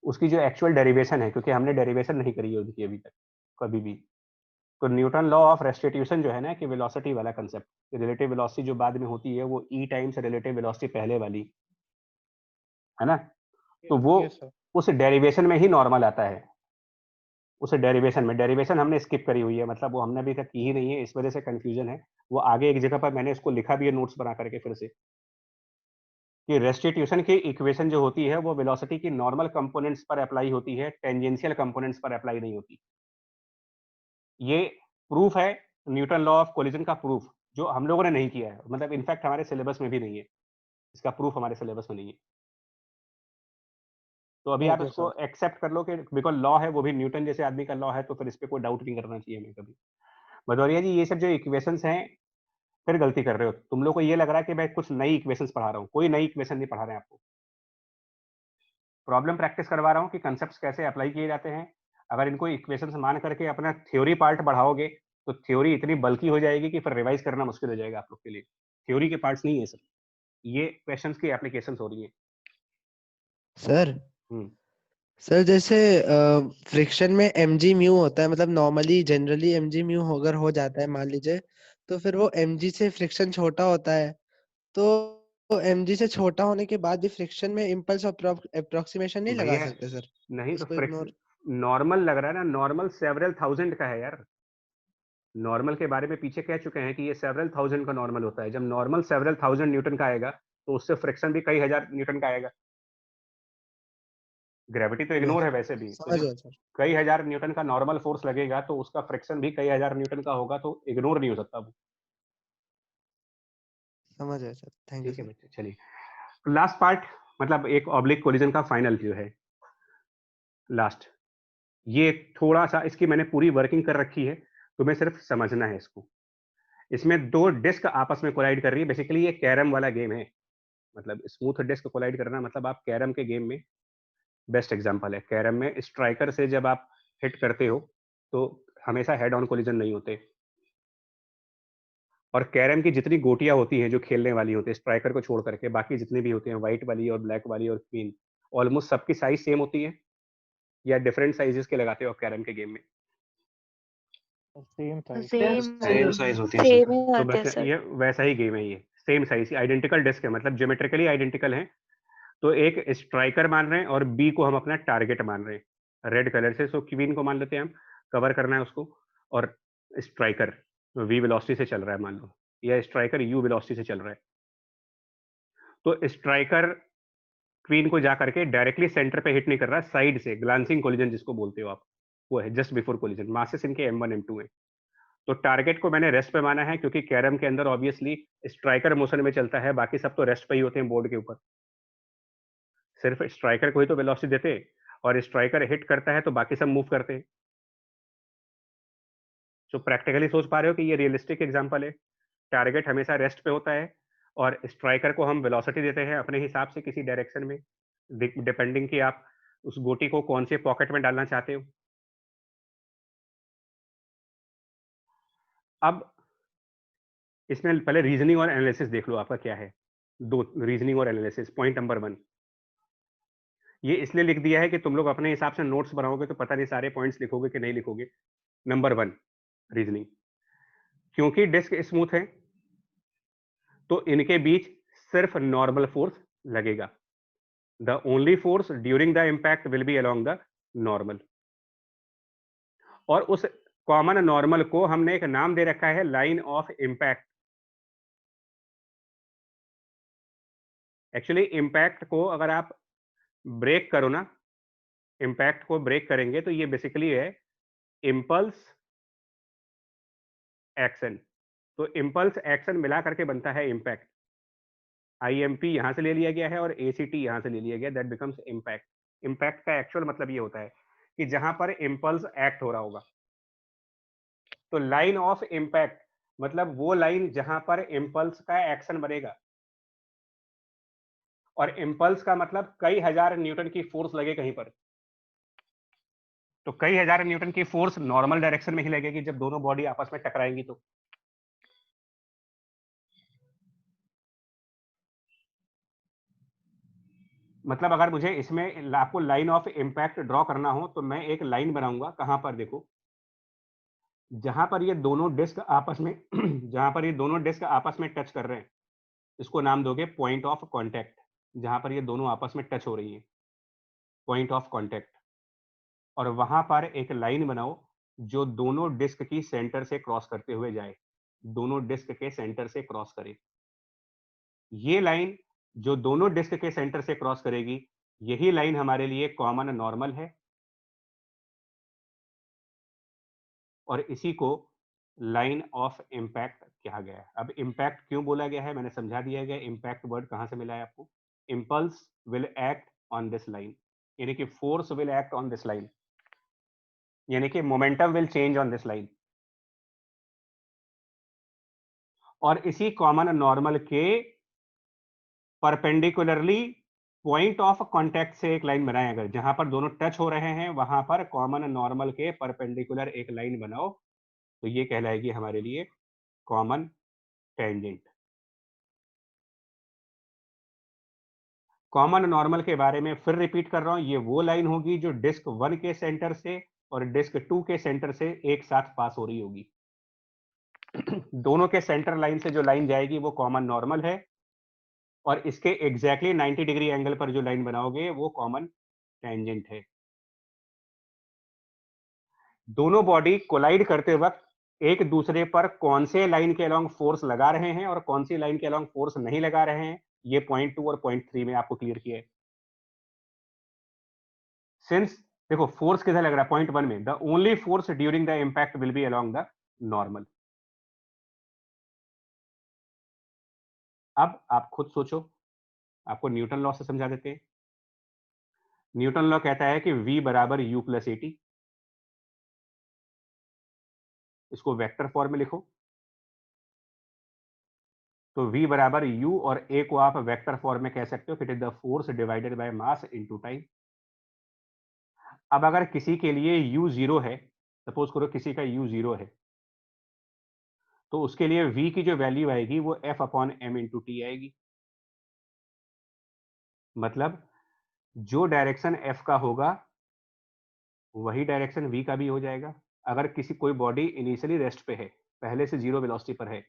उसकी जो एक्चुअल डेरिवेशन है, क्योंकि हमने डेरिवेशन नहीं करी है उसकी अभी तक कभी भी। तो न्यूटन लॉ ऑफ रेस्टिट्यूशन जो है ना कि वेलोसिटी वाला कंसेप्ट, रिलेटिव वेलोसिटी जो बाद में होती है वो E टाइम्स रिलेटिव वेलोसिटी पहले वाली, है ना? तो वो उस डेरिवेशन में ही नॉर्मल आता है। उस डेरिवेशन में, डेरिवेशन हमने स्किप करी हुई है, मतलब वो हमने अभी तक की ही नहीं है, इस वजह से कंफ्यूजन है। वो आगे एक जगह पर मैंने इसको लिखा भी है नोट्स बना करके फिर से, कि रेस्टिट्यूशन की इक्वेशन जो होती है वो वेलोसिटी की नॉर्मल कंपोनेंट्स पर अप्लाई होती है, टेंजेंशियल कंपोनेंट्स पर अप्लाई नहीं होती। ये प्रूफ है न्यूटन लॉ ऑफ कोलिजन का प्रूफ, जो हम लोगों ने नहीं किया है, मतलब इनफैक्ट हमारे सिलेबस में भी नहीं है, इसका प्रूफ हमारे सिलेबस में नहीं है। तो अभी आप इसको एक्सेप्ट कर लो कि बिकॉज लॉ है, वो भी न्यूटन जैसे आदमी का लॉ है, तो फिर इस पे कोई डाउट नहीं करना चाहिए हमें कभी। भदौरिया जी, ये सब जो इक्वेशंस हैं फिर गलती कर रहे हो तुम लोग को। ये लग रहा है कि मैं कुछ नई इक्वेशंस पढ़ा रहा हूँ, कोई नई इक्वेशन नहीं पढ़ा रहे हैं आपको। प्रॉब्लम प्रैक्टिस करवा रहा हूँ कि कंसेप्ट्स कैसे अप्लाई किए जाते हैं। अगर इनको इक्वेशंस मान करके अपना थ्योरी पार्ट बढ़ाओगे तो थ्योरी इतनी बल्कि हो जाएगी कि फिर रिवाइज करना मुश्किल हो जाएगा आप लोग के लिए। थ्योरी के पार्ट्स नहीं है सर, ये क्वेश्चंस की एप्लीकेशंस हो रही है। सर सर जैसे फ्रिक्शन में mg म्यू होता है, मतलब नॉर्मली जनरली mg म्यू अगर हो जाता है मान लीजिए, तो फिर वो mg से फ्रिक्शन छोटा होता है, तो mg से छोटा होने के बाद भी फ्रिक्शन में इम्पल्स अप्रोक्सीमेशन नहीं लगा सकते सर? नहीं तो उसको इग्नोर। नॉर्मल लग रहा है ना, नॉर्मल सेवरल थाउजेंड का है यार। नॉर्मल के बारे में पीछे कह चुके हैं कि ये सेवरल थाउजेंड का नॉर्मल होता है। जब नॉर्मल सेवरल थाउजेंड न्यूटन का आएगा तो उससे फ्रिक्शन भी कई हजार न्यूटन का आएगा। ग्रेविटी तो इग्नोर है वैसे भी, तो जब कई हजार न्यूटन का नॉर्मल फोर्स लगेगा तो उसका फ्रिक्शन भी कई हजार न्यूटन का होगा, तो इग्नोर नहीं हो सकता वो। समझ गया सर, थैंक यू ठीक है सर। बच्चे, चलिए लास्ट पार्ट, मतलब एक ऑब्लिक कोलिजन का फाइनल जो है लास्ट, ये थोड़ा सा इसकी मैंने पूरी वर्किंग कर रखी है, तुम्हें सिर्फ समझना है इसको। इसमें दो डिस्क आपस में कोलाइड कर रही है, बेसिकली ये कैरम वाला गेम है, मतलब स्मूथ डिस्क कोलाइड करना, मतलब आप कैरम के गेम में बेस्ट एग्जांपल है। कैरम में स्ट्राइकर से जब आप हिट करते हो तो हमेशा हेड ऑन कोलिजन नहीं होते, और कैरम की जितनी गोटियां होती हैं जो खेलने वाली होती है स्ट्राइकर को छोड़ करके, बाकी जितनी भी होती हैं व्हाइट वाली और ब्लैक वाली और क्वीन, ऑलमोस्ट सबकी साइज सेम होती है या डिफरेंट साइजेस के लगाते हो कैरम के गेम में? सेम साइज सेम साइज होती है सेम सर। ही तो होते हैं बस सर। ये वैसा ही गेम है, ये सेम साइज आइडेंटिकल डिस्क है, मतलब ज्योमेट्रिकली आइडेंटिकल है। तो एक स्ट्राइकर मान रहे हैं और बी को हम अपना टारगेट मान रहे हैं रेड कलर से, सो क्वीन को मान लेते हैं हम, कवर करना है उसको, और स्ट्राइकर वी वेलोसिटी से चल रहा है मान लो, या स्ट्राइकर यू वेलोसिटी से चल रहा है। तो स्ट्राइकर क्वीन को जा करके डायरेक्टली सेंटर पे हिट नहीं कर रहा, साइड से ग्लांसिंग कोलिजन जिसको बोलते हो आप, वो है जस्ट बिफोर कोलिजन। मासेस इनके m1 m2 है। तो टारगेट को मैंने रेस्ट पे माना है, क्योंकि कैरम के अंदर ऑब्वियसली स्ट्राइकर मोशन में चलता है, बाकी सब तो रेस्ट पे ही होते हैं बोर्ड के ऊपर, सिर्फ स्ट्राइकर को ही तो वेलोसिटी देते, और स्ट्राइकर हिट करता है तो बाकी सब मूव करते हैं। तो प्रैक्टिकली सोच पा रहे हो कि ये रियलिस्टिक एग्जांपल है। टारगेट हमेशा रेस्ट पे होता है और स्ट्राइकर को हम वेलोसिटी देते हैं अपने हिसाब से किसी डायरेक्शन में, डिपेंडिंग कि आप उस गोटी को कौन से पॉकेट में डालना चाहते हो। अब इसमें पहले रीजनिंग और एनालिसिस देख लो, आपका क्या है। दो रीजनिंग और एनालिसिस। पॉइंट नंबर 1, ये इसलिए लिख दिया है कि तुम लोग अपने हिसाब से नोट्स बनाओगे तो पता नहीं सारे पॉइंट्स लिखोगे कि नहीं लिखोगे। नंबर 1 रीजनिंग, क्योंकि डिस्क स्मूथ है तो इनके बीच सिर्फ नॉर्मल फोर्स लगेगा। The only force during the impact will be along the normal, और उस कॉमन नॉर्मल को हमने एक नाम दे रखा है line of impact. Actually impact को अगर आप ब्रेक करो ना, इम्पैक्ट को ब्रेक करेंगे तो ये बेसिकली है इम्पल्स एक्शन। तो इम्पल्स एक्शन मिला करके बनता है इम्पैक्ट। आईएमपी यहां से ले लिया गया है और एसीटी यहां से ले लिया गया, दैट बिकम्स इम्पैक्ट। इम्पैक्ट का एक्चुअल मतलब ये होता है कि जहां पर इम्पल्स एक्ट हो रहा होगा। तो लाइन ऑफ इम्पैक्ट मतलब वो लाइन जहां पर इम्पल्स का एक्शन बनेगा, और इम्पल्स का मतलब कई हजार न्यूटन की फोर्स लगे कहीं पर। तो कई हजार न्यूटन की फोर्स नॉर्मल डायरेक्शन में ही लगेगी जब दोनों बॉडी आपस में टकराएंगी। तो मतलब अगर मुझे इसमें आपको लाइन ऑफ इम्पैक्ट ड्रॉ करना हो तो मैं एक लाइन बनाऊंगा, कहां पर देखो, जहां पर ये दोनों डिस्क आपस में जहां पर ये दोनों डिस्क आपस में टच कर रहे हैं, इसको नाम दोगे पॉइंट ऑफ कांटेक्ट। जहां पर ये दोनों आपस में टच हो रही है, पॉइंट ऑफ कांटेक्ट। और वहां पर एक लाइन बनाओ जो दोनों डिस्क की सेंटर से क्रॉस करते हुए जाए, दोनों डिस्क के सेंटर से क्रॉस करे। ये लाइन जो दोनों डिस्क के सेंटर से क्रॉस करेगी, यही लाइन हमारे लिए कॉमन नॉर्मल है, और इसी को लाइन ऑफ इम्पैक्ट कहा गया है। अब इम्पैक्ट क्यों बोला गया है मैंने समझा दिया गया। इम्पैक्ट वर्ड कहां से मिला है आपको? Impulse will act on this line, यानी कि force will act on this line, यानी कि momentum will change on this line. और इसी कॉमन नॉर्मल के परपेंडिकुलरली पॉइंट ऑफ कांटेक्ट से एक लाइन बनाए, अगर जहां पर दोनों टच हो रहे हैं वहां पर कॉमन नॉर्मल के परपेंडिकुलर एक लाइन बनाओ, तो ये कहलाएगी हमारे लिए कॉमन टेंजेंट। कॉमन नॉर्मल के बारे में फिर रिपीट कर रहा हूं, ये वो लाइन होगी जो डिस्क 1 के सेंटर से और डिस्क 2 के सेंटर से एक साथ पास हो रही होगी। दोनों के सेंटर लाइन से जो लाइन जाएगी वो कॉमन नॉर्मल है, और इसके एग्जैक्टली 90 डिग्री एंगल पर जो लाइन बनाओगे वो कॉमन टेंजेंट है। दोनों बॉडी कोलाइड करते वक्त एक दूसरे पर कौन से लाइन के अलोंग फोर्स लगा रहे हैं और कौन सी लाइन के अलोंग फोर्स नहीं लगा रहे हैं, ये 0.2 और 0.3 में आपको क्लियर किया है। सिंस देखो फोर्स किधर लग रहा है 0.1 में, the only force during the impact will be along the normal. अब आप खुद सोचो, आपको न्यूटन लॉ से समझा देते हैं। न्यूटन लॉ कहता है कि v बराबर u प्लस AT। इसको वेक्टर फॉर्म में लिखो तो v बराबर u और a को आप वेक्टर फॉर्म में कह सकते हो, it is the force divided by mass into time. अब अगर किसी के लिए u 0 है, सपोज करो किसी का u 0 है, तो उसके लिए v की जो वैल्यू आएगी वो f upon m into T आएगी। मतलब जो डायरेक्शन f का होगा वही डायरेक्शन v का भी हो जाएगा। अगर किसी कोई बॉडी इनिशियली रेस्ट पे है, पहले से 0 वेलोसिटी पर है,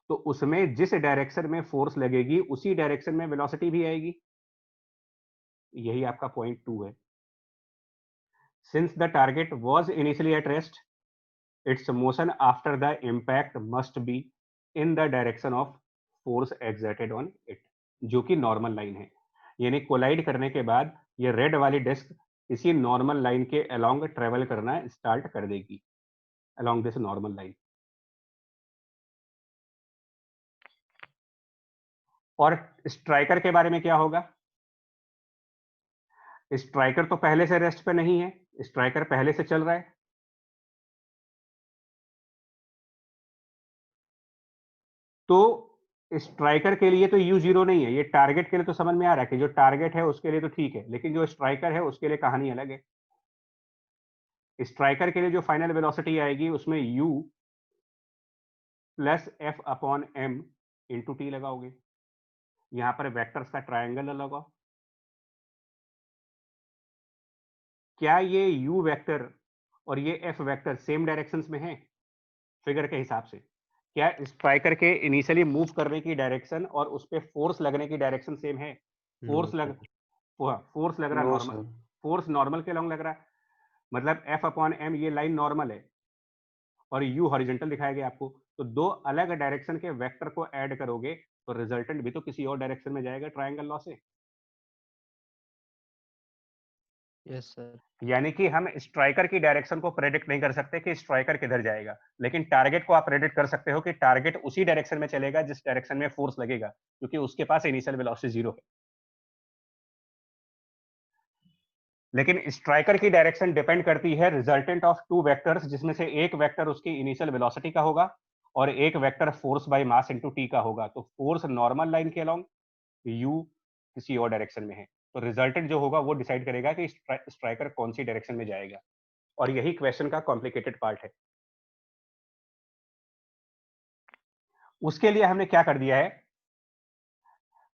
तो उसमें जिस डायरेक्शन में फोर्स लगेगी उसी डायरेक्शन में वेलोसिटी भी आएगी। यही आपका पॉइंट 2 है। Since the target was initially at rest, its motion after the impact must be in the direction of force exerted on it, जो कि नॉर्मल लाइन है। यानी कोलाइड करने के बाद ये रेड वाली डिस्क इसी नॉर्मल लाइन के अलोंग ट्रेवल करना स्टार्ट कर देगी, अलोंग दिस नॉर्मल लाइन। और स्ट्राइकर के बारे में क्या होगा? स्ट्राइकर तो पहले से रेस्ट पे नहीं है, स्ट्राइकर पहले से चल रहा है। तो स्ट्राइकर के लिए तो u0 नहीं है, ये टारगेट के लिए तो समझ में आ रहा है कि जो टारगेट है उसके लिए तो ठीक है, लेकिन जो स्ट्राइकर है उसके लिए कहानी अलग है। स्ट्राइकर के लिए जो फाइनल वेलोसिटी आएगी उसमें u plus f upon m into T लगाओगे। यहां पर वेक्टर्स का ट्रायंगल लगाओ। क्या ये u वेक्टर और ये f वेक्टर सेम डायरेक्शंस में है फिगर के हिसाब से? क्या स्ट्राइकर के इनिशियली मूव करने की डायरेक्शन और उस पे फोर्स लगने की डायरेक्शन सेम है? फोर्स लग रहा है नॉर्मल, फोर्स नॉर्मल के लॉन्ग लग रहा है, मतलब f अपॉन m ये लाइन नॉर्मल है और u हॉरिजॉन्टल दिखाया गया आपको। तो दो अलग डायरेक्शन के वेक्टर को ऐड करोगे तो रिजल्टेंट भी तो किसी और डायरेक्शन में जाएगा ट्रायंगल लॉ से। Yes sir. यानी कि हम स्ट्राइकर की डायरेक्शन को प्रेडिक्ट नहीं कर सकते कि स्ट्राइकर किधर जाएगा, लेकिन टारगेट को आप प्रेडिक्ट कर सकते हो कि टारगेट उसी डायरेक्शन में चलेगा जिस डायरेक्शन में फोर्स लगेगा, क्योंकि उसके पास इनिशियल वेलोसिटी 0 है। लेकिन स्ट्राइकर की डायरेक्शन डिपेंड करती है रिजल्टेंट ऑफ टू वेक्टर्स, जिसमें से एक वेक्टर उसकी इनिशियल वेलोसिटी का होगा और एक vector force by mass into T का होगा। तो फोर्स नॉर्मल लाइन के अलोंग, यू किसी और डायरेक्शन में है, तो रिजल्टेंट जो होगा वो डिसाइड करेगा कि स्ट्राइकर कौन सी डायरेक्शन में जाएगा। और यही क्वेश्चन का कॉम्प्लिकेटेड पार्ट है। उसके लिए हमने क्या कर दिया है,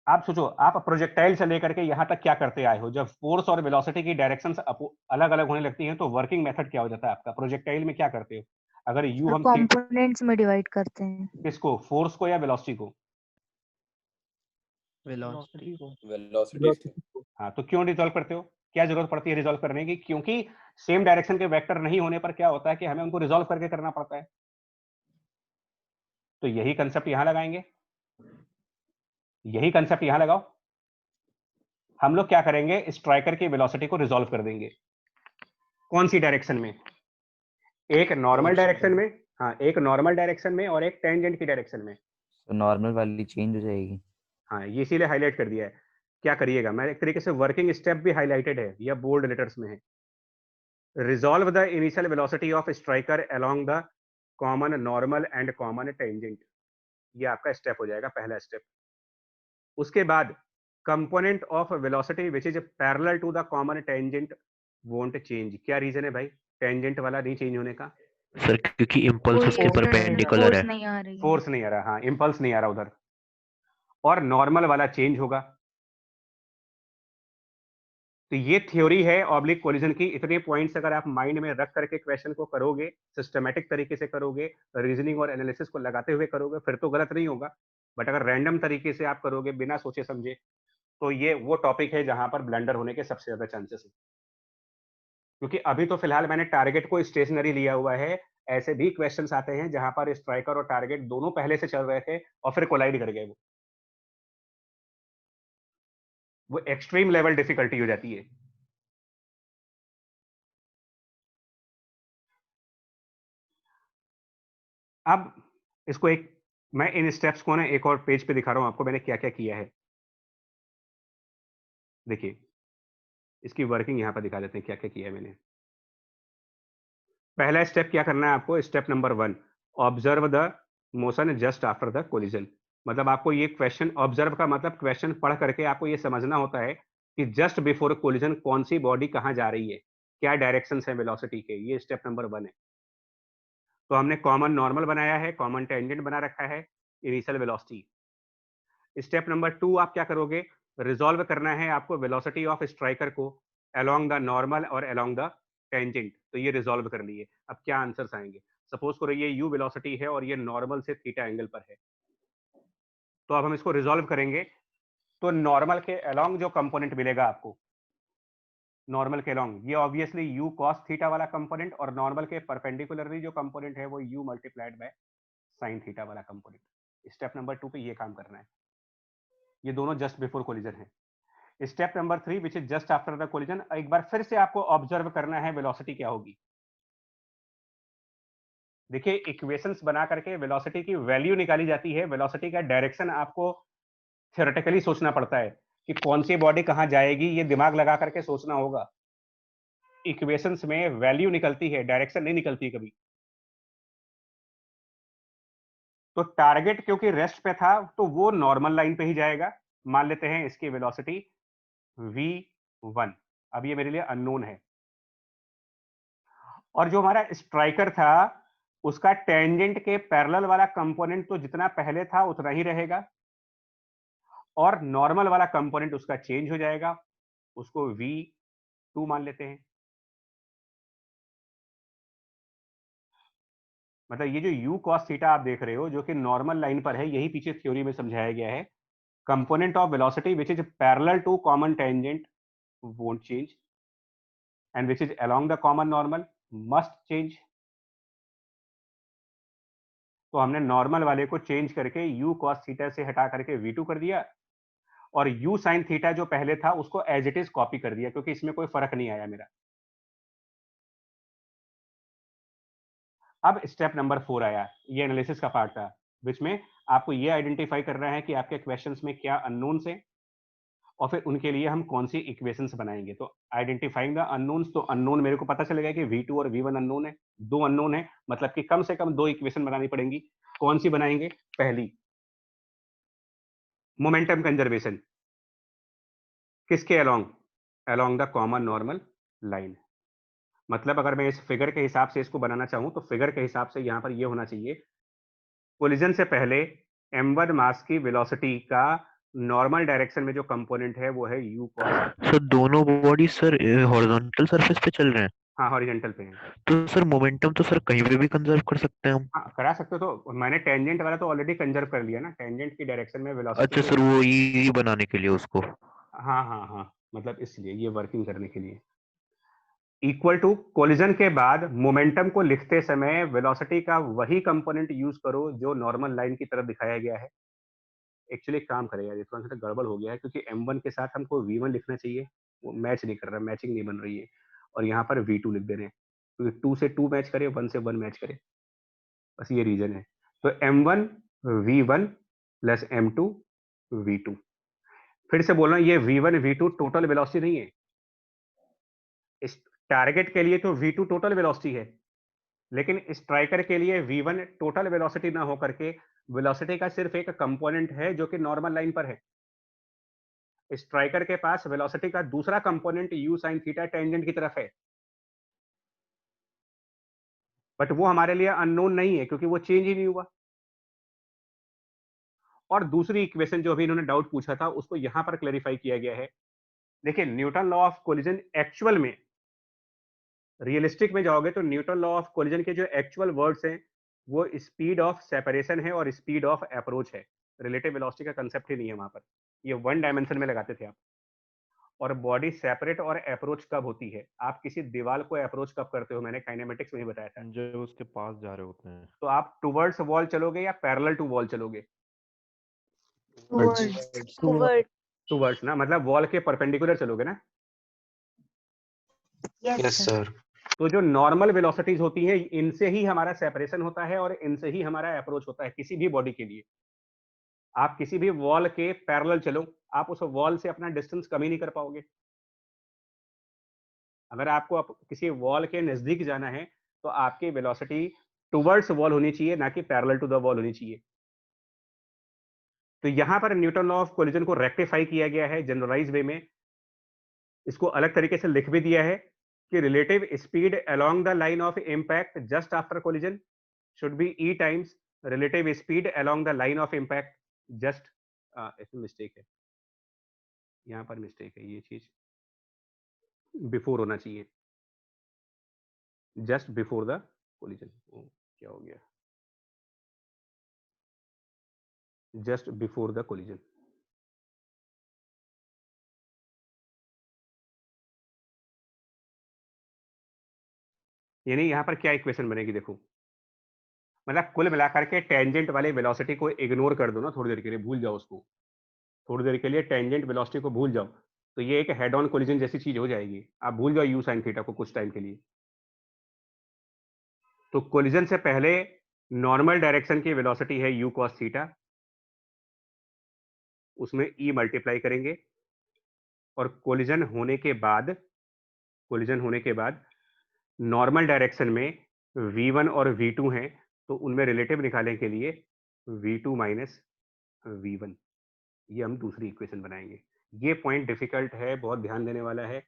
आप सोचो, आप प्रोजेक्टाइल से लेकर के यहां तक क्या करते आए हो। जब फोर्स और वेलोसिटी की डायरेक्शंस अलग अलग होने लगती हैं तो वर्किंग मेथड क्या हो जाता है आपका? प्रोजेक्टाइल में क्या करते हो? अगर यू हम कंपोनेंट्स में डिवाइड करते हैं। किसको, फोर्स को या वेलोसिटी को? वेलोसिटी को। हाँ, तो क्यों रिजॉल्व करते हो? क्या जरूरत पड़ती है रिजॉल्व करने की? क्योंकि सेम डायरेक्शन के वेक्टर नहीं होने पर क्या होता है कि हमें उनको रिजॉल्व करके करना पड़ता है। तो यही कंसेप्ट यहां लगाएंगे, यही कंसेप्ट यहां लगाओ। हम लोग क्या करेंगे, स्ट्राइकर की वेलोसिटी को रिजॉल्व कर देंगे। कौन सी डायरेक्शन में? एक नॉर्मल डायरेक्शन में, हाँ एक नॉर्मल डायरेक्शन में और एक टेंजेंट की डायरेक्शन में। तो नॉर्मल वाली चेंज हो जाएगी। हाँ, ये इसीलिए हाईलाइट कर दिया है। क्या करिएगा, मैं एक तरीके से वर्किंग स्टेप भी हाईलाइटेड है या बोल्ड लेटर्स में है। Resolve the initial velocity of striker along the common normal and common tangent. ये आपका स्टेप हो जाएगा, पहला स्टेप। उसके बाद component of velocity which is parallel to the common tangent won't change. क्या रीजन है भाई टेंजेंट वाला नहीं चेंज होने का? सर क्योंकि इम्पल्स उसके परपेंडिकुलर है, फोर्स नहीं आ रहा, हाँ इंपल्स नहीं आ रहा उधर। और नॉर्मल वाला चेंज होगा। तो ये थ्योरी है ऑब्लिक कोलिजन की। इतने पॉइंट्स अगर आप माइंड में रख करके क्वेश्चन को करोगे, सिस्टमैटिक तरीके से करोगे, रीजनिंग और एनालिसिस को लगाते हुए करोगे, फिर तो गलत नहीं होगा। बट अगर रैंडम तरीके से आप करोगे बिना सोचे समझे, तो ये वो टॉपिक है जहां पर ब्लंडर होने के सबसे ज्यादा चांसेस है। क्योंकि अभी तो फिलहाल मैंने टारगेट को स्टेशनरी लिया हुआ है, ऐसे भी क्वेश्चंस आते हैं जहां पर स्ट्राइकर और टारगेट दोनों पहले से चल रहे थे और फिर कोलाइड कर गए वो। वो एक्सट्रीम लेवल डिफिकल्टी हो जाती है। अब इसको मैं इन स्टेप्स को ना एक और पेज पे दिखा रहा हूं आपको मैंने क्या क्या किया है। देखिए इसकी वर्किंग यहां पर दिखा देते हैं क्या क्या किया है मैंने। पहला स्टेप क्या करना है आपको, step number 1, observe the motion just after the collision. मतलब आपको ये क्वेश्चन, ऑब्जर्व का मतलब क्वेश्चन पढ़ करके आपको ये समझना होता है कि जस्ट बिफोर कोलिजन कौन सी बॉडी कहां जा रही है, क्या डायरेक्शन है वेलोसिटी के। ये स्टेप नंबर 1 है। तो हमने कॉमन नॉर्मल बनाया है, कॉमन टेंजेंट बना रखा है, इनिशियल वेलोसिटी। स्टेप नंबर 2 आप क्या करोगे, रिजॉल्व करना है आपको वेलोसिटी ऑफ स्ट्राइकर को अलोंग द नॉर्मल और अलोंग द टेंजेंट। तो ये रिजॉल्व कर लिए। अब क्या आंसर्स आएंगे, सपोज करो ये u वेलोसिटी है और ये नॉर्मल से थीटा एंगल पर है। तो अब हम इसको रिजॉल्व करेंगे। तो नॉर्मल के अलोंग जो कंपोनेंट मिलेगा आपको, नॉर्मल के अलोंग, ये ऑब्वियसली u cos थीटा वाला कंपोनेंट, और नॉर्मल के परपेंडिकुलरली जो कंपोनेंट है वो u multiplied bye sin theta वाला कंपोनेंट। स्टेप नंबर 2 पे ये काम करना है। ये दोनों जस्ट बिफोर कोलिजन है। Step number 3 which is just after the collision, एक बार फिर से आपको ऑब्जर्व करना है वेलोसिटी क्या होगी। देखिए इक्वेशंस बना करके वेलोसिटी की वैल्यू निकाली जाती है। वेलोसिटी का डायरेक्शन आपको थ्योरेटिकली सोचना पड़ता है कि कौन सी बॉडी कहां जाएगी, ये दिमाग लगा करके सोचना होगा। इक्वेशंस में वैल्यू निकलती है, डायरेक्शन नहीं निकलती कभी। तो टारगेट क्योंकि रेस्ट पे था तो वो नॉर्मल लाइन पे ही जाएगा। मान लेते हैं इसकी वेलोसिटी v1। अब ये मेरे लिए अननोन है। और जो हमारा स्ट्राइकर था उसका टेंजेंट के पैरेलल वाला कंपोनेंट तो जितना पहले था उतना ही रहेगा, और नॉर्मल वाला कंपोनेंट उसका चेंज हो जाएगा, उसको v2 मान लेते हैं। मतलब ये जो u cos थीटा आप देख रहे हो जो कि नॉर्मल लाइन पर है, यही पीछे थ्योरी में समझाया गया है। Component of velocity which is parallel to common tangent won't change and which is along the common normal must change। तो हमने नॉर्मल वाले को चेंज करके u cos थीटा से हटा करके v2 कर दिया, और u sin थीटा जो पहले था उसको एज इट इज कॉपी कर दिया, क्योंकि इसमें कोई फर्क नहीं आया मेरा। अब स्टेप नंबर 4 आया, ये एनालिसिस का पार्ट था, विच में आपको ये आइडेंटिफाई करना है कि आपके क्वेश्चंस में क्या अननोन्स हैं, और फिर उनके लिए हम कौन सी इक्वेशंस बनाएंगे। तो आइडेंटिफाइंग द अननोन्स, तो अननोन मेरे को पता चलेगा कि v2 और v1 अननोन है, 2 अननोन है, मतलब कि कम से कम 2 इक्वेशन बनानी पड़ेंगी। कौन सी बनाएंगे, पहली मोमेंटम कंजर्वेशन, किसके along, along the common normal line. मतलब अगर मैं इस फिगर के हिसाब से इसको बनाना चाहूं तो फिगर के हिसाब से यहां पर ये होना चाहिए, कोलिजन से पहले m1 मास की वेलोसिटी का नॉर्मल डायरेक्शन में जो कंपोनेंट है वो है u cos। सर दोनों बॉडी सर हॉरिजॉन्टल सरफेस पे चल रहे हैं। हाँ हॉरिजॉन्टल पे हैं। तो सर मोमेंटम तो सर कहीं पे भी कंजर्व कर सकते हैं हम। हाँ करा सकते हो। तो मैंने टेंजेंट वाला तो ऑलरेडी कंजर्व कर लिया ना, टेंजेंट की डायरेक्शन में वेलोसिटी। अच्छा सर वो ई बनाने के लिए उसको। हाँ हाँ हाँ, मतलब इसलिए ये वर्किंग करने के लिए। इक्वल टू कोलिजन के बाद मोमेंटम को लिखते समय वेलोसिटी का वही कंपोनेंट यूज करो जो नॉर्मल लाइन की तरफ दिखाया गया है। एक्चुअली काम करेगा, ये थोड़ा सा गड़बड़ हो गया है क्योंकि m1 के साथ हमको v1 लिखना चाहिए, वो मैच नहीं कर रहा, मैचिंग नहीं बन रही है, और यहाँ पर v2 लिख दे रहे हैं क्योंकि 2 से 2 मैच करे, 1 से 1 मैच करे, बस ये रीजन है। तो m1 v1 plus m2 v2। फिर से बोल रहा हूँ, ये v1 v2 टोटल वेलोसिटी नहीं है। इस टारगेट के लिए तो v2 टोटल वेलोसिटी है, लेकिन स्ट्राइकर के लिए v1 टोटल वेलोसिटी ना होकर के वेलोसिटी का सिर्फ एक कंपोनेंट है जो कि नॉर्मल लाइन पर है। स्ट्राइकर के पास वेलोसिटी का दूसरा component u sin theta tangent की तरफ है, बट वो हमारे लिए अननोन नहीं है क्योंकि वो चेंज ही नहीं हुआ। और दूसरी इक्वेशन जो अभी इन्होंने डाउट पूछा था उसको यहां पर क्लैरिफाई किया गया है। देखिए Newton law of collision actual में, रियलिस्टिक में जाओगे तो न्यूटन लॉ ऑफ कोलिजन के जो एक्चुअल वर्ड्स हैं वो स्पीड ऑफ सेपरेशन है और स्पीड ऑफ अप्रोच है। रिलेटिव वेलोसिटी का कंसेप्ट ही नहीं है वहां पर, ये 1 डायमेंशन में लगाते थे आप। और बॉडी सेपरेट और अप्रोच कब होती है, आप किसी दीवार को अप्रोच कब करते हो, मैंने काइनेमेटिक्स में ही बताया था, जब उसके पास जा रहे होते हैं। तो आप टुवर्ड्स वॉल चलोगे या पैरेलल टू वॉल चलोगे? टुवर्ड्स। टूवर्ड्स ना, मतलब वॉल के परपेंडिकुलर चलोगे ना। Yes sir. तो जो नॉर्मल वेलोसिटीज होती हैं इनसे ही हमारा सेपरेशन होता है और इनसे ही हमारा अप्रोच होता है किसी भी बॉडी के लिए। आप किसी भी वॉल के पैरेलल चलो, आप उस वॉल से अपना डिस्टेंस कम ही नहीं कर पाओगे। अगर आपको किसी वॉल के नजदीक जाना है तो आपकी वेलोसिटी टुवर्ड्स वॉल होनी चाहिए, ना कि पैरेलल टू द वॉल होनी चाहिए। तो यहां पर न्यूटन लॉ ऑफ कोलिजन को रेक्टिफाई किया गया है जनरलाइज वे में। इसको अलग तरीके से लिख भी दिया है कि relative speed along the line of impact just after collision should be e times relative speed along the line of impact just, इसमें मिस्टेक है, यहां पर मिस्टेक है, ये चीज बिफोर होना चाहिए, जस्ट बिफोर द कोलिजन। क्या हो गया, जस्ट बिफोर द कोलिजन। यानी यहां पर क्या इक्वेशन बनेगी देखो, मतलब कुल मिलाकर के टेंजेंट वाले वेलोसिटी को इग्नोर कर दो ना थोड़ी देर के लिए, भूल जाओ उसको, थोड़ी देर के लिए टेंजेंट वेलोसिटी को भूल जाओ, तो ये एक हेड ऑन कोलिजन जैसी चीज हो जाएगी। आप भूल जाओ यू साइन थीटा को कुछ टाइम के लिए। तो कोलिजन से पहले नॉर्मल डायरेक्शन की वेलोसिटी है यू कॉस थीटा, उसमें ई मल्टीप्लाई करेंगे, और कोलिजन होने के बाद नॉर्मल डायरेक्शन में v1 और v2 हैं, तो उनमें रिलेटिव निकालने के लिए v2 माइनस v1, ये हम दूसरी इक्वेशन बनाएंगे। ये पॉइंट डिफिकल्ट है, बहुत ध्यान देने वाला है,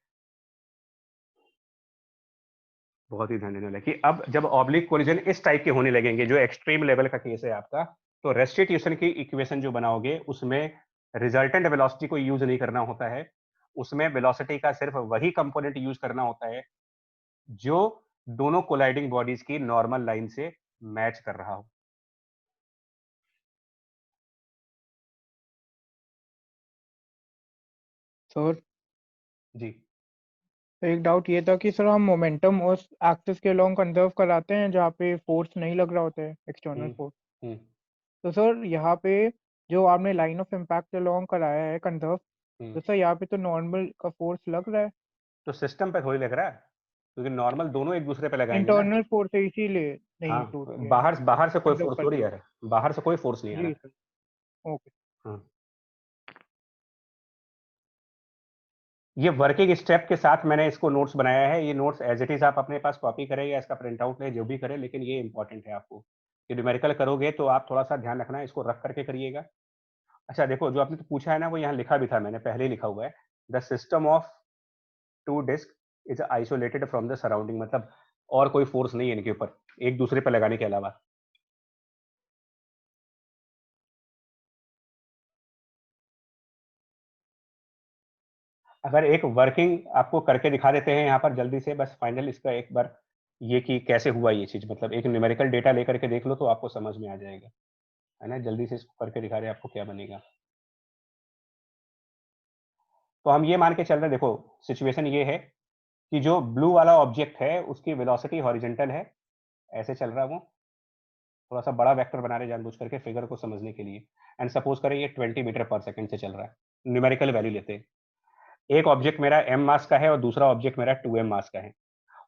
बहुत ही ध्यान देने वाला है कि अब जब ऑब्लिक कोलिजन इस टाइप के होने लगेंगे, जो एक्सट्रीम लेवल का केस है आपका, तो रेस्टिट्यूशन की इक्वेशन जो बनाओगे उसमें रिजल्टेंट वेलोसिटी को यूज नहीं करना होता है, उसमें वेलोसिटी का सिर्फ वही कंपोनेंट यूज करना होता है जो दोनों कोलाइडिंग बॉडीज की नॉर्मल लाइन से मैच कर रहा हो। सर जी एक डाउट ये था कि सर हम मोमेंटम उस एक्सिस के अलोंग कंजर्व कराते हैं जहाँ पे फोर्स नहीं लग रहा होता है, एक्सटर्नल फोर्स। तो सर यहाँ पे जो आपने लाइन ऑफ इम्पैक्ट के अलोंग कराया है कंजर्व, तो सर यहाँ पे तो नॉर्मल का फोर्स लग रहा है। तो सिस्टम पे थोड़ी लग रहा है, क्योंकि नॉर्मल दोनों एक दूसरे पे लगाएंगे ना। इंटरनल फोर्स है इसीलिए नहीं हाँ, इंक्लूड किया है। बाहर से कोई कंजर्व फोर्स थोड़ी करते आ रहा है, बाहर से कोई फोर्स नहीं आ जी रहा। Sir, okay. हाँ, ये वर्किंग स्टेप के साथ मैंने इसको नोट्स बनाया है। ये नोट्स एज इट इज आप अपने पास कॉपी करें या इसका प्रिंट आउट लें, जो भी करें, लेकिन ये इंपॉर्टेंट है आपको कि न्यूमेरिकल करोगे तो आप थोड़ा सा ध्यान रखना, इसको रख करके करिएगा। अच्छा देखो, जो आपने तो पूछा है ना, वो यहाँ लिखा भी था, मैंने पहले ही लिखा हुआ है, the system of two disc is isolated from the surrounding, मतलब और कोई फोर्स नहीं है इनके ऊपर एक दूसरे पर लगाने के अलावा। अगर एक वर्किंग आपको करके दिखा देते हैं यहाँ पर जल्दी से, बस फाइनल इसका एक बार ये कि कैसे हुआ ये चीज, मतलब एक न्यूमेरिकल डेटा लेकर के देख लो तो आपको समझ में आ जाएगा, है ना। जल्दी से इसको करके दिखा रहे हैं आपको क्या बनेगा। तो हम ये मान के चल रहे हैं, देखो सिचुएशन ये है कि जो ब्लू वाला ऑब्जेक्ट है उसकी वेलोसिटी हॉरिजॉन्टल है, ऐसे चल रहा है वो, थोड़ा सा बड़ा वेक्टर बना रहे जानबूझ करके फिगर को समझने के लिए। एंड सपोज करें ये 20 मीटर पर सेकंड से चल रहा है, न्यूमेरिकल वैल्यू लेते हैं। एक ऑब्जेक्ट मेरा m मास का है और दूसरा ऑब्जेक्ट मेरा 2m मास का है,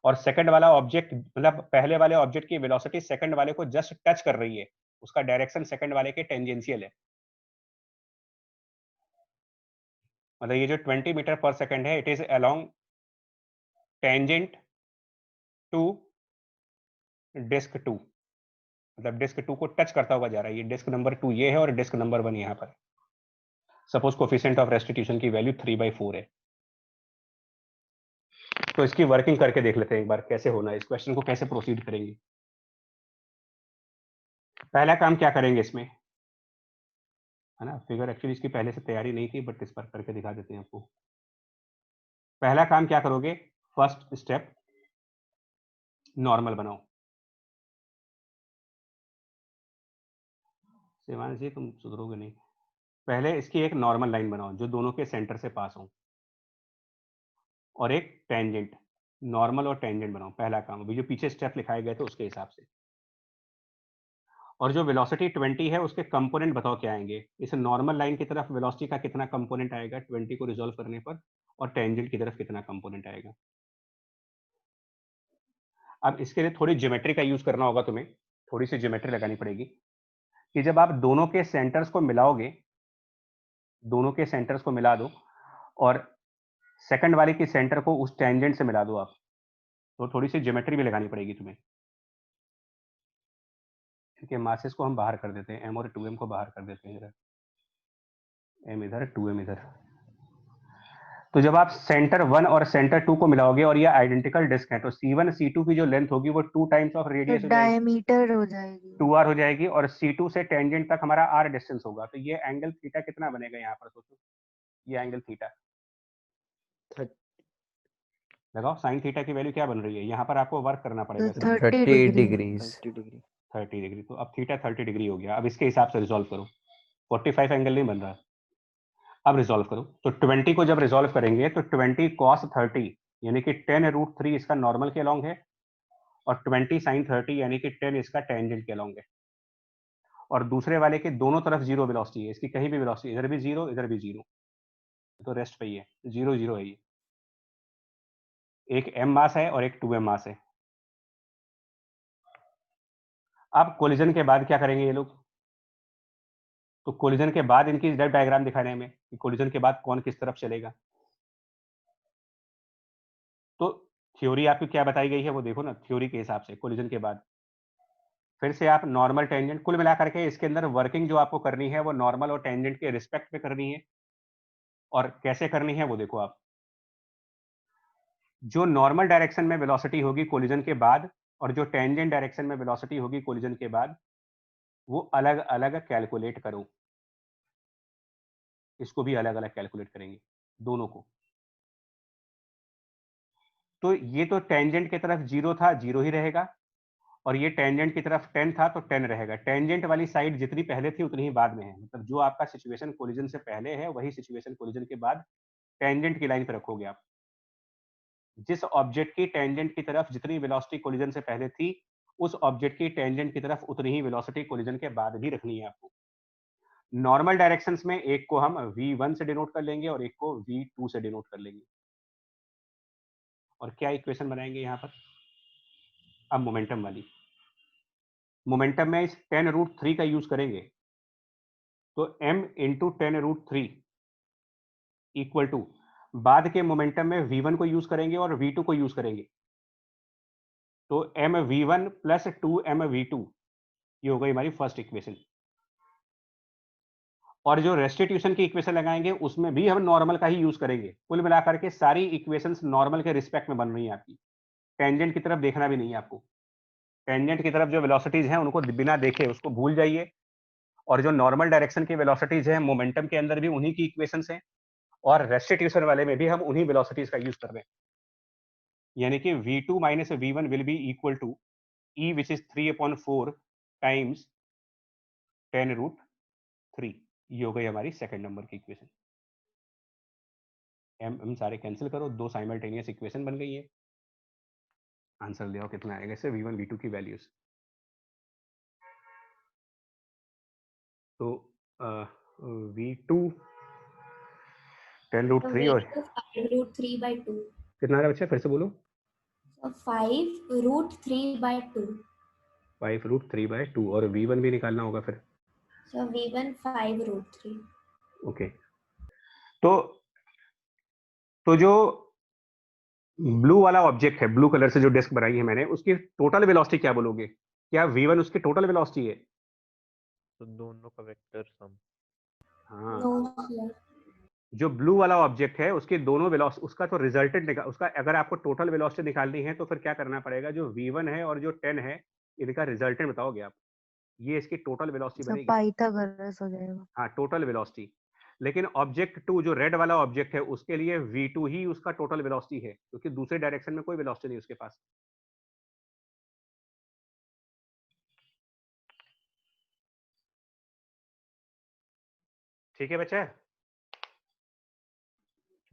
और सेकंड वाला ऑब्जेक्ट, मतलब पहले वाले ऑब्जेक्ट की वेलोसिटी सेकंड वाले को जस्ट टच कर रही है, उसका डायरेक्शन सेकंड वाले के टेंजेंशियल है। मतलब ये जो 20 मीटर पर सेकंड है, it is along tangent to disc 2, मतलब डिस्क 2 को टच करता हुआ जा रहा है। ये डिस्क नंबर 2 ये है और डिस्क नंबर 1 यहाँ पर। सपोज कोफिशिएंट ऑफ रेस्टिट्यूशन की वैल्यू 3/4 है। तो इसकी वर्किंग करके देख लेते हैं एक बार कैसे होना है, इस क्वेश्चन को कैसे प्रोसीड करेंगे। पहला काम क्या करेंगे इसमें, है ना, फिगर एक्चुअली इसकी पहले से तैयारी नहीं थी, बट इस पर करके दिखा देते हैं आपको। पहला काम क्या करोगे, फर्स्ट स्टेप नॉर्मल बनाओ। शिवांश जी तुम सुधरोगे नहीं, पहले इसकी एक नॉर्मल लाइन बनाओ जो दोनों के सेंटर से पास हो, और एक टेंजेंट, नॉर्मल और टेंजेंट बनाओ, पहला काम। अभी जो पीछे स्टेप लिखाए गए थे उसके हिसाब से। और जो वेलोसिटी 20 है उसके कंपोनेंट बताओ क्या आएंगे। इस नॉर्मल लाइन की तरफ वेलोसिटी का कितना कंपोनेंट आएगा 20 को रिजॉल्व करने पर, और टेंजेंट की तरफ कितना कंपोनेंट आएगा। अब इसके लिए थोड़ी ज्योमेट्री का यूज करना होगा, तुम्हें थोड़ी सी ज्योमेट्री लगानी पड़ेगी कि जब आप दोनों के सेंटर्स को मिलाओगे, दोनों के सेंटर्स को मिला दो और सेकंड वाले की सेंटर को उस टेंजेंट से मिला दो आप, तो थोड़ी सी ज्योमेट्री भी लगानी पड़ेगी तुम्हें। इनके मासेस को हम बाहर कर देते हैं, m और 2m को बाहर कर देते हैं, इधर m इधर 2m इधर। तो जब आप सेंटर 1 और सेंटर 2 को मिलाओगे और ये आइडेंटिकल डिस्क है, तो C1 C2 की जो लेंथ होगी वो 2 टाइम्स ऑफ रेडियस हो जाएगी, डायमीटर हो जाएगी, 2r हो जाएगी, और C2 से टेंजेंट तक हमारा r डिस्टेंस होगा। तो ये एंगल थीटा कितना बनेगा यहाँ पर, सोचो ये एंगल थीटा लगाओ, साइन थीटा की वैल्यू क्या बन रही है, यहाँ पर आपको वर्क करना पड़ेगा 30 डिग्रीज। 30 डिग्री। तो अब थीटा 30 डिग्री हो गया। अब इसके हिसाब से रिजॉल्व करो, 45 एंगल नहीं बन रहा। अब रिजॉल्व करो, तो 20 को जब रिजॉल्व करेंगे तो 20 cos 30 यानी कि 10√3 इसका नॉर्मल के अलोंग है, और 20 sin 30 यानी कि 10 इसका टेंजेंट के अलोंग है। और दूसरे वाले के दोनों तरफ जीरो वेलोसिटी है, इसकी कहीं भी वेलोसिटी, इधर भी जीरो इधर भी जीरो, तो रेस्ट पे ही है, 0 0 है ये। एक m मास है और एक 2m मास है। अब कोलिजन के बाद क्या करेंगे ये लोग, तो कोलिजन के बाद इनकी जेड डायग्राम दिखाने में कि कोलिजन के बाद कौन किस तरफ चलेगा। तो थ्योरी आपकी क्या बताई गई है वो देखो ना, थ्योरी के हिसाब से कोलिजन के बाद फिर से आप नॉर्मल टेंजेंट, कुल मिलाकर के इसके अंदर वर्किंग जो आपको करनी है वो नॉर्मल और टेंजेंट के रिस्पेक्ट में करनी है। और कैसे करनी है वो देखो आप, जो नॉर्मल डायरेक्शन में वेलोसिटी होगी कोलिजन के बाद और जो टेंजेंट डायरेक्शन में वेलोसिटी होगी कोलिजन के बाद, वो अलग अलग कैलकुलेट करो। इसको भी अलग अलग कैलकुलेट करेंगे दोनों को। तो ये तो टेंजेंट की तरफ 0 था, 0 ही रहेगा, और ये टेंजेंट की तरफ 10 था तो 10 रहेगा। टेंजेंट वाली साइड जितनी पहले थी उतनी ही बाद में है, मतलब जो आपका सिचुएशन कोलिजन से पहले है वही सिचुएशन कोलिजन के बाद टेंजेंट की लाइन पे रखोगे आप। जिस ऑब्जेक्ट की टेंजेंट की तरफ जितनी वेलोसिटी कोलिजन से पहले थी, उस ऑब्जेक्ट की टेंजेंट की तरफ उतनी ही वेलोसिटी कोलिजन के बाद भी रखनी है आपको। नॉर्मल डायरेक्शंस में एक को हम v1 से डिनोट कर लेंगे और एक को v2 से डिनोट कर लेंगे। और क्या इक्वेशन बनाएंगे यहाँ पर, अब मोमेंटम वाली। मोमेंटम में इस 10√3 का यूज करेंगे, तो m इंटू 10√3 इक्वल टू, बाद के मोमेंटम में v1 को यूज करेंगे और v2 को यूज करेंगे, तो mv1 प्लस 2mv2, ये हो गई हमारी फर्स्ट इक्वेशन। और जो रेस्टिट्यूशन की इक्वेशन लगाएंगे उसमें भी हम नॉर्मल का ही यूज करेंगे। कुल मिलाकर के सारी इक्वेशंस नॉर्मल के रिस्पेक्ट में बन रही हैं आपकी, टेंजेंट की तरफ देखना भी नहीं है आपको। टेंजेंट की तरफ जो वेलोसिटीज हैं उनको बिना देखे उसको भूल जाइए, और जो नॉर्मल डायरेक्शन की वेलोसिटीज हैं मोमेंटम के अंदर भी उन्हीं की इक्वेशंस हैं, और रेस्टिट्यूशन वाले में भी हम उन्हीं वेलोसिटीज का यूज कर रहे हैं। यानी कि v2 minus v1 will be equal to e which is 3/4 times 10√3। ये हो गई हमारी सेकंड नंबर की इक्वेशन। हम सारे कैंसिल करो, दो साइमल्टेनियस इक्वेशन बन गई है। आंसर ले आओ कितना आएगा इससे, v1 v2 की वैल्यूज। तो v2 10√3 और 5√3/2 कितना आ रहा है बच्चा, फिर से बोलो। 5√3/2 5√3/2, और v1 भी निकालना होगा फिर। So v1 5√3। ओके, तो जो ब्लू वाला ऑब्जेक्ट है, ब्लू कलर से जो डिस्क बनाई है मैंने, उसकी टोटल वेलोसिटी क्या बोलोगे? क्या v1 उसकी टोटल वेलोसिटी है? तो दोनों का वेक्टर सम। हाँ, No, जो ब्लू वाला ऑब्जेक्ट है उसके दोनों वेलोसिटी, उसका तो रिजल्टेंट निकाल, उसका अगर आपको टोटल वेलोसिटी निकालनी है तो फिर क्या करना पड़ेगा, जो v1 है और जो 10 है इनका रिजल्टेंट बताओगे आप, ये इसकी टोटल वेलोसिटी बनेगी। पाइथागोरस हो जाएगा। हाँ, टोटल वेलोसिटी। लेकिन ऑब्जेक्ट 2 जो रेड वाला ऑब्जेक्ट है उसके लिए v2 ही उसका टोटल वेलोसिटी है, क्योंकि दूसरे डायरेक्शन में कोई वेलोसिटी नहीं उसके पास। ठीक है बच्चा?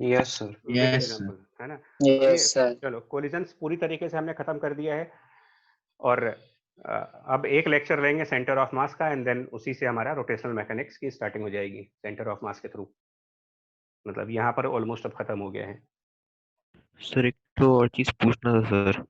Yes sir. Yes sir. है ना? Yes sir. चलो, कोलिजन्स पूरी तरीके से हमने खत्म कर दिया है, और अब एक लेक्चर लेंगे सेंटर ऑफ मास का, एंड देन उसी से हमारा रोटेशनल मैकेनिक्स की स्टार्टिंग हो जाएगी सेंटर ऑफ मास के थ्रू। मतलब यहाँ पर ऑलमोस्ट अब खत्म हो गया है। सर एक तो और चीज पूछना था सर।